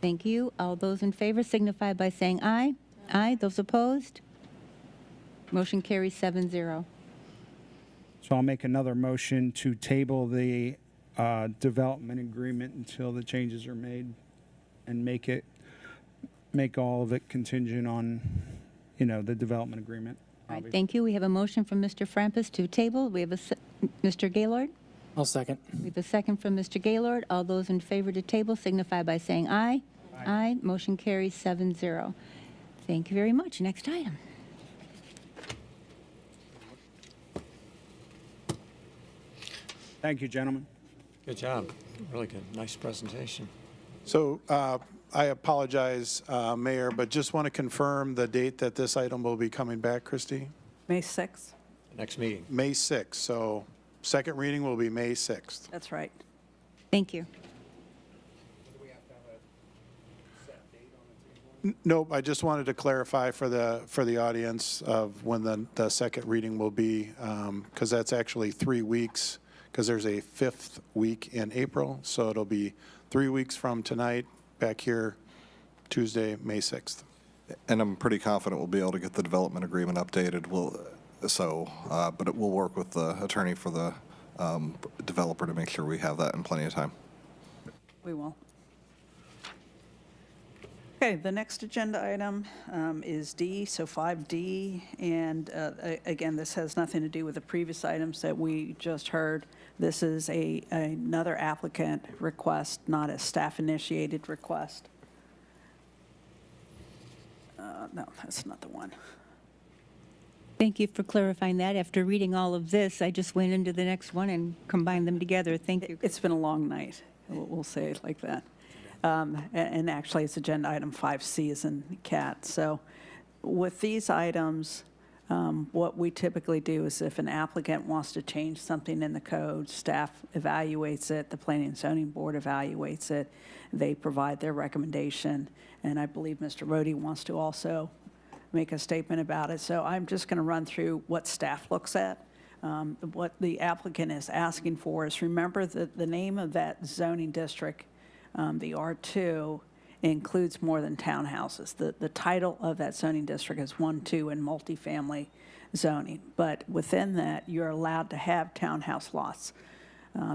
Thank you. All those in favor signify by saying aye. Aye. Those opposed? Motion carries 7-0. So I'll make another motion to table the development agreement until the changes are made and make all of it contingent on, the development agreement. All right, thank you. We have a motion from Mr. Frampus to table. We have Mr. Gaylord? I'll second. We have a second from Mr. Gaylord. All those in favor to table signify by saying aye. Aye. Motion carries 7-0. Thank you very much. Next item. Thank you, gentlemen. Good job. Really good. Nice presentation. so I apologize, Mayor, but just want to confirm the date that this item will be coming back, Christie? May 6th? Next meeting. May 6th, so second reading will be May 6th. That's right. Thank you. Nope, I just wanted to clarify for the audience of when the second reading will be, because that's actually 3 weeks, because there's a 5th week in April, so it'll be 3 weeks from tonight, back here Tuesday, May 6th. And I'm pretty confident we'll be able to get the development agreement updated. But we'll work with the attorney for the developer to make sure we have that in plenty of time. We will. Okay, the next agenda item is D, so 5D. And again, this has nothing to do with the previous items that we just heard. This is another applicant request, not a staff-initiated request. No, that's not the one. Thank you for clarifying that. After reading all of this, I just went into the next one and combined them together. Thank you. It's been a long night, we'll say it like that. And actually, it's agenda item 5C is in cat. So with these items, what we typically do is if an applicant wants to change something in the code, staff evaluates it, the Planning and Zoning Board evaluates it, they provide their recommendation, and I believe Mr. Rohde wants to also make a statement about it. So I'm just going to run through what staff looks at. What the applicant is asking for is, remember that the name of that zoning district, the R2, includes more than townhouses. The title of that zoning district is 1, 2, and multifamily zoning. But within that, you're allowed to have townhouse lots.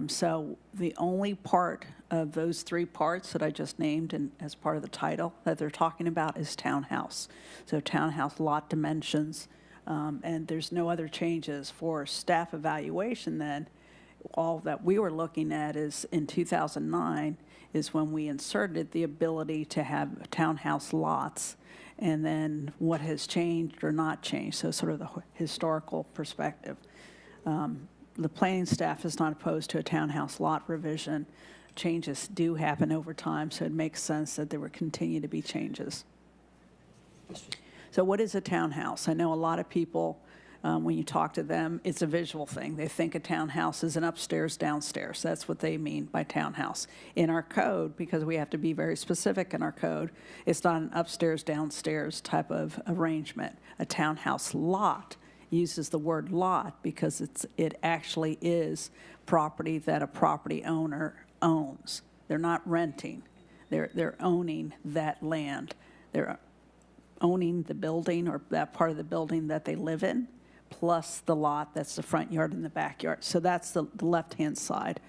So the only part of those three parts that I just named and as part of the title that they're talking about is townhouse. So townhouse lot dimensions, and there's no other changes for staff evaluation then. All that we were looking at is in 2009 is when we inserted the ability to have townhouse lots, and then what has changed or not changed, so sort of the historical perspective. The planning staff is not opposed to a townhouse lot revision. Changes do happen over time, so it makes sense that there would continue to be changes. So what is a townhouse? I know a lot of people, when you talk to them, it's a visual thing. They think a townhouse is an upstairs, downstairs. That's what they mean by townhouse. In our code, because we have to be very specific in our code, it's not an upstairs, downstairs type of arrangement. A townhouse lot uses the word lot because it actually is property that a property owner owns. They're not renting. They're owning that land. They're owning the building or that part of the building that they live in, plus the lot that's the front yard and the backyard. So that's the left-hand side.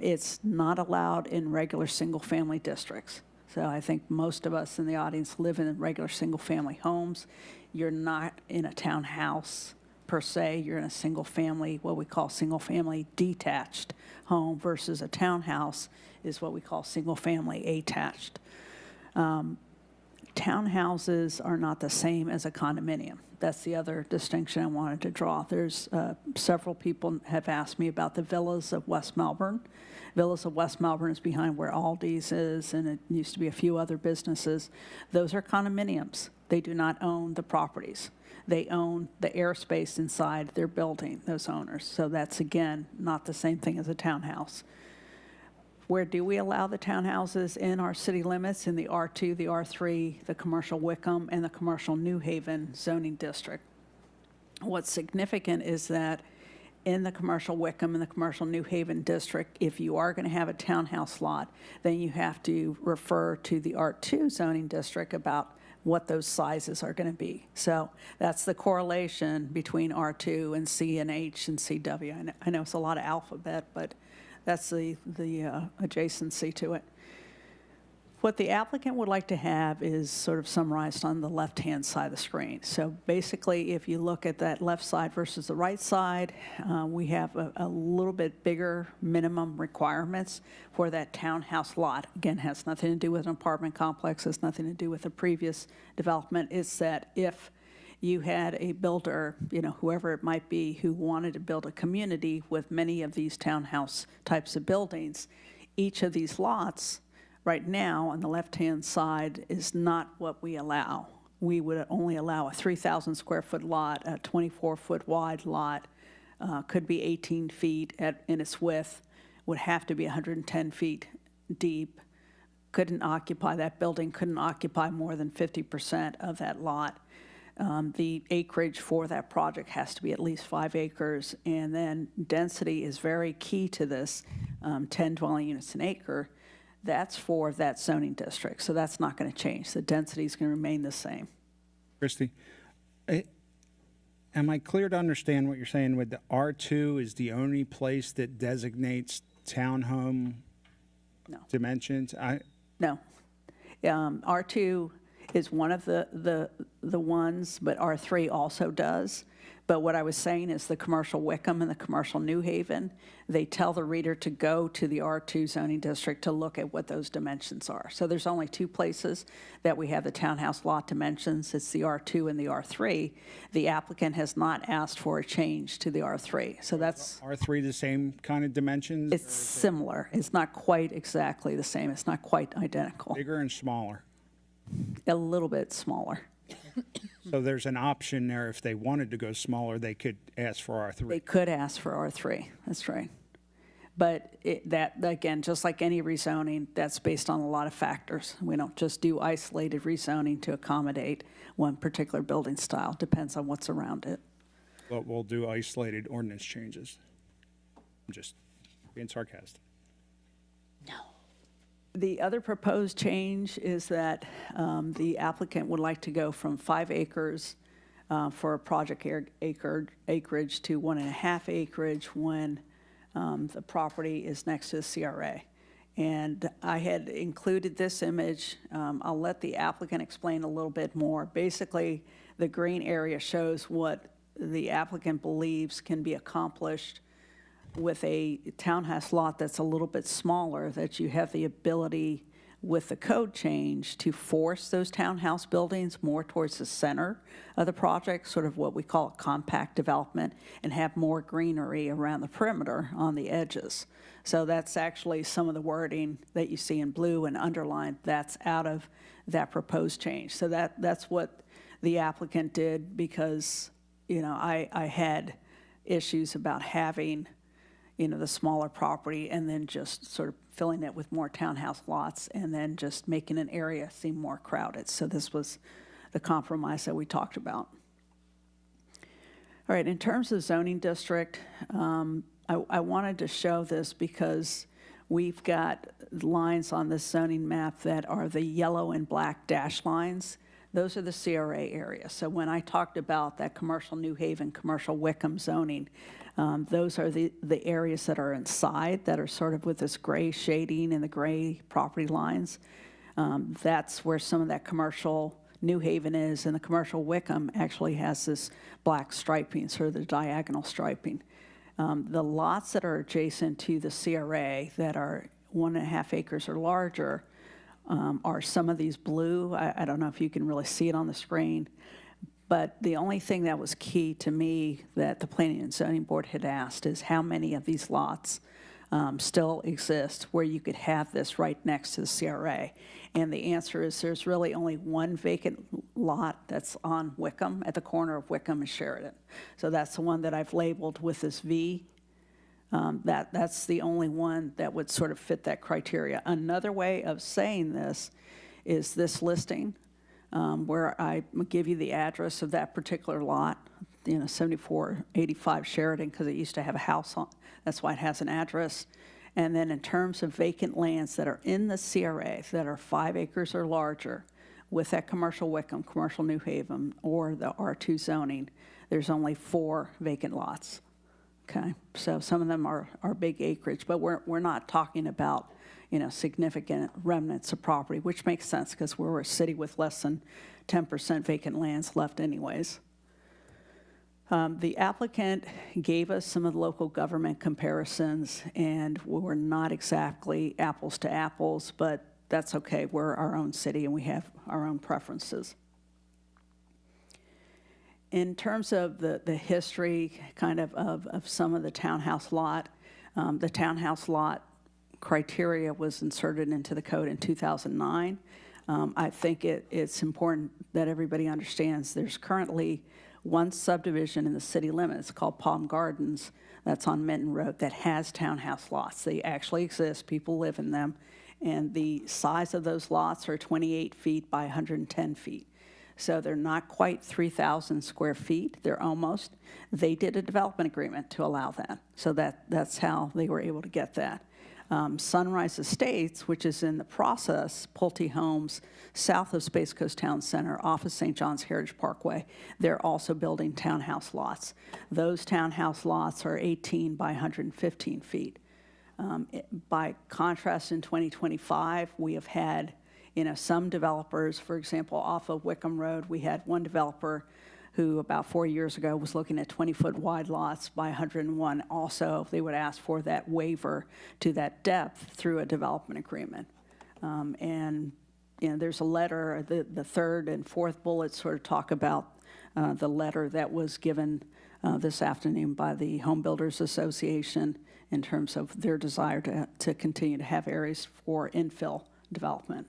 It's not allowed in regular single-family districts. So I think most of us in the audience live in regular single-family homes. You're not in a townhouse per se. You're in a single-family, what we call single-family detached home, versus a townhouse is what we call single-family attached. Townhouses are not the same as a condominium. That's the other distinction I wanted to draw. There's several people have asked me about the Villas of West Melbourne. Villas of West Melbourne is behind where Aldi's is, and it used to be a few other businesses. Those are condominiums. They do not own the properties. They own the airspace inside their building, those owners. So that's, again, not the same thing as a townhouse. Where do we allow the townhouses? In our city limits, in the R2, the R3, the commercial Wickham, and the commercial New Haven zoning district. What's significant is that in the commercial Wickham and the commercial New Haven district, if you are going to have a townhouse lot, then you have to refer to the R2 zoning district about what those sizes are going to be. So that's the correlation between R2 and C and H and CW. I know it's a lot of alphabet, but that's the adjacency to it. What the applicant would like to have is sort of summarized on the left-hand side of the screen. So basically, if you look at that left side versus the right side, we have a little bit bigger minimum requirements for that townhouse lot. Again, has nothing to do with an apartment complex, has nothing to do with the previous development. It's that if you had a builder, whoever it might be, who wanted to build a community with many of these townhouse types of buildings, each of these lots right now on the left-hand side is not what we allow. We would only allow a 3,000 square foot lot, a 24-foot wide lot, could be 18 feet in its width, would have to be 110 feet deep, that building couldn't occupy more than 50% of that lot. The acreage for that project has to be at least 5 acres, and then density is very key to this, 10 dwelling units an acre. That's for that zoning district, so that's not going to change. The density is going to remain the same. Christy, am I clear to understand what you're saying with the R2 is the only place that designates townhome dimensions? No. R2 is one of the ones, but R3 also does. But what I was saying is the commercial Wickham and the commercial New Haven, they tell the reader to go to the R2 zoning district to look at what those dimensions are. So there's only two places that we have the townhouse lot dimensions. It's the R2 and the R3. The applicant has not asked for a change to the R3. So that's... R3 the same kind of dimensions? It's similar. It's not quite exactly the same. It's not quite identical. Bigger and smaller? A little bit smaller. So there's an option there. If they wanted to go smaller, they could ask for R3. They could ask for R3, that's right. But that, again, just like any rezoning, that's based on a lot of factors. We don't just do isolated rezoning to accommodate one particular building style. Depends on what's around it. But we'll do isolated ordinance changes. I'm just being sarcastic. The other proposed change is that the applicant would like to go from 5 acres for a project acreage to 1.5 acreage when the property is next to the CRA. And I had included this image. I'll let the applicant explain a little bit more. Basically, the green area shows what the applicant believes can be accomplished with a townhouse lot that's a little bit smaller, that you have the ability with the code change to force those townhouse buildings more towards the center of the project, sort of what we call a compact development, and have more greenery around the perimeter on the edges. So that's actually some of the wording that you see in blue and underlined. That's out of that proposed change. So that's what the applicant did because, I had issues about having the smaller property and then just sort of filling it with more townhouse lots and then just making an area seem more crowded. So this was the compromise that we talked about. All right, in terms of zoning district, I wanted to show this because we've got lines on this zoning map that are the yellow and black dash lines. Those are the CRA areas. So when I talked about that commercial New Haven, commercial Wickham zoning, those are the areas that are inside that are sort of with this gray shading and the gray property lines. That's where some of that commercial New Haven is, and the commercial Wickham actually has this black striping, sort of the diagonal striping. The lots that are adjacent to the CRA that are 1.5 acres or larger are some of these blue. I don't know if you can really see it on the screen, but the only thing that was key to me that the Planning and Zoning Board had asked is how many of these lots still exist where you could have this right next to the CRA. And the answer is there's really only one vacant lot that's on Wickham, at the corner of Wickham and Sheridan. So that's the one that I've labeled with this V. That's the only one that would sort of fit that criteria. Another way of saying this is this listing, where I give you the address of that particular lot, 7485 Sheridan, because it used to have a house on. That's why it has an address. And then in terms of vacant lands that are in the CRA that are 5 acres or larger, with that commercial Wickham, commercial New Haven, or the R2 zoning, there's only 4 vacant lots. Okay, so some of them are big acreage, but we're not talking about significant remnants of property, which makes sense because we're a city with less than 10% vacant lands left anyways. The applicant gave us some of the local government comparisons, and we were not exactly apples to apples, but that's okay. We're our own city, and we have our own preferences. In terms of the history kind of some of the townhouse lot criteria was inserted into the code in 2009. I think it's important that everybody understands there's currently one subdivision in the city limits called Palm Gardens that's on Minton Road that has townhouse lots. They actually exist, people live in them, and the size of those lots are 28 feet by 110 feet. So they're not quite 3,000 square feet, they're almost. They did a development agreement to allow that, so that's how they were able to get that. Sunrise Estates, which is in the process, Pulte Homes, south of Space Coast Town Center, off of St. John's Heritage Parkway, they're also building townhouse lots. Those townhouse lots are 18 by 115 feet. By contrast, in 2025, we have had Some developers, for example, off of Wickham Road, we had one developer who about 4 years ago was looking at 20-foot wide lots by 101. Also, they would ask for that waiver to that depth through a development agreement. There's a letter, the third and fourth bullets sort of talk about the letter that was given this afternoon by the Home Builders Association in terms of their desire to continue to have areas for infill development.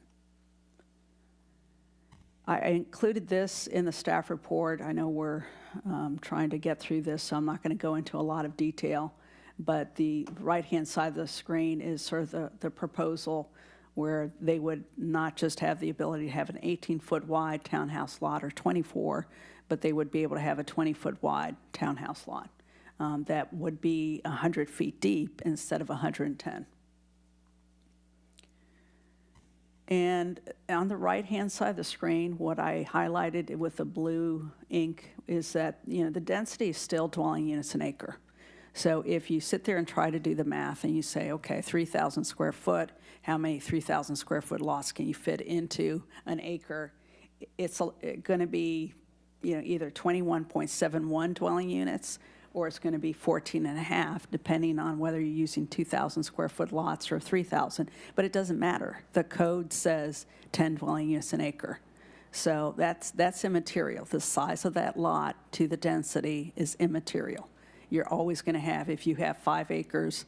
I included this in the staff report. I know we're trying to get through this, so I'm not going to go into a lot of detail, but the right-hand side of the screen is sort of the proposal where they would not just have the ability to have an 18-foot wide townhouse lot or 24, but they would be able to have a 20-foot wide townhouse lot that would be 100 feet deep instead of 110. And on the right-hand side of the screen, what I highlighted with the blue ink is that, the density is still dwelling units an acre. So if you sit there and try to do the math and you say, okay, 3,000 square foot, how many 3,000 square foot lots can you fit into an acre? It's going to be, either 21.71 dwelling units, or it's going to be 14.5, depending on whether you're using 2,000 square foot lots or 3,000. But it doesn't matter. The code says 10 dwelling units an acre. So that's immaterial. The size of that lot to the density is immaterial. You're always going to have, if you have 5 acres,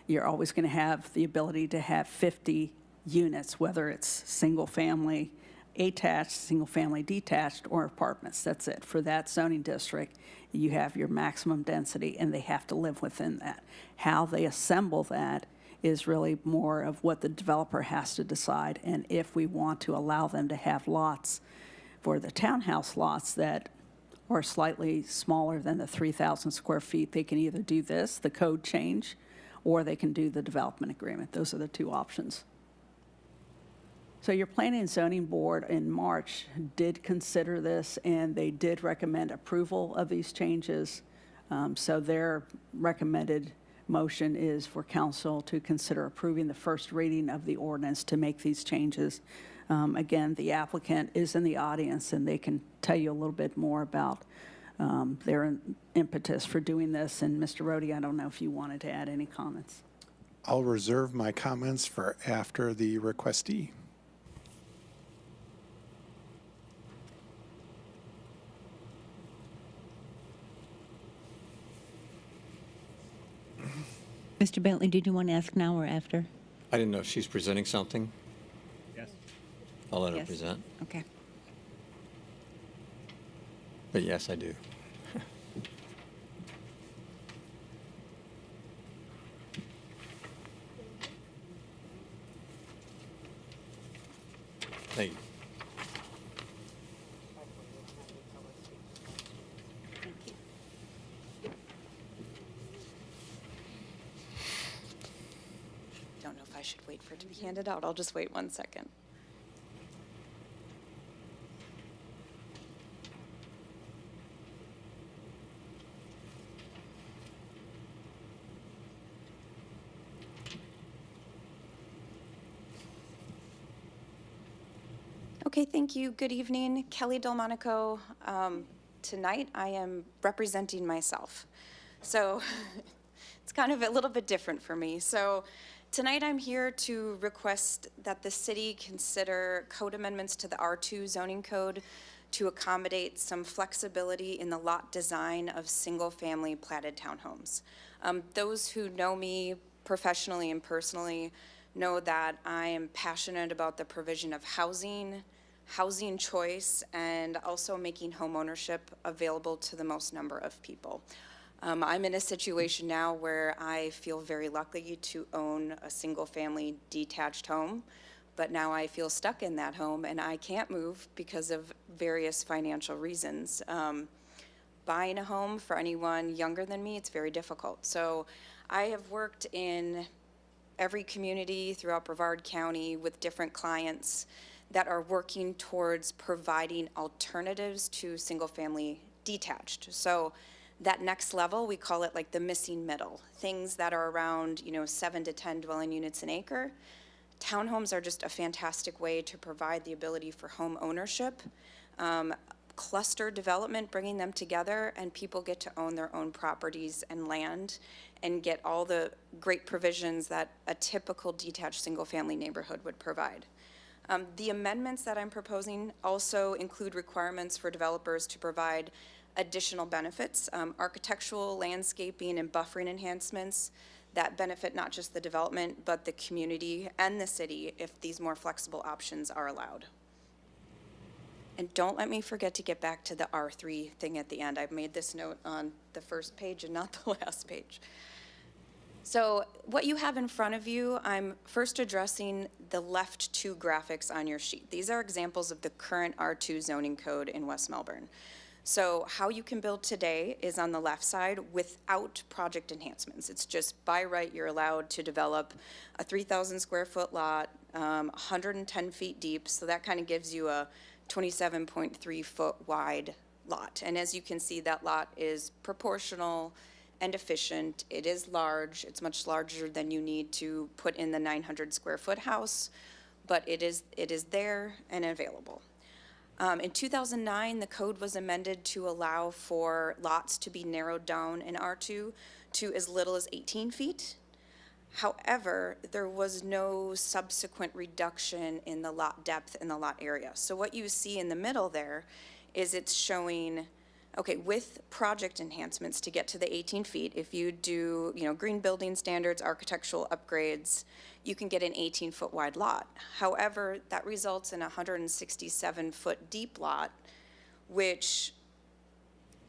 you're always going to have the ability to have 50 units, whether it's single family, attached, single family detached, or apartments. That's it. For that zoning district, you have your maximum density, and they have to live within that. How they assemble that is really more of what the developer has to decide, and if we want to allow them to have lots for the townhouse lots that are slightly smaller than the 3,000 square feet, they can either do this, the code change, or they can do the development agreement. Those are the two options. So your Planning and Zoning Board in March did consider this, and they did recommend approval of these changes. So their recommended motion is for council to consider approving the first reading of the ordinance to make these changes. Again, the applicant is in the audience, and they can tell you a little bit more about their impetus for doing this. And Mr. Rohde, I don't know if you wanted to add any comments. I'll reserve my comments for after the requestee. Mr. Bentley, did you want to ask now or after? I didn't know if she's presenting something. Yes. I'll let her Yes. present. Okay. But yes, I do. Thank you. Don't know if I should wait for it to be handed out. I'll just wait 1 second. Okay, thank you. Good evening. Kelly Delmonico. Tonight I am representing myself. So it's kind of a little bit different for me. So tonight I'm here to request that the city consider code amendments to the R2 zoning code to accommodate some flexibility in the lot design of single-family platted townhomes. Those who know me professionally and personally know that I am passionate about the provision of housing choice, and also making home ownership available to the most number of people. I'm in a situation now where I feel very lucky to own a single-family detached home, but now I feel stuck in that home and I can't move because of various financial reasons. Buying a home for anyone younger than me, it's very difficult. So I have worked in every community throughout Brevard County with different clients that are working towards providing alternatives to single-family detached. So that next level, we call it like the missing middle, things that are around 7 to 10 dwelling units an acre Townhomes are just a fantastic way to provide the ability for home ownership, cluster development, bringing them together, and people get to own their own properties and land and get all the great provisions that a typical detached single-family neighborhood would provide. The amendments that I'm proposing also include requirements for developers to provide additional benefits, architectural, landscaping, and buffering enhancements that benefit not just the development, but the community and the city if these more flexible options are allowed. And don't let me forget to get back to the R3 thing at the end. I've made this note on the first page and not the last page. So what you have in front of you, I'm first addressing the left two graphics on your sheet. These are examples of the current R2 zoning code in West Melbourne. So how you can build today is on the left side without project enhancements. It's just by right you're allowed to develop a 3,000 square foot lot, 110 feet deep, so that kind of gives you a 27.3 foot wide lot. And as you can see, that lot is proportional and efficient. It is large. It's much larger than you need to put in the 900 square foot house, but it is there and available. In 2009, the code was amended to allow for lots to be narrowed down in R2 to as little as 18 feet. However, there was no subsequent reduction in the lot depth and the lot area. So what you see in the middle there is it's showing, okay, with project enhancements to get to the 18 feet, if you do, green building standards, architectural upgrades, you can get an 18-foot wide lot. However, that results in a 167-foot deep lot, which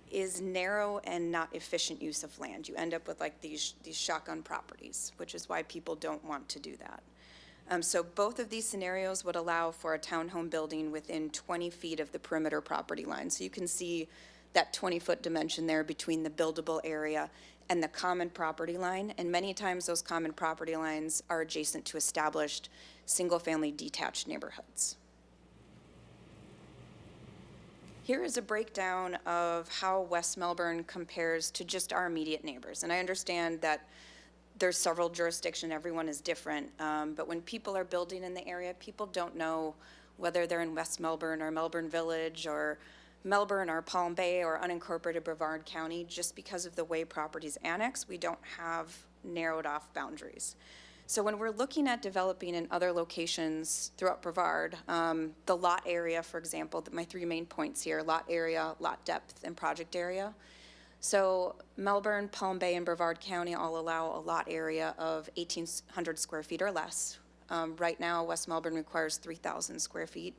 is narrow and not efficient use of land. You end up with like these shotgun properties, which is why people don't want to do that. So both of these scenarios would allow for a townhome building within 20 feet of the perimeter property line. So you can see that 20-foot dimension there between the buildable area and the common property line. And many times those common property lines are adjacent to established single-family detached neighborhoods. Here is a breakdown of how West Melbourne compares to just our immediate neighbors. And I understand that there's several jurisdictions, everyone is different, but when people are building in the area, people don't know whether they're in West Melbourne or Melbourne Village or Melbourne or Palm Bay or unincorporated Brevard County. Just because of the way properties annex, we don't have narrowed off boundaries. So when we're looking at developing in other locations throughout Brevard, the lot area, for example, my three main points here, lot area, lot depth, and project area. So Melbourne, Palm Bay, and Brevard County all allow a lot area of 1,800 square feet or less. Right now, West Melbourne requires 3,000 square feet.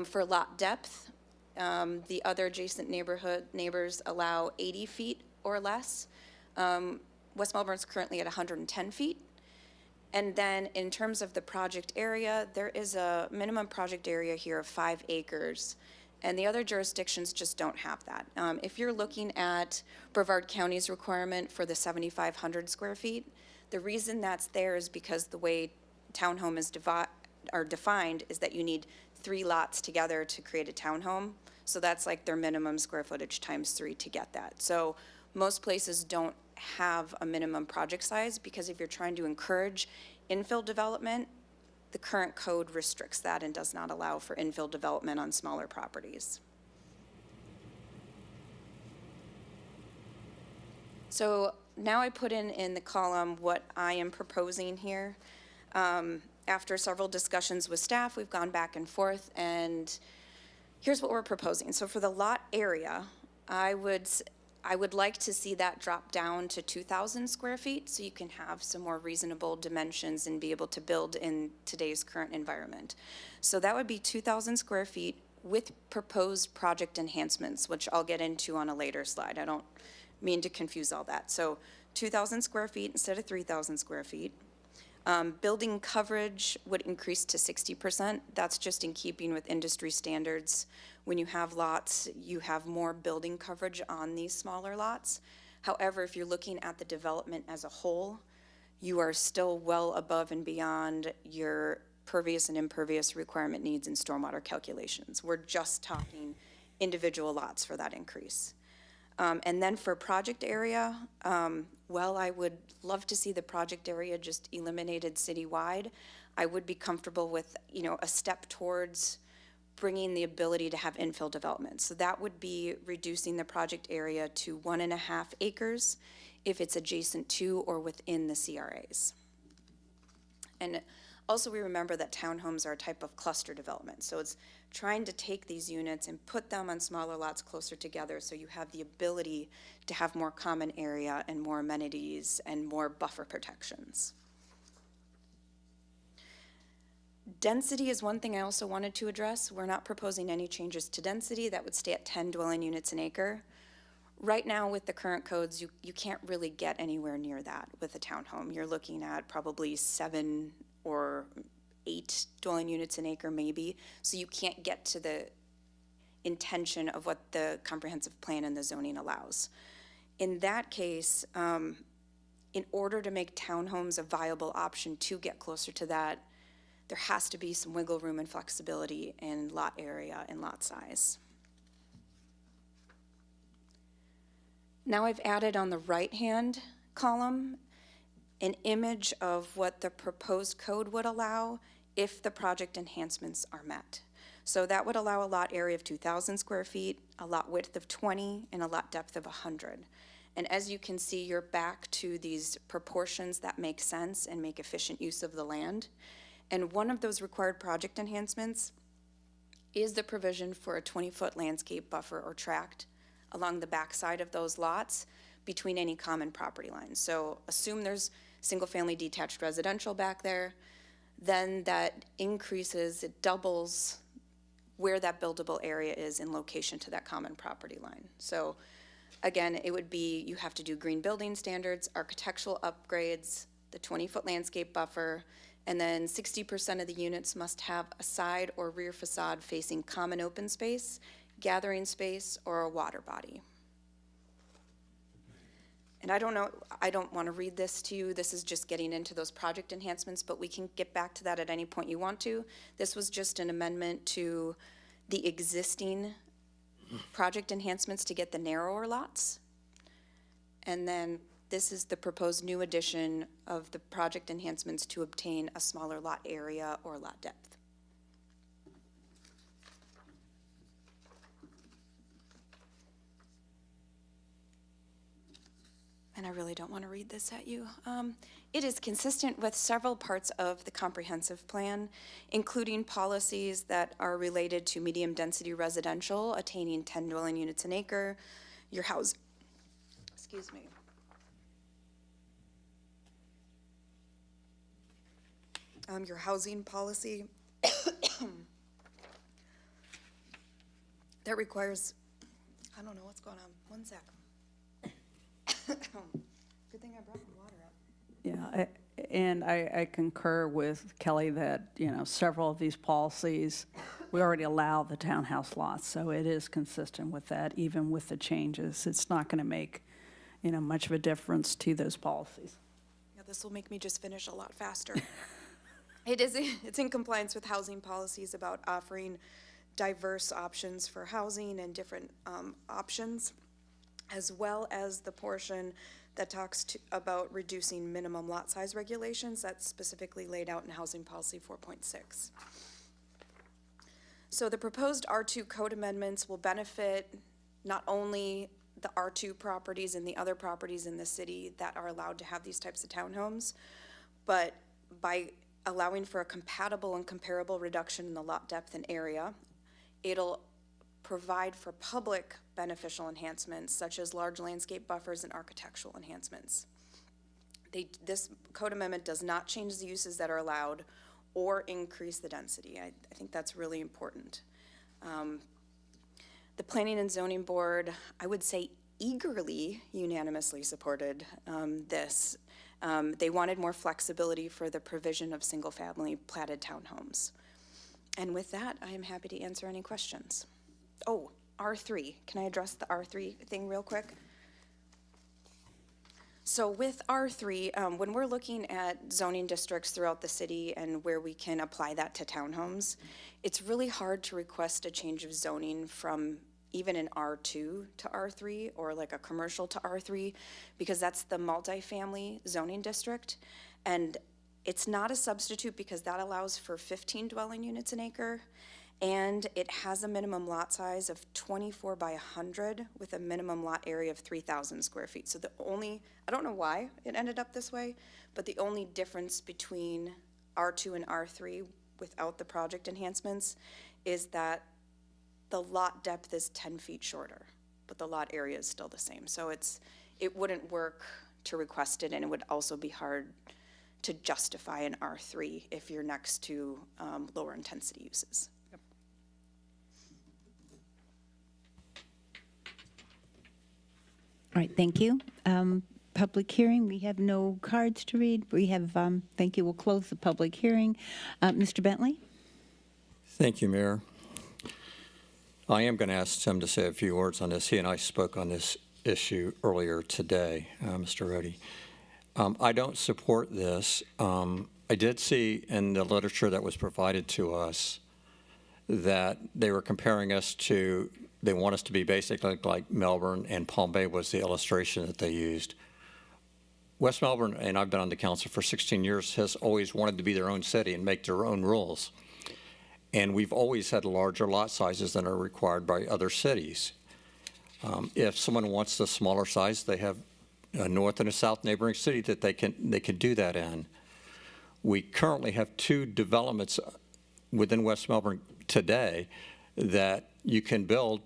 For lot depth, the other adjacent neighbors allow 80 feet or less. West Melbourne's currently at 110 feet. And then in terms of the project area, there is a minimum project area here of 5 acres, and the other jurisdictions just don't have that. If you're looking at Brevard County's requirement for the 7,500 square feet, the reason that's there is because the way townhome is defined is that you need 3 lots together to create a townhome. So that's like their minimum square footage times 3 to get that. So most places don't have a minimum project size because if you're trying to encourage infill development, the current code restricts that and does not allow for infill development on smaller properties. So now I put in the column what I am proposing here. After several discussions with staff, we've gone back and forth, and here's what we're proposing. So for the lot area, I would like to see that drop down to 2,000 square feet so you can have some more reasonable dimensions and be able to build in today's current environment. So that would be 2,000 square feet with proposed project enhancements, which I'll get into on a later slide. I don't mean to confuse all that. So 2,000 square feet instead of 3,000 square feet. Building coverage would increase to 60%. That's just in keeping with industry standards. When you have lots, you have more building coverage on these smaller lots. However, if you're looking at the development as a whole, you are still well above and beyond your pervious and impervious requirement needs and stormwater calculations. We're just talking individual lots for that increase. And then for project area, well, I would love to see the project area just eliminated citywide. I would be comfortable with, a step towards bringing the ability to have infill development. So that would be reducing the project area to 1.5 acres if it's adjacent to or within the CRAs. And also we remember that townhomes are a type of cluster development. So it's trying to take these units and put them on smaller lots closer together so you have the ability to have more common area and more amenities and more buffer protections. Density is one thing I also wanted to address. We're not proposing any changes to density. That would stay at 10 dwelling units an acre. Right now with the current codes, you can't really get anywhere near that with a townhome. You're looking at probably 7 or 8 dwelling units an acre maybe. So you can't get to the intention of what the comprehensive plan and the zoning allows. In that case, in order to make townhomes a viable option to get closer to that, there has to be some wiggle room and flexibility in lot area and lot size. Now I've added on the right-hand column an image of what the proposed code would allow if the project enhancements are met. So that would allow a lot area of 2,000 square feet, a lot width of 20, and a lot depth of 100. And as you can see, you're back to these proportions that make sense and make efficient use of the land. And one of those required project enhancements is the provision for a 20-foot landscape buffer or tract along the backside of those lots between any common property lines. So assume there's single-family detached residential back there, then that increases, it doubles where that buildable area is in location to that common property line. So again, it would be, you have to do green building standards, architectural upgrades, the 20-foot landscape buffer, and then 60% of the units must have a side or rear facade facing common open space, gathering space, or a water body. And I don't know, I don't want to read this to you. This is just getting into those project enhancements, but we can get back to that at any point you want to. This was just an amendment to the existing project enhancements to get the narrower lots. And then this is the proposed new addition of the project enhancements to obtain a smaller lot area or lot depth. And I really don't want to read this at you. It is consistent with several parts of the comprehensive plan, including policies that are related to medium density residential, attaining 10 dwelling units an acre, your house, excuse me. Your housing policy that requires, I don't know what's going on, one sec. Good thing I brought the water up. Yeah, and I concur with Kelly that, several of these policies, we already allow the townhouse lots, so it is consistent with that, even with the changes. It's not going to make, much of a difference to those policies. Yeah, this will make me just finish a lot faster. It's in compliance with housing policies about offering diverse options for housing and different options, as well as the portion that talks about reducing minimum lot size regulations that's specifically laid out in Housing Policy 4.6. So the proposed R2 code amendments will benefit not only the R2 properties and the other properties in the city that are allowed to have these types of townhomes, but by allowing for a compatible and comparable reduction in the lot depth and area, it'll provide for public beneficial enhancements such as large landscape buffers and architectural enhancements. This code amendment does not change the uses that are allowed or increase the density. I think that's really important. The Planning and Zoning Board, I would say eagerly, unanimously supported this. They wanted more flexibility for the provision of single-family platted townhomes. And with that, I am happy to answer any questions. Oh, R3. Can I address the R3 thing real quick? So with R3, when we're looking at zoning districts throughout the city and where we can apply that to townhomes, it's really hard to request a change of zoning from even an R2 to R3 or like a commercial to R3 because that's the multifamily zoning district. And It's not a substitute because that allows for 15 dwelling units an acre, and it has a minimum lot size of 24 by 100 with a minimum lot area of 3,000 square feet. So I don't know why it ended up this way, but the only difference between R2 and R3 without the project enhancements is that the lot depth is 10 feet shorter, but the lot area is still the same. So it wouldn't work to request it, and it would also be hard to justify an R3 if you're next to lower intensity uses. All right, thank you. Public hearing, we have no cards to read. We have, thank you, we'll close the public hearing. Mr. Bentley? Thank you, Mayor. I am going to ask Tim to say a few words on this. He and I spoke on this issue earlier today, Mr. Rohde. I don't support this. I did see in the literature that was provided to us that they were comparing us to, they want us to be basically like Melbourne, and Palm Bay was the illustration that they used. West Melbourne, and I've been on the council for 16 years, has always wanted to be their own city and make their own rules. And we've always had larger lot sizes than are required by other cities. If someone wants the smaller size, they have a north and a south neighboring city that they can do that in. We currently have 2 developments within West Melbourne today that you can build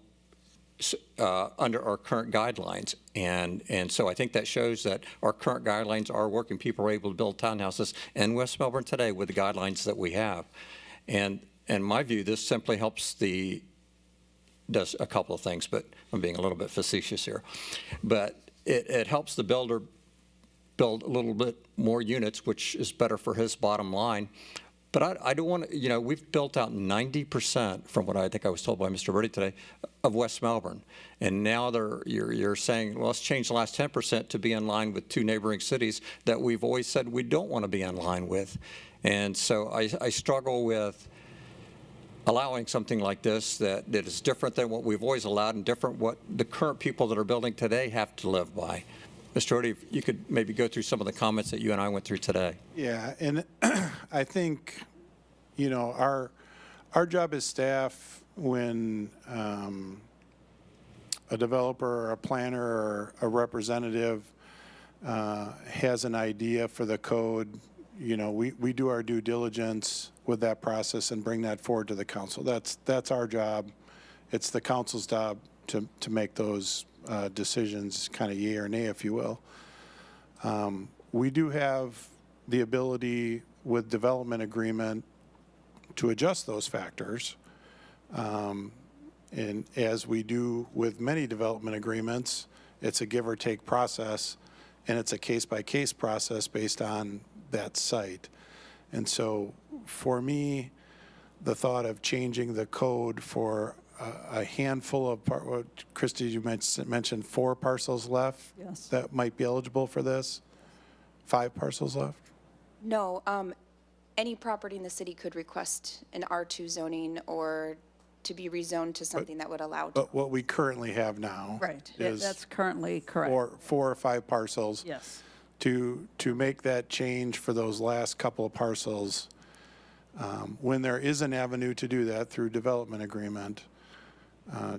under our current guidelines. And so I think that shows that our current guidelines are working. People are able to build townhouses in West Melbourne today with the guidelines that we have. And in my view, this simply helps does a couple of things, but I'm being a little bit facetious here. But it helps the builder build a little bit more units, which is better for his bottom line. But I don't want to, we've built out 90%, from what I think I was told by Mr. Birdie today, of West Melbourne. And now you're saying, well, let's change the last 10% to be in line with 2 neighboring cities that we've always said we don't want to be in line with. And so I struggle with allowing something like this that is different than what we've always allowed and different what the current people that are building today have to live by. Mr. Rohde, if you could maybe go through some of the comments that you and I went through today. Yeah, and I think, our job as staff when a developer or a planner or a representative has an idea for the code, we do our due diligence with that process and bring that forward to the council. That's our job. It's the council's job to make those decisions, kind of yea or nay, if you will. We do have the ability with development agreement to adjust those factors. And as we do with many development agreements, it's a give or take process, and it's a case-by-case process based on that site. And so for me, the thought of changing the code for a handful of, what, Christy, you mentioned 4 parcels left? Yes. That might be eligible for this? 5 parcels left? No, any property in the city could request an R2 zoning or to be rezoned to something that would allow. But what we currently have now Right, is that's currently correct. 4 or 5 parcels. Yes. To make that change for those last couple of parcels, when there is an avenue to do that through development agreement,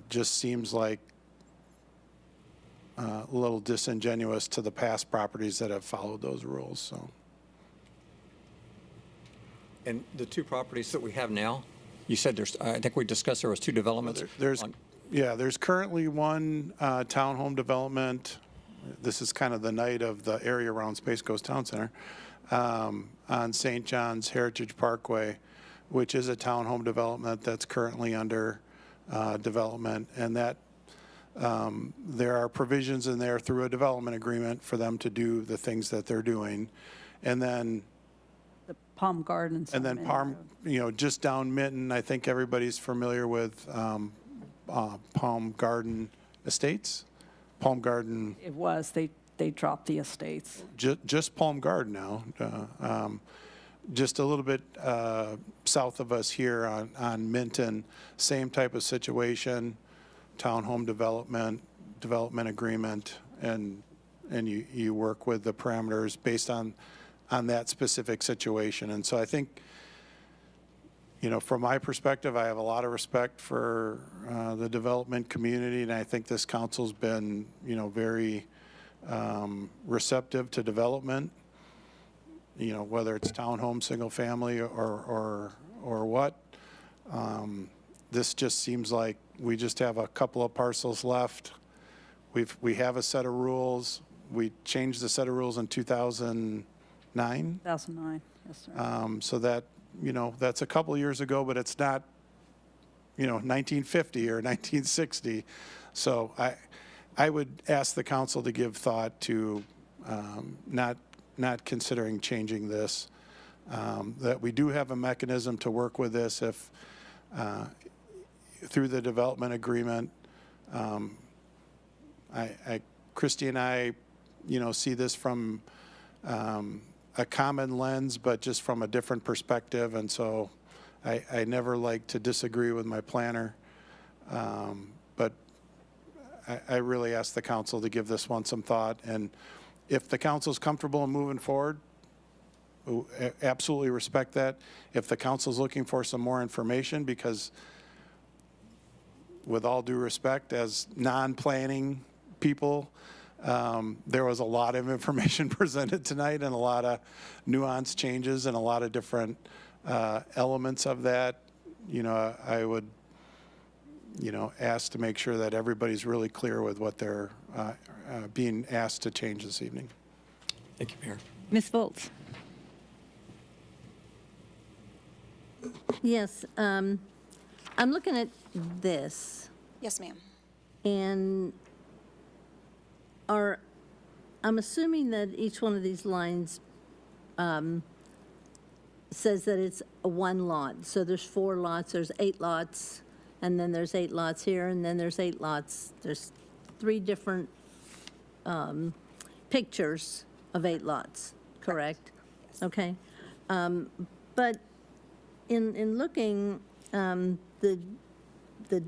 just seems like a little disingenuous to the past properties that have followed those rules. So. And the 2 properties that we have now, you said I think we discussed there was 2 developments. There's currently 1 townhome development. This is kind of the night of the area around Space Coast Town Center on St. John's Heritage Parkway, which is a townhome development that's currently under development, and that there are provisions in there through a development agreement for them to do the things that they're doing. And then The Palm Gardens. and then just down Minton, I think everybody's familiar with Palm Garden Estates. Palm Garden. It was, they dropped the estates. Just Palm Garden now. Just a little bit south of us here on Minton, same type of situation, townhome development agreement, and you work with the parameters based on on that specific situation. And so I think, from my perspective, I have a lot of respect for the development community, and I think this council's been, very receptive to development, whether it's townhome, single family, or what. This just seems like we just have a couple of parcels left. We have a set of rules. We changed the set of rules in 2009. 2009, yes, sir. So that, that's a couple years ago, but it's not, 1950 or 1960. So I would ask the council to give thought to not considering changing this. That we do have a mechanism to work with this if through the development agreement. Christie and I, see this from a common lens, but just from a different perspective. And so I never like to disagree with my planner. But I really ask the council to give this one some thought. And if the council's comfortable in moving forward, absolutely respect that. If the council's looking for some more information, because with all due respect, as non-planning people, there was a lot of information presented tonight and a lot of nuance changes and a lot of different elements of that. I would, ask to make sure that everybody's really clear with what they're being asked to change this evening. Thank you, Mayor. Ms. Volz. Yes, I'm looking at this. Yes, ma'am. And I'm assuming that each one of these lines says that it's a one lot. So there's 4 lots, there's 8 lots, and then there's 8 lots here, and then there's 8 lots. There's 3 different pictures of 8 lots, correct? Yes. Okay. But in looking, the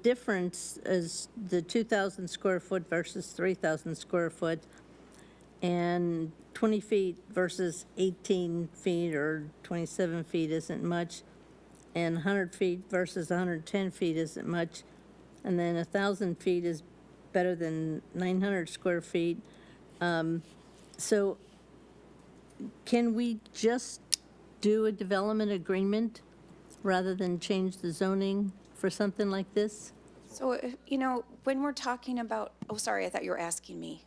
difference is the 2,000 square foot versus 3,000 square foot, and 20 feet versus 18 feet or 27 feet isn't much, and 100 feet versus 110 feet isn't much, and then 1,000 feet is better than 900 square feet. So can we just do a development agreement rather than change the zoning for something like this? So, when we're talking about, oh, sorry, I thought you were asking me.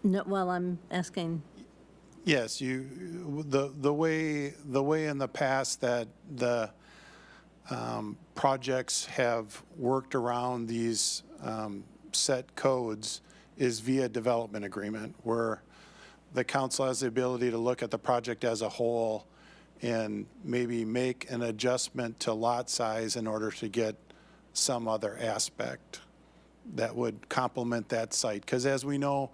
No, well, I'm asking. Yes, the way in the past that the projects have worked around these set codes is via development agreement, where the council has the ability to look at the project as a whole and maybe make an adjustment to lot size in order to get some other aspect that would complement that site. Because as we know,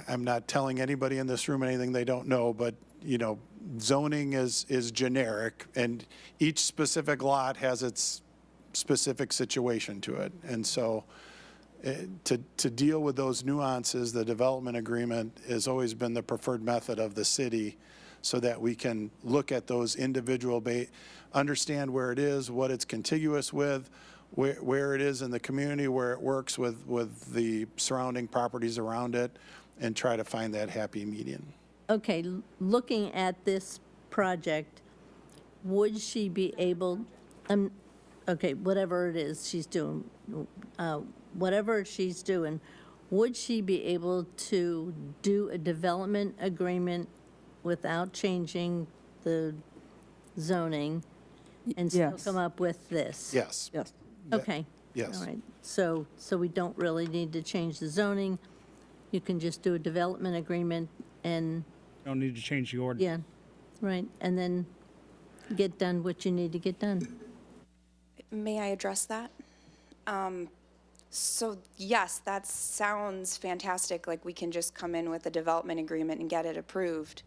I'm not telling anybody in this room anything they don't know, but zoning is generic, and each specific lot has its specific situation to it. And so to deal with those nuances, the development agreement has always been the preferred method of the city, so that we can look at those individual, understand where it is, what it's contiguous with, where it is in the community, where it works with the surrounding properties around it, and try to find that happy median. Okay, looking at this project, would she be able, okay, whatever it is she's doing, would she be able to do a development agreement without changing the zoning and still Yes. come up with this? Yes. Yes. Okay. Yes. All right. So we don't really need to change the zoning. You can just do a development agreement and, Don't need to change the order. yeah, right, and then get done what you need to get done. May I address that? So yes, that sounds fantastic, like we can just come in with a development agreement and get it approved.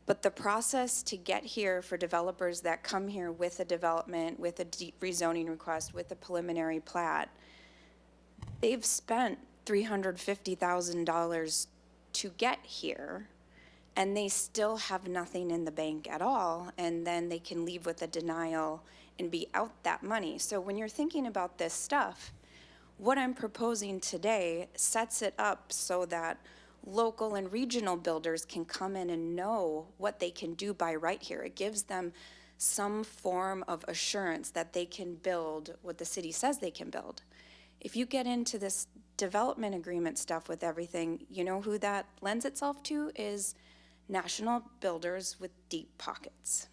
But the process to get here for developers that come here with a development, with a rezoning request, with a preliminary plat, they've spent $350,000 to get here, and they still have nothing in the bank at all, and then they can leave with a denial and be out that money. So when you're thinking about this stuff, what I'm proposing today sets it up so that local and regional builders can come in and know what they can do by right here. It gives them some form of assurance that they can build what the city says they can build. If you get into this development agreement stuff with everything, you know who that lends itself to is national builders with deep pockets.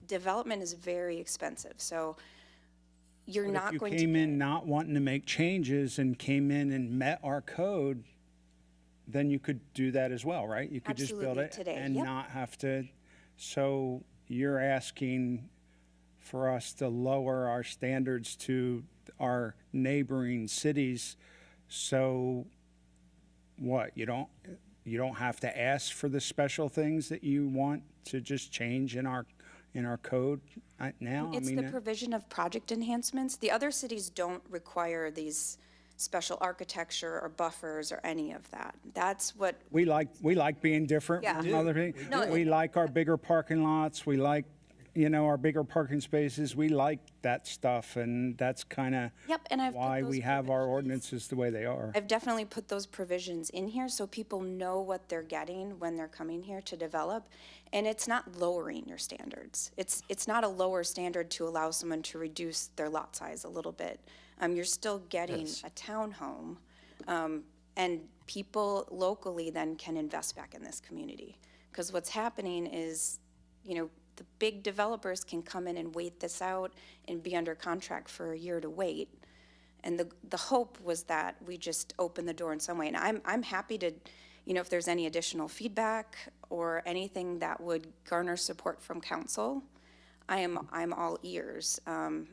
Development is very expensive, so you're But not if going you to came in not wanting to make changes and came in and met our code, then you could do that as well, right? You could just build Absolutely, it today, and yep. not have to. So you're asking for us to lower our standards to our neighboring cities. So what? You don't have to ask for the special things that you want to just change in our code now? It's the provision of project enhancements. The other cities don't require these special architecture or buffers or any of that. That's what, we like being different Yeah. from other things. No, We like our bigger parking lots. We like, our bigger parking spaces. We like that stuff, and that's kind of Yep, and I've put why those we have our ordinances the way they are. I've definitely put those provisions in here so people know what they're getting when they're coming here to develop. And it's not lowering your standards. It's not a lower standard to allow someone to reduce their lot size a little bit. You're still getting a townhome, and people locally then can invest back in this community. Because what's happening is, the big developers can come in and wait this out and be under contract for a year to wait. And the hope was that we just open the door in some way. And I'm happy to, if there's any additional feedback or anything that would garner support from council, I'm all ears. I'm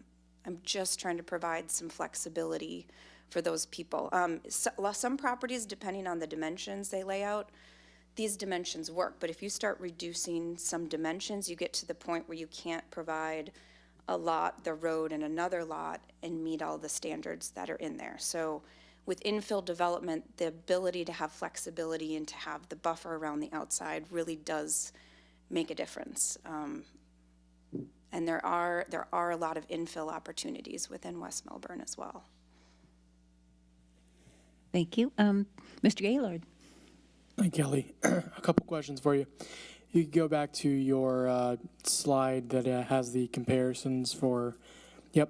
just trying to provide some flexibility for those people. Some properties, depending on the dimensions they lay out, these dimensions work. But if you start reducing some dimensions, you get to the point where you can't provide a lot, the road, and another lot and meet all the standards that are in there. So with infill development, the ability to have flexibility and to have the buffer around the outside really does make a difference. And there are a lot of infill opportunities within West Melbourne as well. Thank you. Mr. Gaylord. Hi, Kelly. A couple questions for you. You could go back to your slide that has the comparisons for, yep.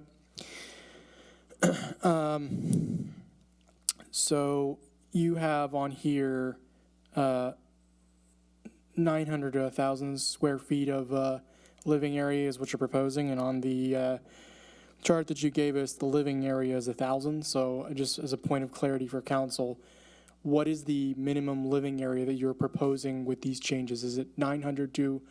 So you have on here 900 to 1,000 square feet of living areas which you're proposing, and on the chart that you gave us, the living area is 1,000. So just as a point of clarity for council, what is the minimum living area that you're proposing with these changes? Is it 900 to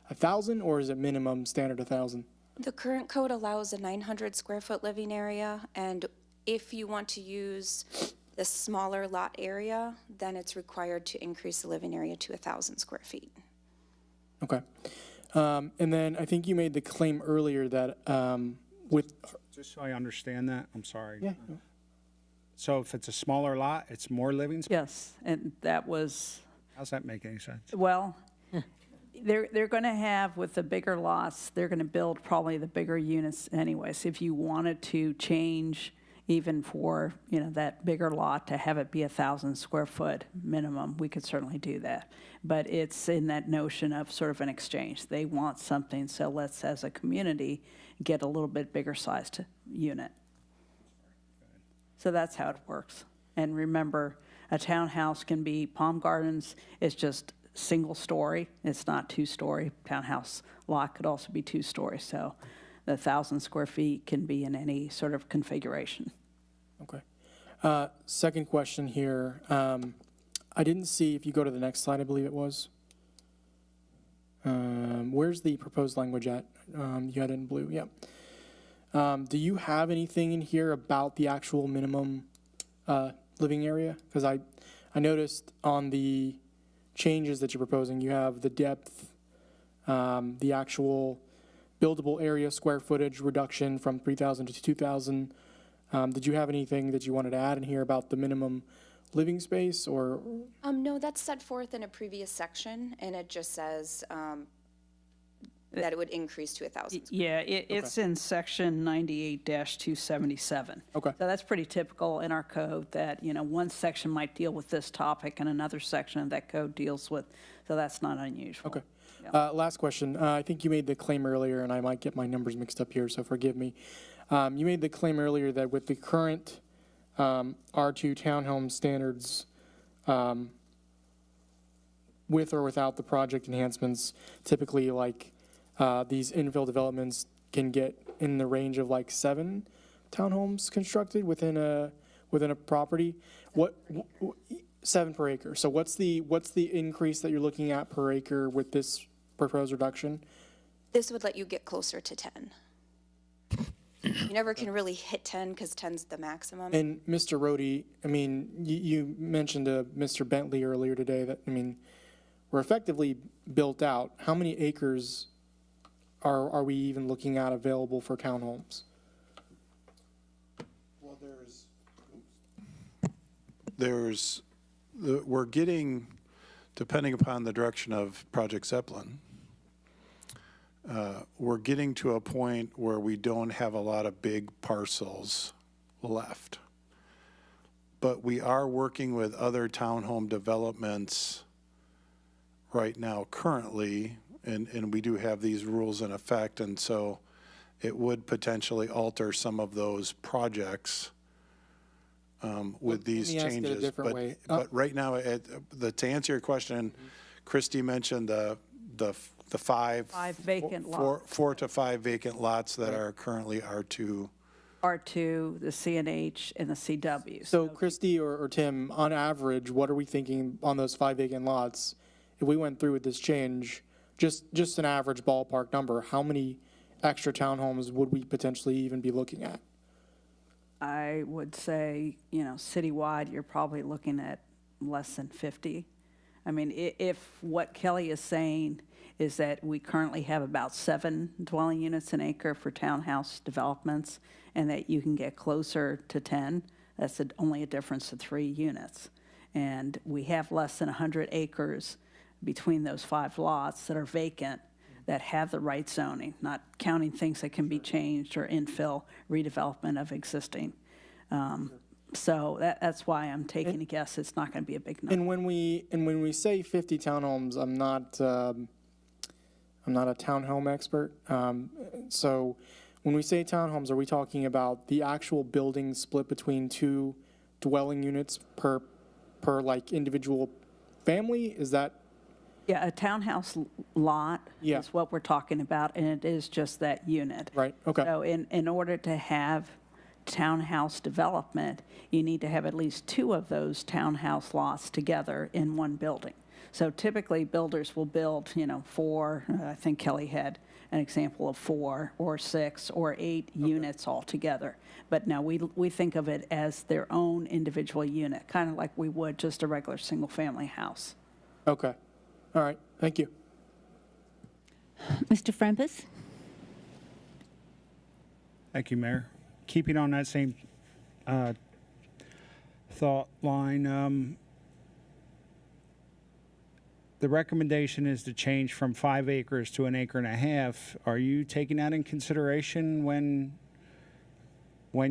1,000, or is it minimum standard 1,000? The current code allows a 900 square foot living area, and if you want to use the smaller lot area, then it's required to increase the living area to 1,000 square feet. Okay. And then I think you made the claim earlier that with... Just so I understand that, I'm sorry. Yeah. So if it's a smaller lot, it's more living space? Yes, and that was, How's that make any sense? well, they're going to have, with the bigger lots, they're going to build probably the bigger units anyways. If you wanted to change even for, that bigger lot to have it be 1,000 square foot minimum, we could certainly do that. But it's in that notion of sort of an exchange. They want something, so let's, as a community, get a little bit bigger sized unit. So that's how it works. And remember, a townhouse can be, Palm Gardens is just single story. It's not 2-story. Townhouse lot could also be 2-story. So the 1,000 square feet can be in any sort of configuration. Okay. Second question here. I didn't see, if you go to the next slide, I believe it was. Where's the proposed language at? You had it in blue, yep. Do you have anything in here about the actual minimum living area? Because I noticed on the changes that you're proposing, you have the depth, the actual buildable area square footage reduction from 3,000 to 2,000. Did you have anything that you wanted to add in here about the minimum living space or? No, that's set forth in a previous section, and it just says that it would increase to 1,000. Yeah, it's in section 98-277. Okay. So that's pretty typical in our code that, one section might deal with this topic and another section of that code deals with, so that's not unusual. Okay. Last question. I think you made the claim earlier, and I might get my numbers mixed up here, so forgive me. You made the claim earlier that with the current R2 townhome standards, with or without the project enhancements, typically like these infill developments can get in the range of like 7 townhomes constructed within a property. What 7 per acre? So what's the increase that you're looking at per acre with this proposed reduction? This would let you get closer to 10. You never can really hit 10 because 10's the maximum. And Mr. Rohde, I mean, you mentioned to Mr. Bentley earlier today that, I mean, we're effectively built out. How many acres are we even looking at available for townhomes? Well, we're getting, depending upon the direction of Project Zeppelin, we're getting to a point where we don't have a lot of big parcels left. But we are working with other townhome developments right now currently, and we do have these rules in effect, and so it would potentially alter some of those projects with these changes. But right now, to answer your question, Christy mentioned the 5 vacant lots. 4 to 5 vacant lots that are currently R2. R2, the CNH, and the CW. So Christy or Tim, on average, what are we thinking on those 5 vacant lots? If we went through with this change, just an average ballpark number, how many extra townhomes would we potentially even be looking at? I would say, citywide, you're probably looking at less than 50. I mean, if what Kelly is saying is that we currently have about 7 dwelling units an acre for townhouse developments, and that you can get closer to 10, that's only a difference of 3 units. And we have less than 100 acres between those 5 lots that are vacant that have the right zoning, not counting things that can be changed or infill redevelopment of existing. So that's why I'm taking a guess it's not going to be a big number. And when we say 50 townhomes, I'm not a townhome expert. So when we say townhomes, are we talking about the actual building split between 2 dwelling units per like individual family? Is that? Yeah, a townhouse lot Yeah. is what we're talking about, and it is just that unit. Right, okay. So in order to have townhouse development, you need to have at least 2 of those townhouse lots together in one building. So typically, builders will build, 4, I think Kelly had an example of 4 or 6 or 8 units altogether. But no, we think of it as their own individual unit, kind of like we would just a regular single-family house. Okay. All right. Thank you. Mr. Frempus? Thank you, Mayor. Keeping on that same thought line, the recommendation is to change from 5 acres to 1.5 acres. Are you taking that in consideration when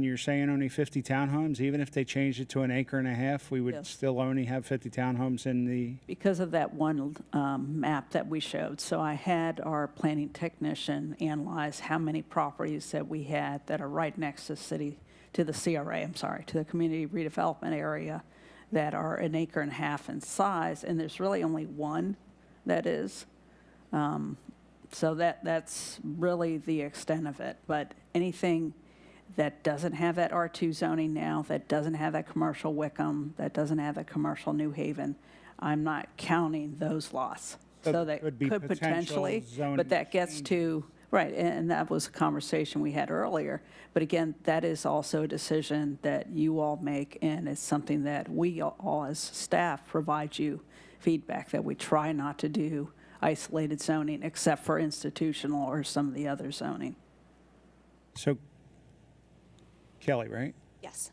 you're saying only 50 townhomes? Even if they changed it to 1.5 acres, we would Yes. still only have 50 townhomes in the... Because of that one map that we showed. So I had our planning technician analyze how many properties that we had that are right next to the CRA, to the community redevelopment area, that are 1.5 acres in size, and there's really only one that is. So that's really the extent of it. But anything that doesn't have that R2 zoning now, that doesn't have that commercial Wickham, that doesn't have that commercial New Haven, I'm not counting those lots. So that could be could potentially, potential but that gets to, right, and that was a conversation we had earlier. But again, that is also a decision that you all make, and it's something that we all as staff provide you feedback that we try not to do isolated zoning except for institutional or some of the other zoning. So, Kelly, right? Yes.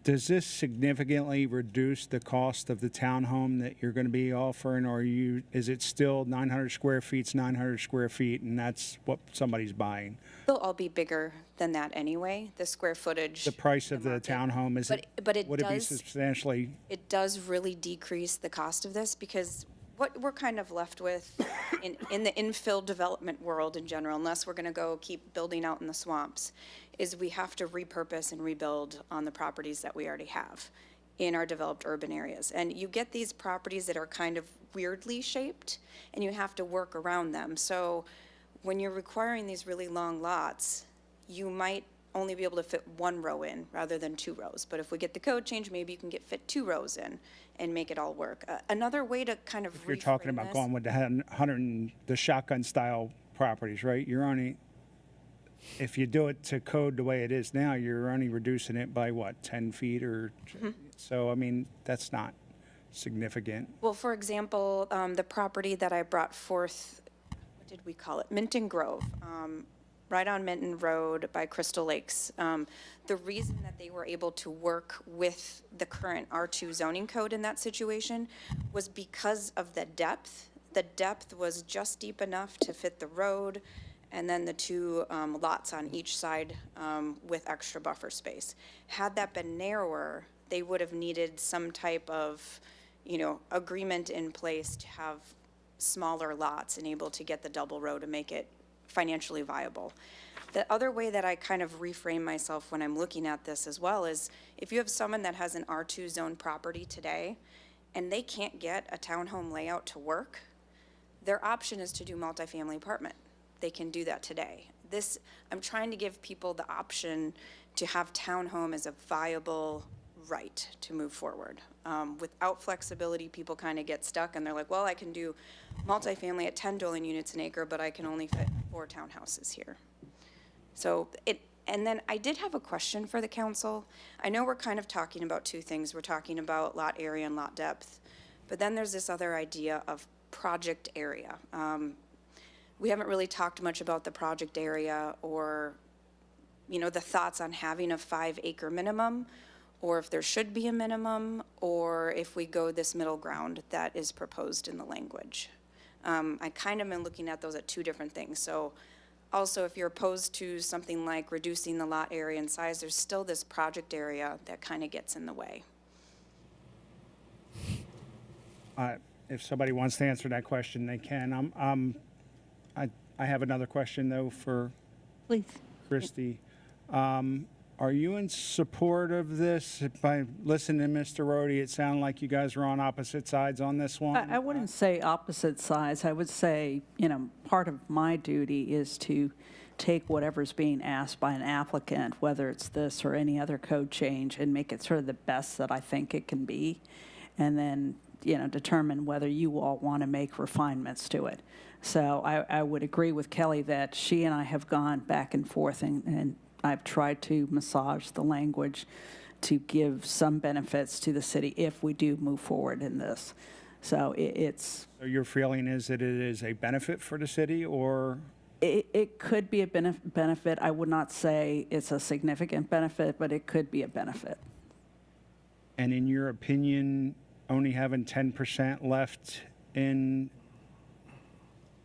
Does this significantly reduce the cost of the townhome that you're going to be offering, or is it still 900 square feet's 900 square feet, and that's what somebody's buying? They'll all be bigger than that anyway, the square footage. The price of the townhome, is But it would it be does- substantially? It does really decrease the cost of this because what we're kind of left with in the infill development world in general, unless we're going to go keep building out in the swamps, is we have to repurpose and rebuild on the properties that we already have in our developed urban areas. And you get these properties that are kind of weirdly shaped, and you have to work around them. So when you're requiring these really long lots, you might only be able to fit one row in rather than 2 rows. But if we get the code change, maybe you can fit 2 rows in and make it all work. Another way to kind of You're talking about going with the shotgun style properties, right? You're only, if you do it to code the way it is now, you're only reducing it by what, 10 feet or? So, I mean, that's not significant. Well, for example, the property that I brought forth, what did we call it? Minton Grove, right on Minton Road by Crystal Lakes. The reason that they were able to work with the current R2 zoning code in that situation was because of the depth. The depth was just deep enough to fit the road and then the 2 lots on each side with extra buffer space. Had that been narrower, they would have needed some type of, agreement in place to have smaller lots and able to get the double row to make it financially viable. The other way that I kind of reframe myself when I'm looking at this as well is if you have someone that has an R2 zone property today and they can't get a townhome layout to work, their option is to do multifamily apartment. They can do that today. I'm trying to give people the option to have townhome as a viable right to move forward. Without flexibility, people kind of get stuck and they're like, well, I can do multifamily at 10 dwelling units an acre, but I can only fit 4 townhouses here. So and then I did have a question for the council. I know we're kind of talking about 2 things. We're talking about lot area and lot depth, but then there's this other idea of project area. We haven't really talked much about the project area or, the thoughts on having a 5-acre minimum, or if there should be a minimum, or if we go this middle ground that is proposed in the language. I kind of been looking at those at 2 different things. So also, if you're opposed to something like reducing the lot area and size, there's still this project area that kind of gets in the way. If somebody wants to answer that question, they can. I have another question, though, for Please. Christie. Are you in support of this? By listening to Mr. Rhodey, it sounded like you guys were on opposite sides on this one. I wouldn't say opposite sides. I would say, part of my duty is to take whatever's being asked by an applicant, whether it's this or any other code change, and make it sort of the best that I think it can be, and then, determine whether you all want to make refinements to it. So I would agree with Kelly that she and I have gone back and forth, and I've tried to massage the language to give some benefits to the city if we do move forward in this. So So your feeling is that it is a benefit for the city, or? It could be a benefit. I would not say it's a significant benefit, but it could be a benefit. And in your opinion, only having 10% left in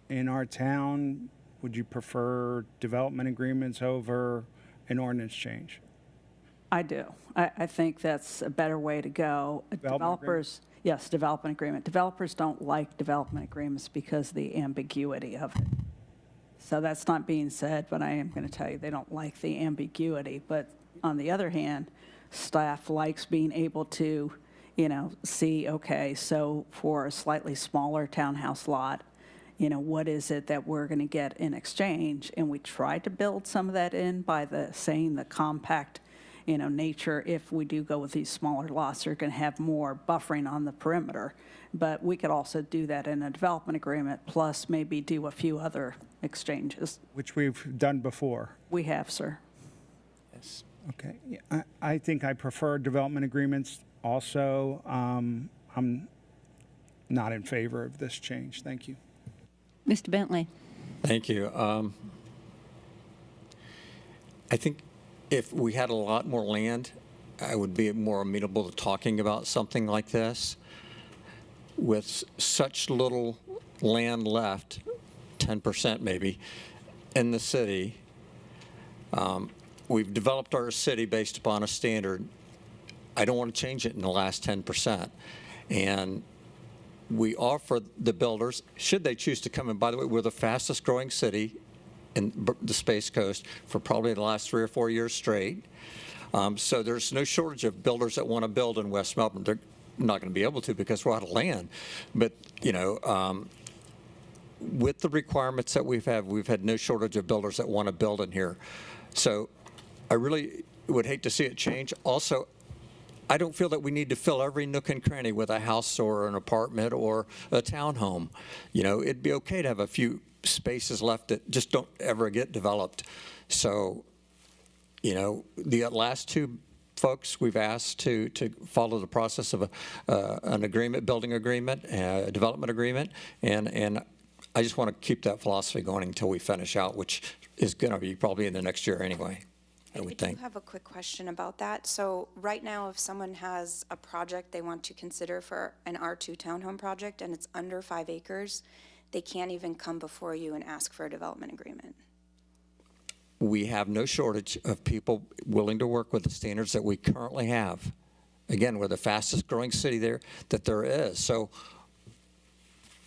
our town, would you prefer development agreements over an ordinance change? I do. I think that's a better way to go. Developers, yes, development agreement. Developers don't like development agreements because of the ambiguity of it. So that's not being said, but I am going to tell you they don't like the ambiguity. But on the other hand, staff likes being able to, see, okay, so for a slightly smaller townhouse lot, what is it that we're going to get in exchange? And we tried to build some of that in by saying the compact, nature. If we do go with these smaller lots, they're going to have more buffering on the perimeter. But we could also do that in a development agreement, plus maybe do a few other exchanges. Which we've done before. We have, sir. Yes. Okay. Yeah, I think I prefer development agreements also. I'm not in favor of this change. Thank you. Mr. Bentley. Thank you. I think if we had a lot more land I would be more amenable to talking about something like this. With such little land left, 10% maybe, in the city, we've developed our city based upon a standard. I don't want to change it in the last 10%. And we offer the builders, should they choose to come in, by the way, we're the fastest growing city in the Space Coast for probably the last 3 or 4 years straight. So there's no shortage of builders that want to build in West Melbourne. They're not going to be able to because we're out of land. But, you know, with the requirements that we've had no shortage of builders that want to build in here. So I really would hate to see it change. Also, I don't feel that we need to fill every nook and cranny with a house or an apartment or a townhome. You know, it'd be okay to have a few spaces left that just don't ever get developed. So, you know, the last two folks we've asked to follow the process of an agreement, building agreement, a development agreement, and I just want to keep that philosophy going until we finish out, which is going to be probably in the next year anyway, I would think. I have a quick question about that. So right now, if someone has a project they want to consider for an R2 townhome project and it's under 5 acres, they can't even come before you and ask for a development agreement. We have no shortage of people willing to work with the standards that we currently have. Again, we're the fastest growing city there that there is. So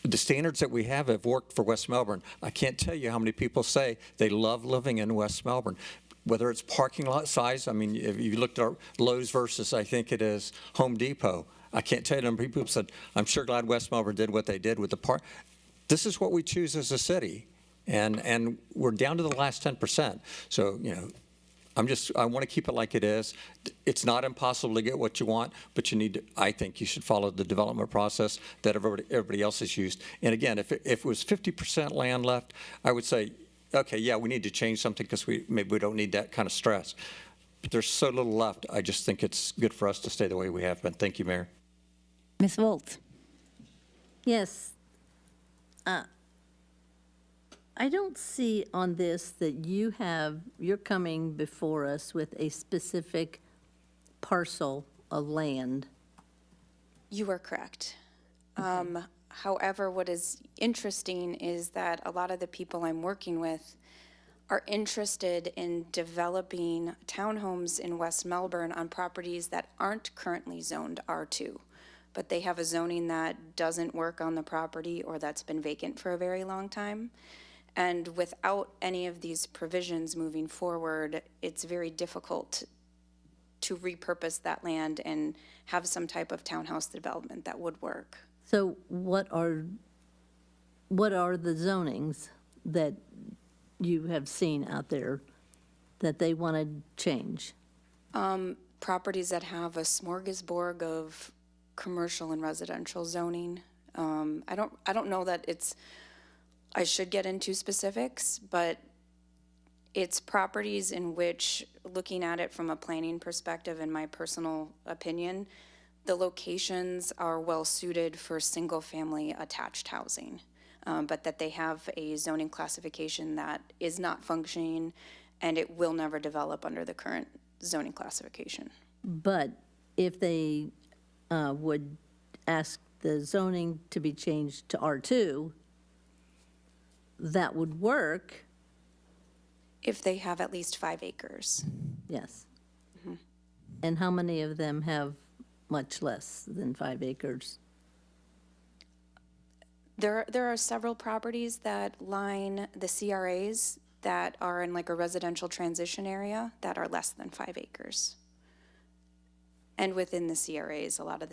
the standards that we have worked for West Melbourne. I can't tell you how many people say they love living in West Melbourne. Whether it's parking lot size, I mean, if you looked at Lowe's versus, I think it is, Home Depot, I can't tell you how many people said, I'm sure glad West Melbourne did what they did with the park. This is what we choose as a city, and we're down to the last 10%. So, you know, I want to keep it like it is. It's not impossible to get what you want, but you need to, I think you should follow the development process that everybody else has used. And again, if it was 50% land left, I would say, okay, yeah, we need to change something because maybe we don't need that kind of stress. But there's so little left, I just think it's good for us to stay the way we have been. Thank you, Mayor. Ms. Volz. Yes. I don't see on this that you're coming before us with a specific parcel of land. You are correct. However, what is interesting is that a lot of the people I'm working with are interested in developing townhomes in West Melbourne on properties that aren't currently zoned R2, but they have a zoning that doesn't work on the property or that's been vacant for a very long time. And without any of these provisions moving forward, it's very difficult to repurpose that land and have some type of townhouse development that would work. So what are the zonings that you have seen out there that they want to change? Properties that have a smorgasbord of commercial and residential zoning. I don't know that I should get into specifics, but it's properties in which, looking at it from a planning perspective, in my personal opinion, the locations are well suited for single-family attached housing, but that they have a zoning classification that is not functioning and it will never develop under the current zoning classification. But if they would ask the zoning to be changed to R2, that would work. If they have at least 5 acres. Yes. And how many of them have much less than 5 acres? There are several properties that line the CRAs that are in like a residential transition area that are less than 5 acres. And within the CRAs, a lot of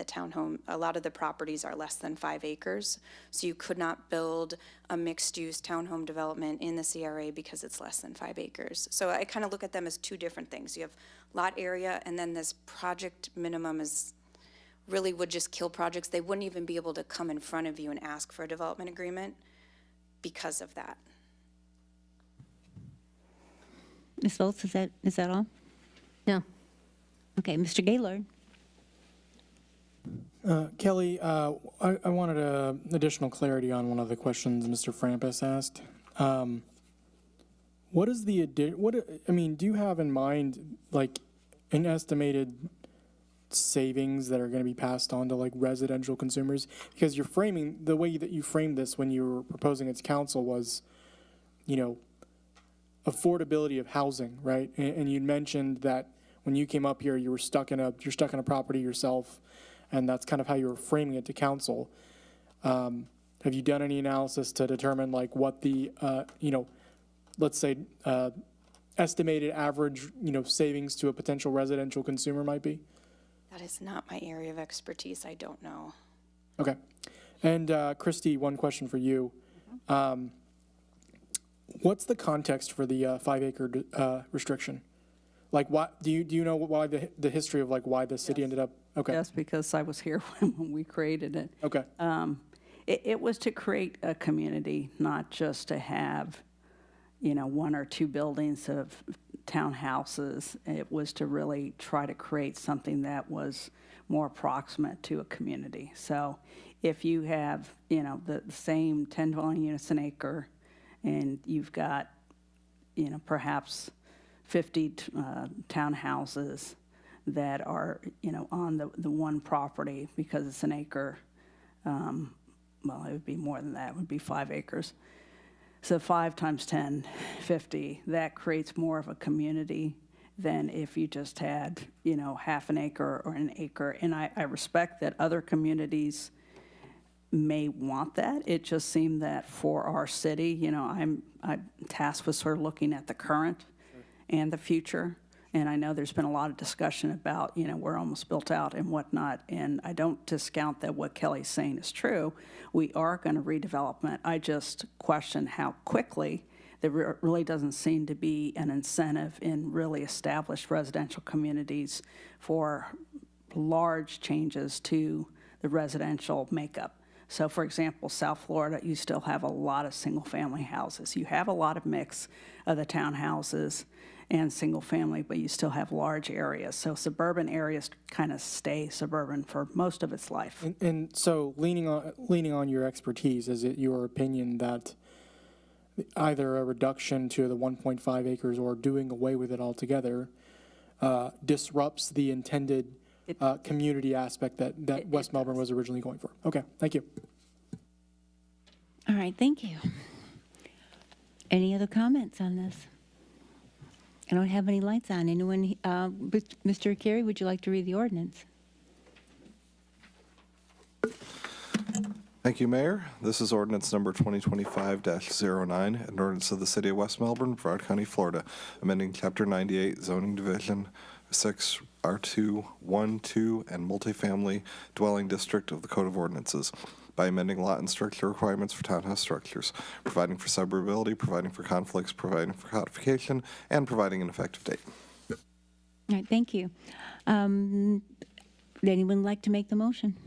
the properties are less than 5 acres. So you could not build a mixed-use townhome development in the CRA because it's less than 5 acres. So I kind of look at them as two different things. You have lot area, and then this project minimum really would just kill projects. They wouldn't even be able to come in front of you and ask for a development agreement because of that. Ms. Volz, is that all? Yeah. Okay, Mr. Gaylord. Kelly, I wanted additional clarity on one of the questions Mr. Frampus asked. What is do you have in mind, like, an estimated savings that are going to be passed on to like residential consumers? Because you're framing, the way that you framed this when you were proposing it to council was, you know, affordability of housing, right? And you mentioned that when you came up here, you're stuck in a property yourself, and that's kind of how you were framing it to council. Have you done any analysis to determine like what the, you know, let's say, estimated average, you know, savings to a potential residential consumer might be? That is not my area of expertise. I don't know. Okay. And Christy, one question for you. What's the context for the 5-acre restriction? Like, what do you know why the history of like why the city ended up? Okay. Yes, because I was here when we created it. Okay. It was to create a community, not just to have, you know, 1 or 2 buildings of townhouses. It was to really try to create something that was more approximate to a community. So if you have, you know, the same 10 dwelling units an acre, and you've got, you know, perhaps 50 townhouses that are, you know, on the one property because it's an acre, well, it would be more than that. It would be 5 acres. So 5 times 10, 50, that creates more of a community than if you just had, you know, half an acre or an acre. And I respect that other communities may want that. It just seemed that for our city, you know, I'm tasked with sort of looking at the current and the future. And I know there's been a lot of discussion about, you know, we're almost built out and whatnot. And I don't discount that what Kelly's saying is true. We are going to redevelopment. I just question how quickly. There really doesn't seem to be an incentive in really established residential communities for large changes to the residential makeup. So, for example, South Florida, you still have a lot of single-family houses. You have a lot of mix of the townhouses and single-family, but you still have large areas. So suburban areas kind of stay suburban for most of its life. And so leaning on your expertise, is it your opinion that either a reduction to the 1.5 acres or doing away with it altogether disrupts the intended community aspect that West Melbourne was originally going for? Okay, thank you. All right, thank you. Any other comments on this? I don't have any lights on. Anyone, Mr. Carey, would you like to read the ordinance? Thank you, Mayor. This is ordinance number 2025-09, an ordinance of the City of West Melbourne, Brevard County, Florida, amending Chapter 98, Zoning Division 6, R2, 1, 2, and multifamily dwelling district of the Code of Ordinances by amending lot and structure requirements for townhouse structures, providing for suburbility, providing for conflicts, providing for codification, and providing an effective date. All right, thank you. Would anyone like to make the motion?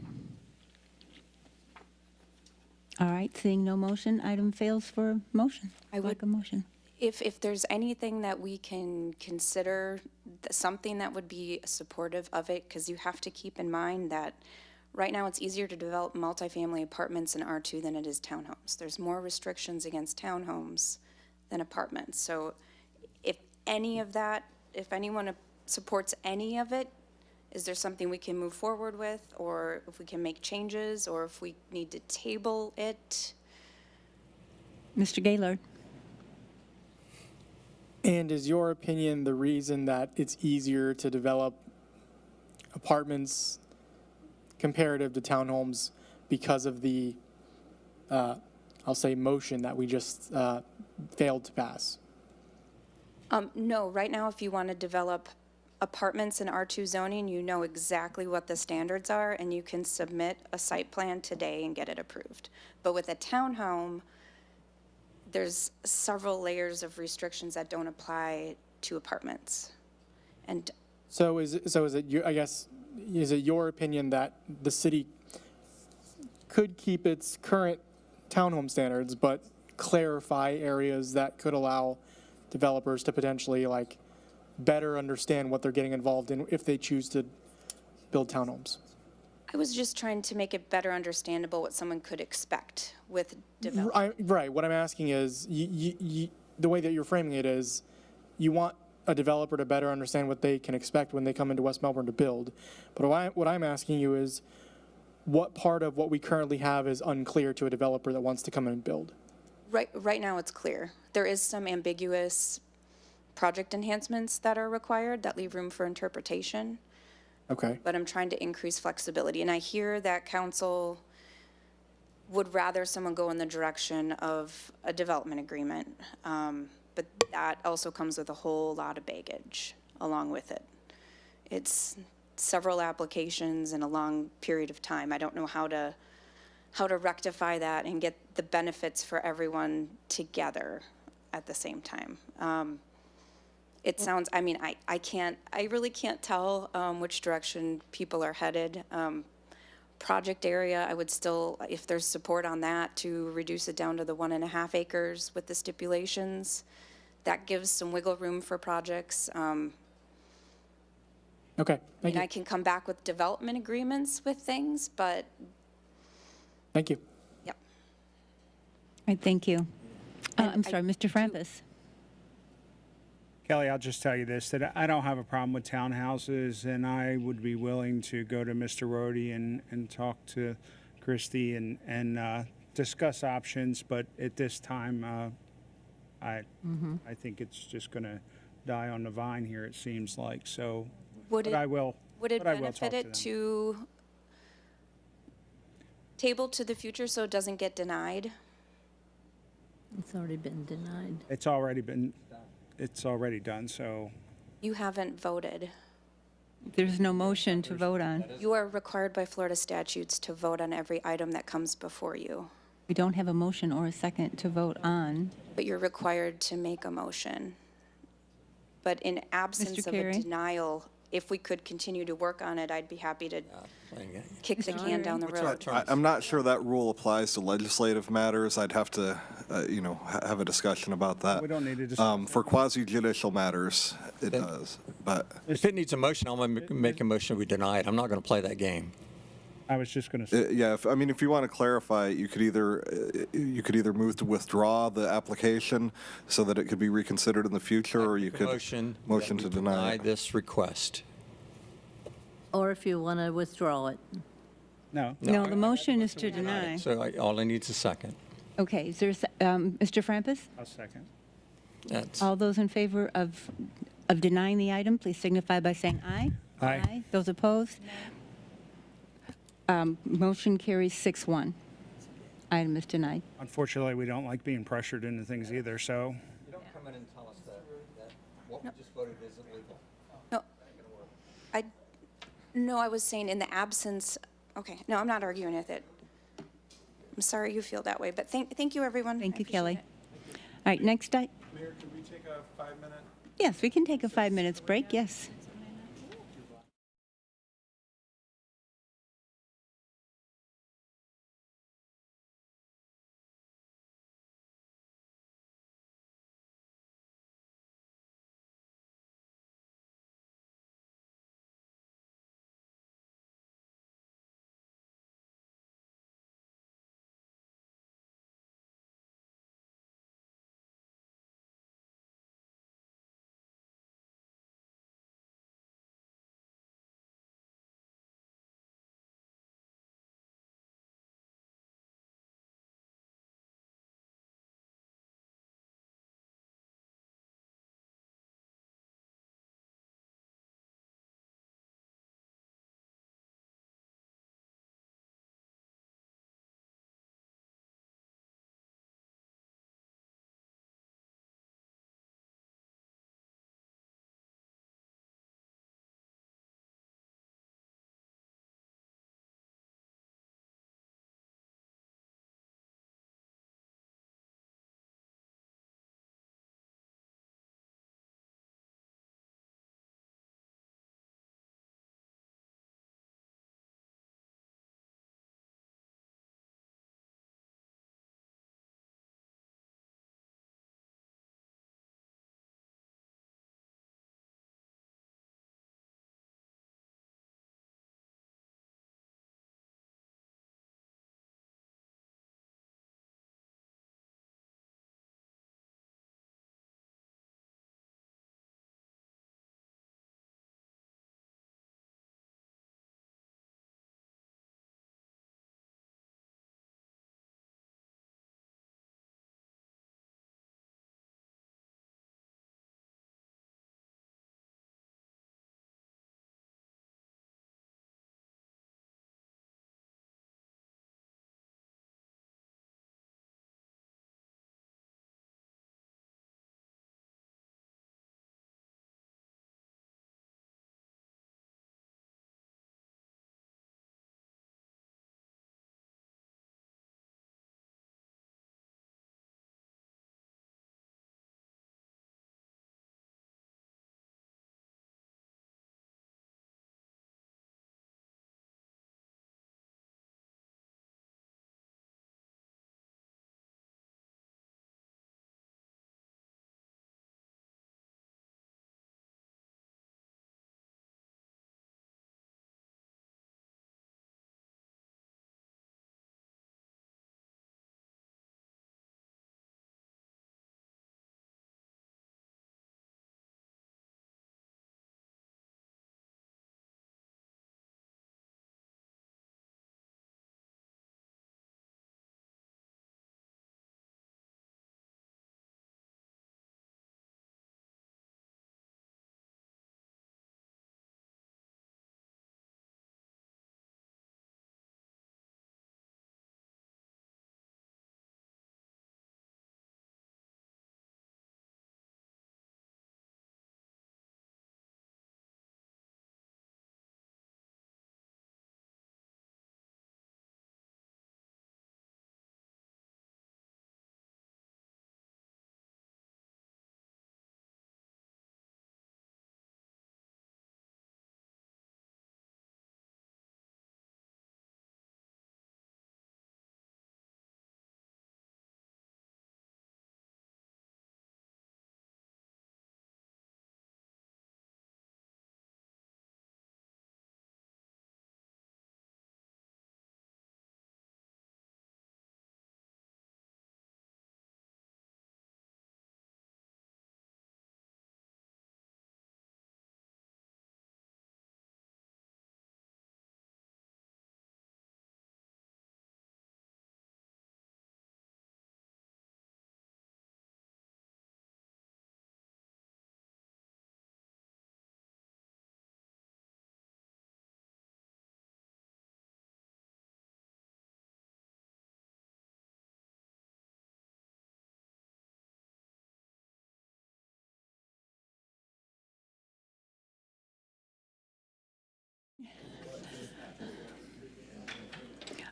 All right, seeing no motion, item fails for motion. I would like a motion. If there's anything that we can consider, something that would be supportive of it, because you have to keep in mind that right now it's easier to develop multifamily apartments in R2 than it is townhomes. There's more restrictions against townhomes than apartments. So if any of that, if anyone supports any of it, is there something we can move forward with, or if we can make changes, or if we need to table it? Mr. Gaylord. And is your opinion the reason that it's easier to develop apartments comparative to townhomes because of the, I'll say, motion that we just failed to pass? No, right now if you want to develop apartments in R2 zoning, you know exactly what the standards are, and you can submit a site plan today and get it approved. But with a townhome, there's several layers of restrictions that don't apply to apartments. And So is it your, I guess, is it your opinion that the city could keep its current townhome standards, but clarify areas that could allow developers to potentially like better understand what they're getting involved in if they choose to build townhomes? I was just trying to make it better understandable what someone could expect with development. Right. What I'm asking is, the way that you're framing it is, you want a developer to better understand what they can expect when they come into West Melbourne to build. But what I'm asking you is, what part of what we currently have is unclear to a developer that wants to come in and build? Right now, it's clear. There is some ambiguous project enhancements that are required that leave room for interpretation. Okay. But I'm trying to increase flexibility. And I hear that council would rather someone go in the direction of a development agreement. But that also comes with a whole lot of baggage along with it. It's several applications in a long period of time. I don't know how to rectify that and get the benefits for everyone together at the same time. It sounds, I mean, I really can't tell which direction people are headed. Project area, I would still, if there's support on that, to reduce it down to the 1.5 acres with the stipulations. That gives some wiggle room for projects. Okay, thank you. I can come back with development agreements with things, but. Thank you. Yep. All right, thank you. I'm sorry, Mr. Frampus. Kelly, I'll just tell you this, that I don't have a problem with townhouses, and I would be willing to go to Mr. Rhodey and talk to Christie and discuss options, but at this time, I think it's just going to die on the vine here, it seems like, so, Would I will talk benefit to it them. to table to the future so it doesn't get denied? It's already been denied. It's already done, so. You haven't voted. There's no motion to vote on. You are required by Florida statutes to vote on every item that comes before you. We don't have a motion or a second to vote on. But you're required to make a motion. But in absence of a Carey? denial, if we could continue to work on it, I'd be happy to kick the can down the road. I'm not sure that rule applies to legislative matters. I'd have to, have a discussion about that. We don't need to discuss For quasi-judicial matters, it does, but. If it needs a motion, I'm going to make a motion we deny it. I'm not going to play that game. I was just going to say. Yeah, if you want to clarify, you could either move to withdraw the application so that it could be reconsidered in the future, or you could motion to deny it. This request. Or if you want to withdraw it. No. No, the motion is to deny. So all I need is a second. Okay, is there, Mr. Frampus? I'll second. That's All those in favor of denying the item, please signify by saying aye. Aye. Those opposed? Motion carries 6-1. Item is denied. Unfortunately, we don't like being pressured into things either, so. You don't come in and tell us that what we just voted isn't legal. No, I was saying in the absence, okay, no, I'm not arguing with it. I'm sorry you feel that way, but thank you, everyone. Thank I you, appreciate Kelly. it. All right, next Mayor, can we take a 5-minute? Yes, we can take a 5 minutes break, yes.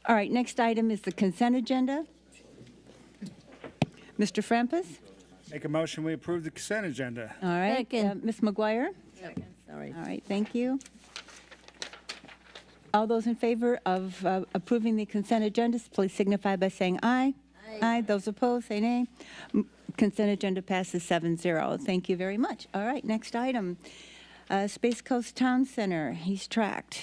All right, next item is the consent agenda. Mr. Frampus? Make a motion, we approve the consent agenda. All right. Second. Ms. McGuire? Sorry. All right, thank you. All those in favor of approving the consent agenda, please signify by saying aye. Aye. Those opposed, say nay. Consent agenda passes 7-0. Thank you very much. All right, next item. Space Coast Town Center, East Tract.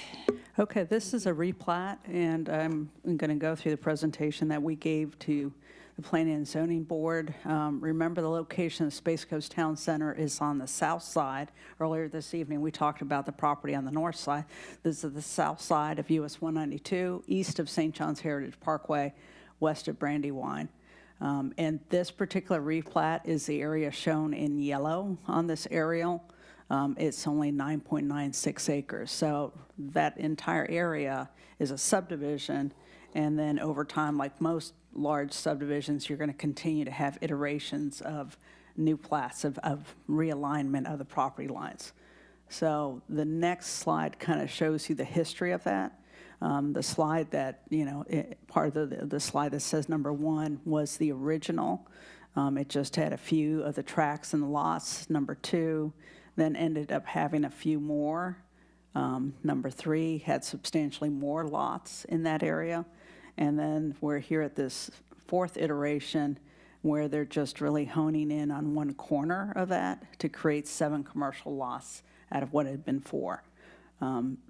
Okay, this is a replat, and I'm going to go through the presentation that we gave to the Planning and Zoning Board. Remember, the location of Space Coast Town Center is on the south side. Earlier this evening, we talked about the property on the north side. This is the south side of US 192, east of St. John's Heritage Parkway, west of Brandywine. And this particular replat is the area shown in yellow on this aerial. It's only 9.96 acres. So that entire area is a subdivision. And then over time, like most large subdivisions, you're going to continue to have iterations of new plats of realignment of the property lines. So the next slide kind of shows you the history of that. The slide that, part of the slide that says number 1 was the original. It just had a few of the tracks and the lots. Number 2 then ended up having a few more. Number 3 had substantially more lots in that area. And then we're here at this 4th iteration where they're just really honing in on one corner of that to create 7 commercial lots out of what had been 4.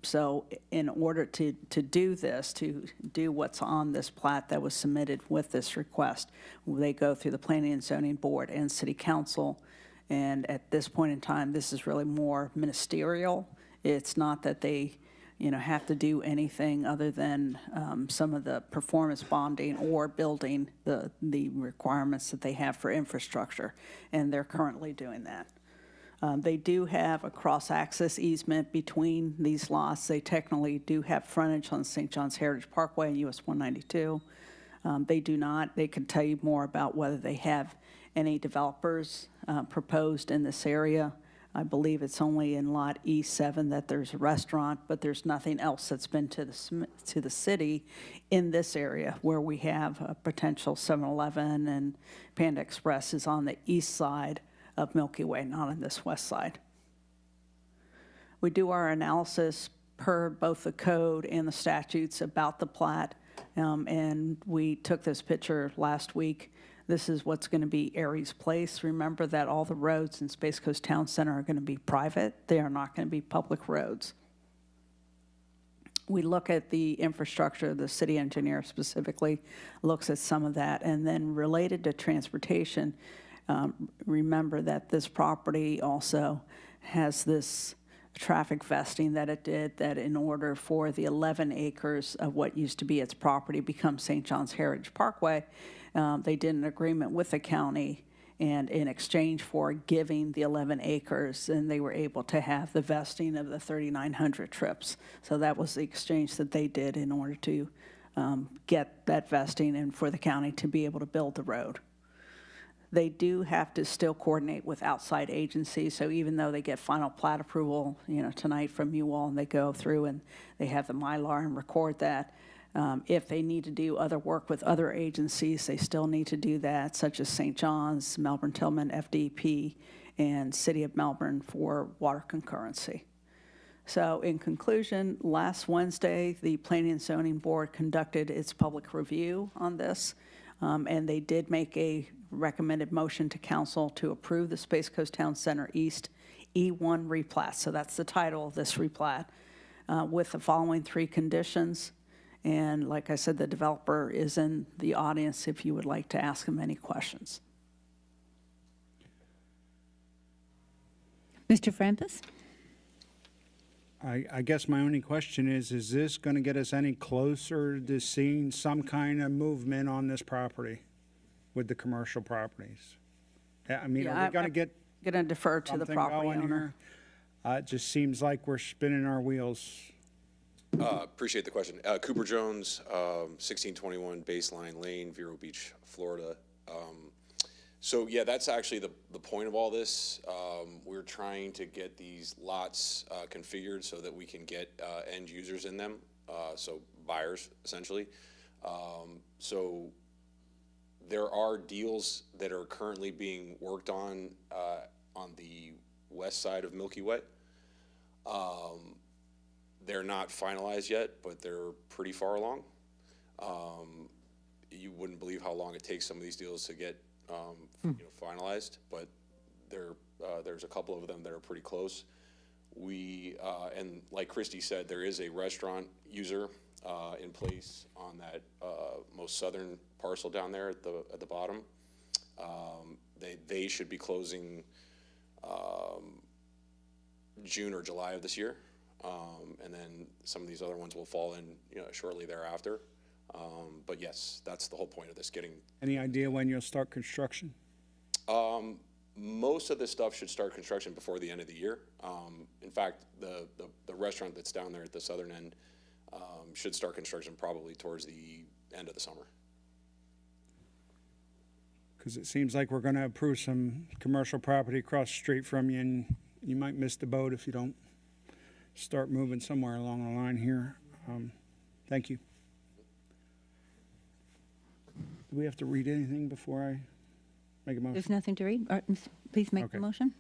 So in order to do this, to do what's on this plat that was submitted with this request, they go through the Planning and Zoning Board and City Council. And at this point in time, this is really more ministerial. It's not that they have to do anything other than some of the performance bonding or building the requirements that they have for infrastructure, and they're currently doing that. They do have a cross-access easement between these lots. They technically do have frontage on St. John's Heritage Parkway and US 192. They do not. They can tell you more about whether they have any developers proposed in this area. I believe it's only in Lot E7 that there's a restaurant, but there's nothing else that's been to the city in this area where we have a potential 7-Eleven, and Panda Express is on the east side of Milky Way, not on this west side. We do our analysis per both the code and the statutes about the plat, and we took this picture last week. This is what's going to be Aries Place. Remember that all the roads in Space Coast Town Center are going to be private. They are not going to be public roads. We look at the infrastructure. The city engineer specifically looks at some of that. And then related to transportation, remember that this property also has this traffic vesting that it did, that in order for the 11 acres of what used to be its property become St. John's Heritage Parkway, they did an agreement with the county, and in exchange for giving the 11 acres, and they were able to have the vesting of the 3,900 trips. So that was the exchange that they did in order to get that vesting and for the county to be able to build the road. They do have to still coordinate with outside agencies, so even though they get final plat approval, tonight from you all, and they go through and they have the Mylar and record that, if they need to do other work with other agencies, they still need to do that, such as St. John's, Melbourne Tillman, FDP, and City of Melbourne for water concurrency. So in conclusion, last Wednesday, the Planning and Zoning Board conducted its public review on this, and they did make a recommended motion to council to approve the Space Coast Town Center East E1 replat. So that's the title of this replat, with the following 3 conditions. And like I said, the developer is in the audience if you would like to ask him any questions. Mr. Frampus? I guess my only question is this going to get us any closer to seeing some kind of movement on this property with the commercial properties? I mean, are we going to get going to defer to the property owner? It just seems like we're spinning our wheels. Appreciate the question. Cooper Jones, 1621 Baseline Lane, Vero Beach, Florida. So yeah, that's actually the point of all this. We're trying to get these lots configured so that we can get end users in them, so buyers essentially. So there are deals that are currently being worked on the west side of Milky Way. They're not finalized yet, but they're pretty far along. You wouldn't believe how long it takes some of these deals to get finalized, but there's a couple of them that are pretty close. And like Christy said, there is a restaurant user in place on that most southern parcel down there at the bottom. They should be closing June or July of this year, and then some of these other ones will fall in shortly thereafter. But yes, that's the whole point of this. Any idea when you'll start construction? Most of this stuff should start construction before the end of the year. In fact, the restaurant that's down there at the southern end should start construction probably towards the end of the summer. Because it seems like we're going to approve some commercial property across the street from you, and you might miss the boat if you don't start moving somewhere along the line here. Thank you. Do we have to read anything before I make a motion? There's nothing to read. Please make the motion.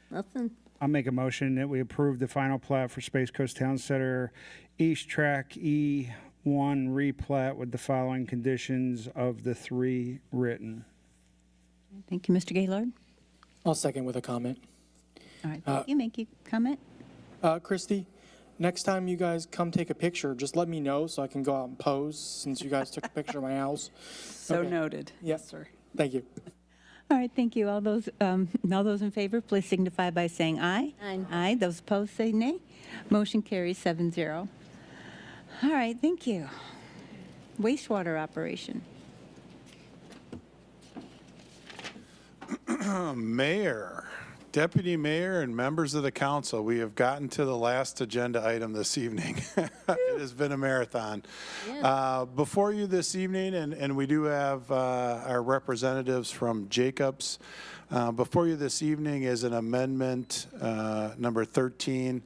Nothing. I'll make a motion that we approve the final plat for Space Coast Town Center East Track E1 replat with the following conditions of the 3 written. Thank you, Mr. Gaylord. I'll second with a comment. All right, thank you. Make your comment. Christy, next time you guys come take a picture, just let me know so I can go out and pose since you guys took a picture of my house. So Okay. noted. Yes, sir. Thank you. All right, thank you. All those in favor, please signify by saying aye. Aye. Aye. Those opposed say nay. Motion carries 7-0. All right, thank you. Wastewater operation. Mayor, Deputy Mayor, and members of the council, we have gotten to the last agenda item this evening. It has been a marathon. Before you this evening, and we do have our representatives from Jacobs. Before you this evening is an amendment, number 13,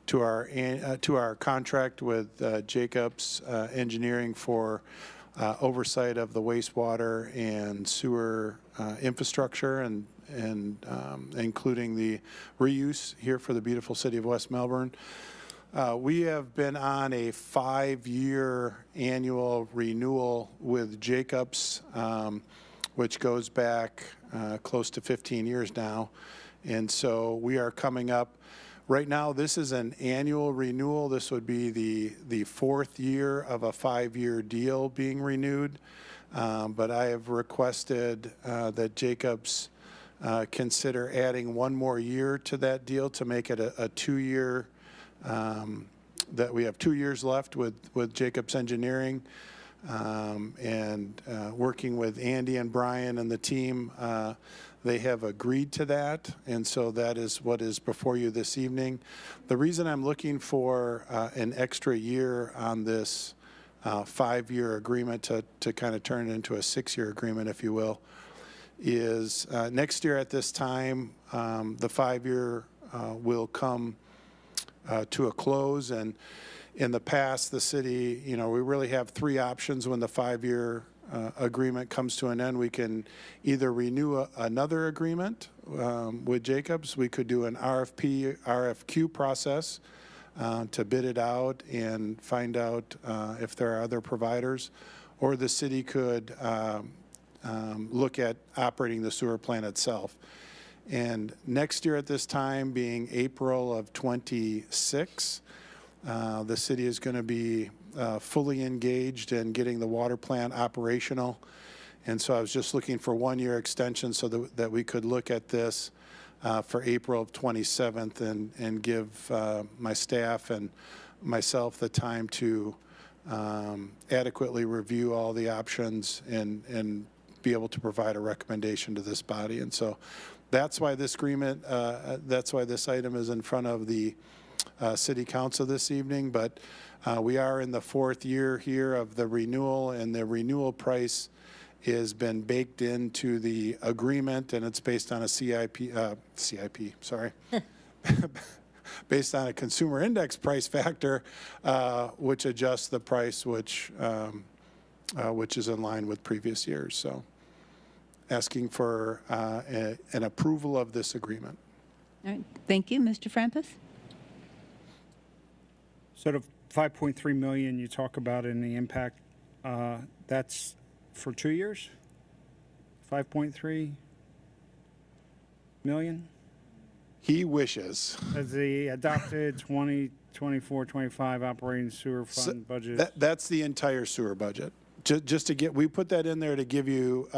to our contract with Jacobs Engineering for oversight of the wastewater and sewer infrastructure, and including the reuse here for the beautiful city of West Melbourne. We have been on a 5-year annual renewal with Jacobs, which goes back close to 15 years now. And so we are coming up. Right now, this is an annual renewal. This would be the 4th year of a 5-year deal being renewed. But I have requested that Jacobs consider adding 1 more year to that deal to make it a 2-year, that we have 2 years left with Jacobs Engineering. And working with Andy and Brian and the team, they have agreed to that, and so that is what is before you this evening. The reason I'm looking for an extra year on this 5-year agreement to kind of turn it into a 6-year agreement, if you will, is next year at this time, the 5-year will come to a close. And in the past, the city, we really have 3 options when the 5-year agreement comes to an end. We can either renew another agreement with Jacobs. We could do an RFQ process to bid it out and find out if there are other providers, or the city could look at operating the sewer plant itself. And next year at this time, being April of 26, the city is going to be fully engaged in getting the water plant operational. And so I was just looking for 1-year extension so that we could look at this for April of 27th and give my staff and myself the time to adequately review all the options and be able to provide a recommendation to this body. And so that's why this agreement, that's why this item is in front of the City Council this evening. But we are in the 4th year here of the renewal, and the renewal price has been baked into the agreement, and it's based on a based on a consumer index price factor, which adjusts the price, which which is in line with previous years. So asking for an approval of this agreement. All right, thank you. Mr. Frampus? So the 5.3 million you talk about in the impact, that's for 2 years? 5.3 million? He wishes. As the adopted 2024-25 operating sewer fund budget. That's the entire sewer budget. Just to get, we put that in there to give you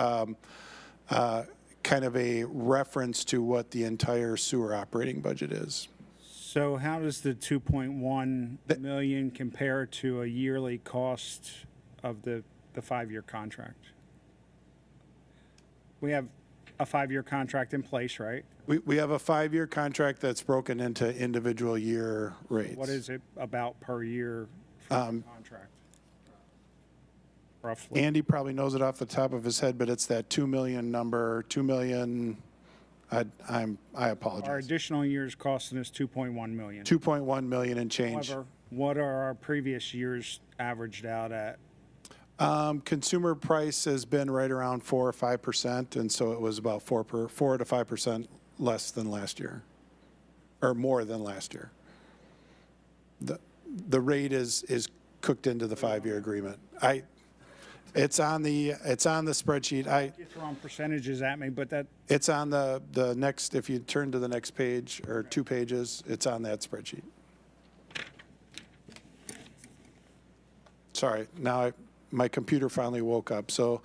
kind of a reference to what the entire sewer operating budget is. So how does the 2.1 million compare to a yearly cost of the 5-year contract? We have a 5-year contract in place, right? We have a 5-year contract that's broken into individual year rates. What is it about per year for the contract? Roughly. Andy probably knows it off the top of his head, but it's that 2 million number, 2 million. I apologize. Our additional years costing us 2.1 million. 2.1 million and change. However, what are our previous years averaged out at? Consumer price has been right around 4 or 5%, and so it was about 4 to 5% less than last year, or more than last year. The rate is cooked into the 5-year agreement. It's on the spreadsheet. You're throwing percentages at me, but that. It's on the next. If you turn to the next page or 2 pages, it's on that spreadsheet. Sorry, now my computer finally woke up. So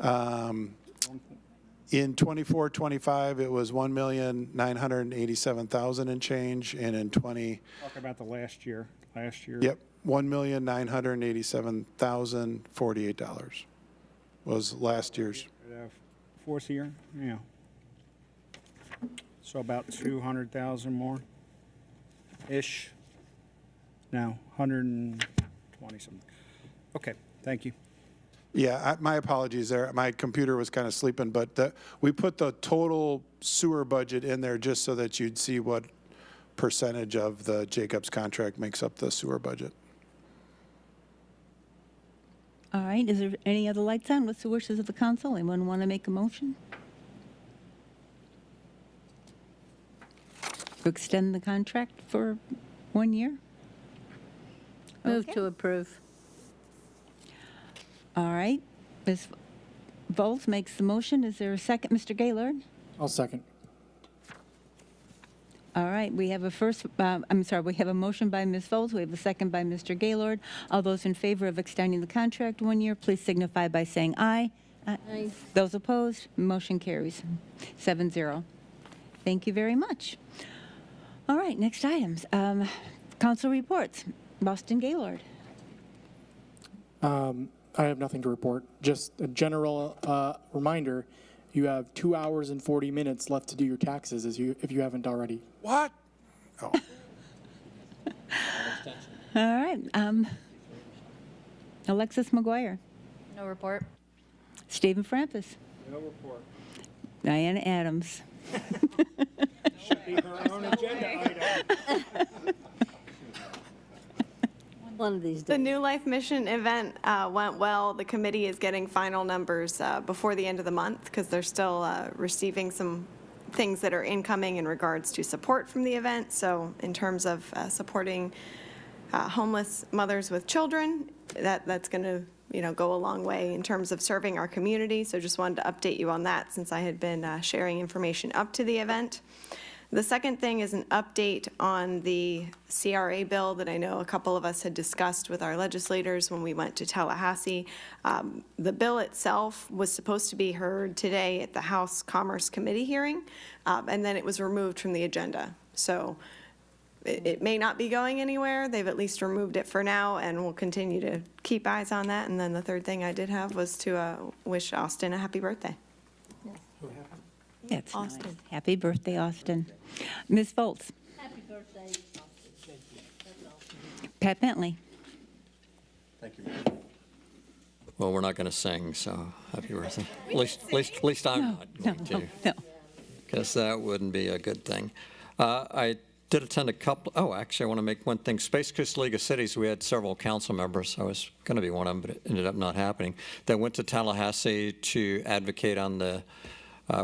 in 24-25, it was 1,987,000 and change, and in 20. Talk about the last year. Yep, $1,987,048 was last year's. Fourth year, yeah. So about 200,000 more, ish. No, 120 something. Okay, thank you. Yeah, my apologies there. My computer was kind of sleeping, but we put the total sewer budget in there just so that you'd see what percentage of the Jacobs contract makes up the sewer budget. All right, is there any other lights on? What's the wishes of the council? Anyone want to make a motion? To extend the contract for 1 year? Move Okay. to approve. All right, Ms. Volz makes the motion. Is there a second? Mr. Gaylord? I'll second. All right, we have a we have a motion by Ms. Volz. We have a second by Mr. Gaylord. All those in favor of extending the contract 1 year, please signify by saying aye. Aye. Those opposed, motion carries 7-0. Thank you very much. All right, next items. Council reports. Boston Gaylord. I have nothing to report. Just a general reminder, you have 2 hours and 40 minutes left to do your taxes if you haven't already. What? Oh. All right. Alexis McGuire. No report. Stephen Frampus. No report. Diana Adams. Should be her own agenda item. One of these The days. New Life Mission event went well. The committee is getting final numbers before the end of the month because they're still receiving some things that are incoming in regards to support from the event. So in terms of supporting homeless mothers with children, that's going to go a long way in terms of serving our community. So just wanted to update you on that since I had been sharing information up to the event. The second thing is an update on the CRA bill that I know a couple of us had discussed with our legislators when we went to Tallahassee. The bill itself was supposed to be heard today at the House Commerce Committee hearing, and then it was removed from the agenda. So it may not be going anywhere. They've at least removed it for now, and we'll continue to keep eyes on that. And then the third thing I did have was to wish Austin a happy birthday. That's Austin. nice. Happy birthday, Austin. Ms. Volz. Happy birthday. Pat Bentley. Thank you, Mayor. Well, we're not going to sing, so happy birthday. At least I'm not going to. No. Because that wouldn't be a good thing. I did attend a couple, actually, I want to make one thing. Space Coast League of Cities, we had several council members. I was going to be one of them, but it ended up not happening. That went to Tallahassee to advocate on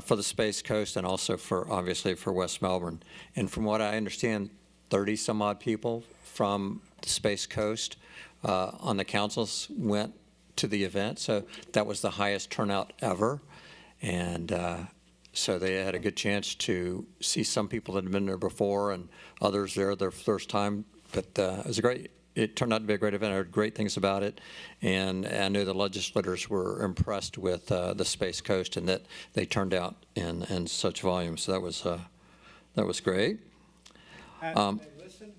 for the Space Coast and also obviously for West Melbourne. And from what I understand, 30 some odd people from the Space Coast on the councils went to the event. So that was the highest turnout ever. And so they had a good chance to see some people that had been there before and others there their first time. But it turned out to be a great event. I heard great things about it. And I know the legislators were impressed with the Space Coast and that they turned out in such volume. So that was great. Did they listen?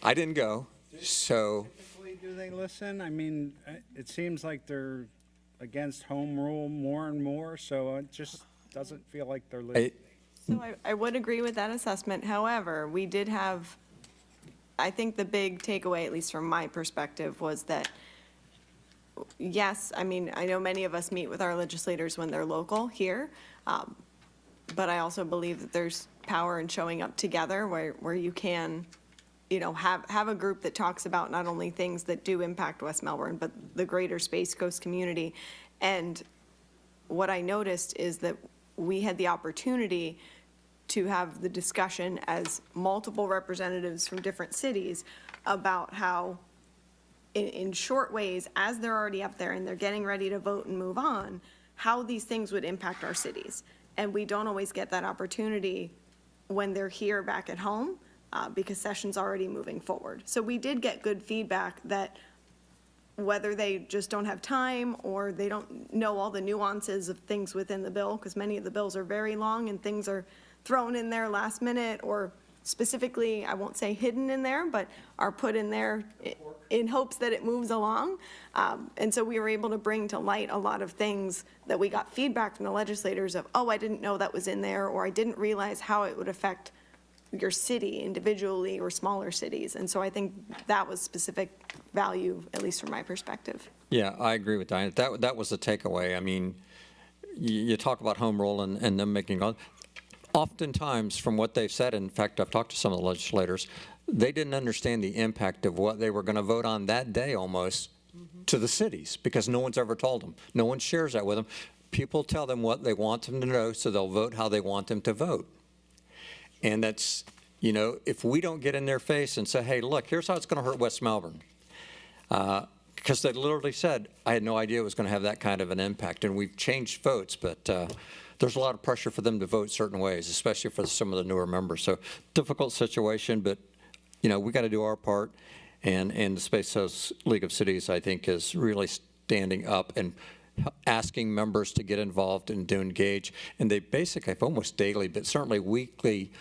I didn't go. So Typically, do they listen? I mean, it seems like they're against home rule more and more, so it just doesn't feel like they're listening. So I would agree with that assessment. However, we did have, I think the big takeaway, at least from my perspective, was that, yes, I mean, I know many of us meet with our legislators when they're local here, but I also believe that there's power in showing up together where you can, have a group that talks about not only things that do impact West Melbourne, but the greater Space Coast community. And what I noticed is that we had the opportunity to have the discussion as multiple representatives from different cities about how, in short ways, as they're already up there and they're getting ready to vote and move on, how these things would impact our cities. And we don't always get that opportunity when they're here back at home because session's already moving forward. So we did get good feedback that whether they just don't have time or they don't know all the nuances of things within the bill, because many of the bills are very long and things are thrown in there last minute or specifically, I won't say hidden in there, but are put in there in hopes that it moves along. And so we were able to bring to light a lot of things that we got feedback from the legislators of, oh, I didn't know that was in there, or I didn't realize how it would affect your city individually or smaller cities. And so I think that was specific value, at least from my perspective. yeah, I agree with Diane. That was the takeaway. I mean, you talk about home rule and them making oftentimes from what they've said, in fact, I've talked to some of the legislators, they didn't understand the impact of what they were going to vote on that day almost to the cities because no one's ever told them. No one shares that with them. People tell them what they want them to know, so they'll vote how they want them to vote. And that's, if we don't get in their face and say, hey, look, here's how it's going to hurt West Melbourne. Because they literally said, I had no idea it was going to have that kind of an impact. And we've changed votes, but there's a lot of pressure for them to vote certain ways, especially for some of the newer members. So difficult situation, but, we got to do our part. And the Space Coast League of Cities, I think, is really standing up and asking members to get involved and to engage. And they basically have almost daily, but certainly weekly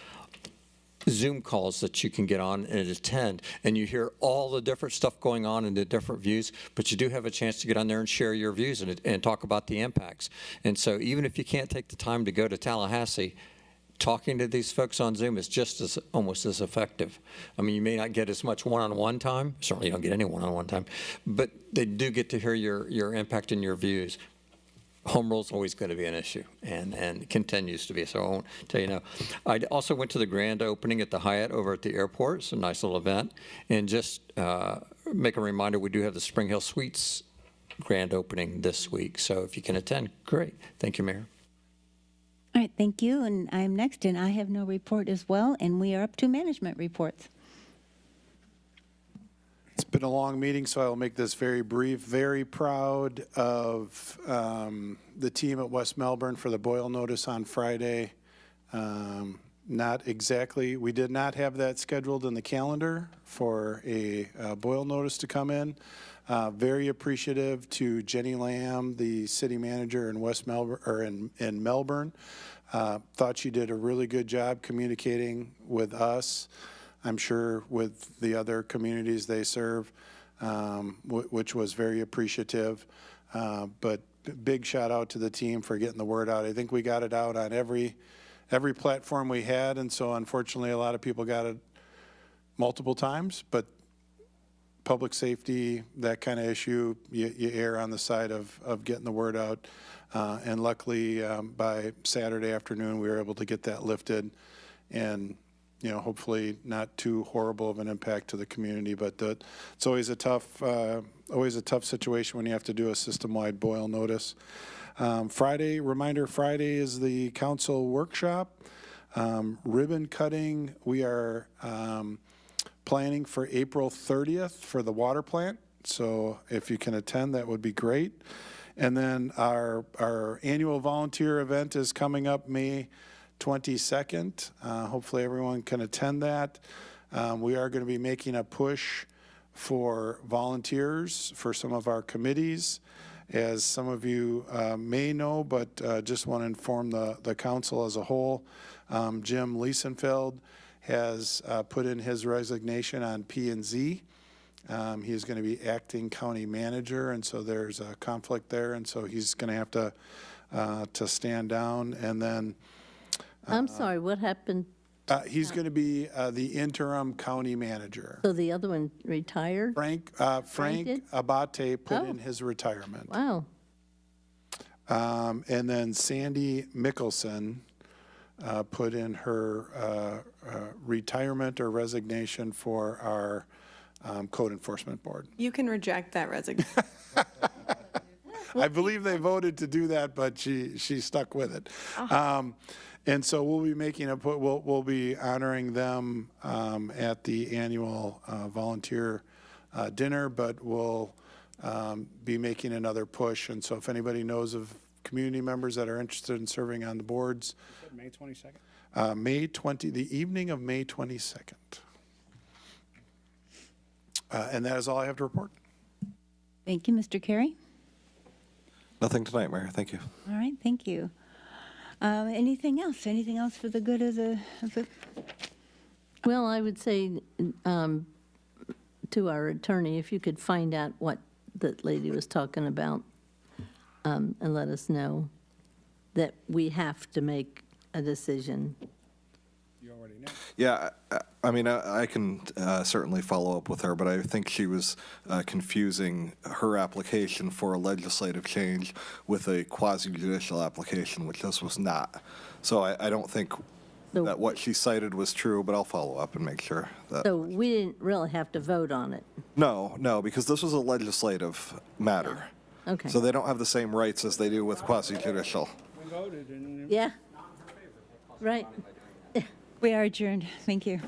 Zoom calls that you can get on and attend, and you hear all the different stuff going on and the different views, but you do have a chance to get on there and share your views and talk about the impacts. And so even if you can't take the time to go to Tallahassee, talking to these folks on Zoom is just almost as effective. I mean, you may not get as much one-on-one time. Certainly you don't get any one-on-one time, but they do get to hear your impact and your views. Home rule is always going to be an issue and continues to be, so I won't tell you no. I also went to the grand opening at the Hyatt over at the airport. It's a nice little event. And just make a reminder, we do have the Spring Hill Suites grand opening this week. So if you can attend, great. Thank you, Mayor. All right, thank you. And I'm next, and I have no report as well, and we are up to management reports. It's been a long meeting, so I'll make this very brief. Very proud of the team at West Melbourne for the boil notice on Friday. Not exactly, we did not have that scheduled in the calendar for a boil notice to come in. Very appreciative to Jenny Lamb, the city manager in West Melbourne, or in Melbourne. Thought she did a really good job communicating with us. I'm sure with the other communities they serve, which was very appreciative. But big shout out to the team for getting the word out. I think we got it out on every platform we had, and so unfortunately a lot of people got it multiple times, but public safety, that kind of issue, you err on the side of getting the word out. And luckily by Saturday afternoon we were able to get that lifted, and hopefully not too horrible of an impact to the community. But it's always a tough situation when you have to do a system-wide boil notice. Friday is the council workshop. Ribbon cutting, we are planning for April 30th for the water plant. So if you can attend, that would be great. And then our annual volunteer event is coming up May 22nd. Hopefully everyone can attend that. We are going to be making a push for volunteers for some of our committees. As some of you may know, but just want to inform the council as a whole, Jim Liesenfeld has put in his resignation on P&Z. He is going to be acting county manager, and so there's a conflict there, and so he's going to have to stand down. And then I'm sorry, what happened? He's going to be the interim county manager. So the other one retired? Frank did? Abate put in his retirement. Wow. And then Sandy Mickelson put in her retirement or resignation for our code enforcement board. You can reject that resignation. I believe they voted to do that, but she stuck with it. And so we'll be making we'll be honoring them at the annual volunteer dinner, but we'll be making another push. And so if anybody knows of community members that are interested in serving on the boards, May 22nd? The evening of May 22nd. And that is all I have to report. Thank you, Mr. Carey. Nothing tonight, Mayor. Thank you. All right, thank you. Anything else? Anything else for the good of the Well, I would say to our attorney, if you could find out what that lady was talking about and let us know that we have to make a decision. You already know. Yeah, I mean, I can certainly follow up with her, but I think she was confusing her application for a legislative change with a quasi-judicial application, which this was not. So I don't think that what she cited was true, but I'll follow up and make sure that. So we didn't really have to vote on it. No, because this was a legislative matter. Okay. So they don't have the same rights as they do with quasi-judicial. We voted and Yeah. Right. We are adjourned. Thank you.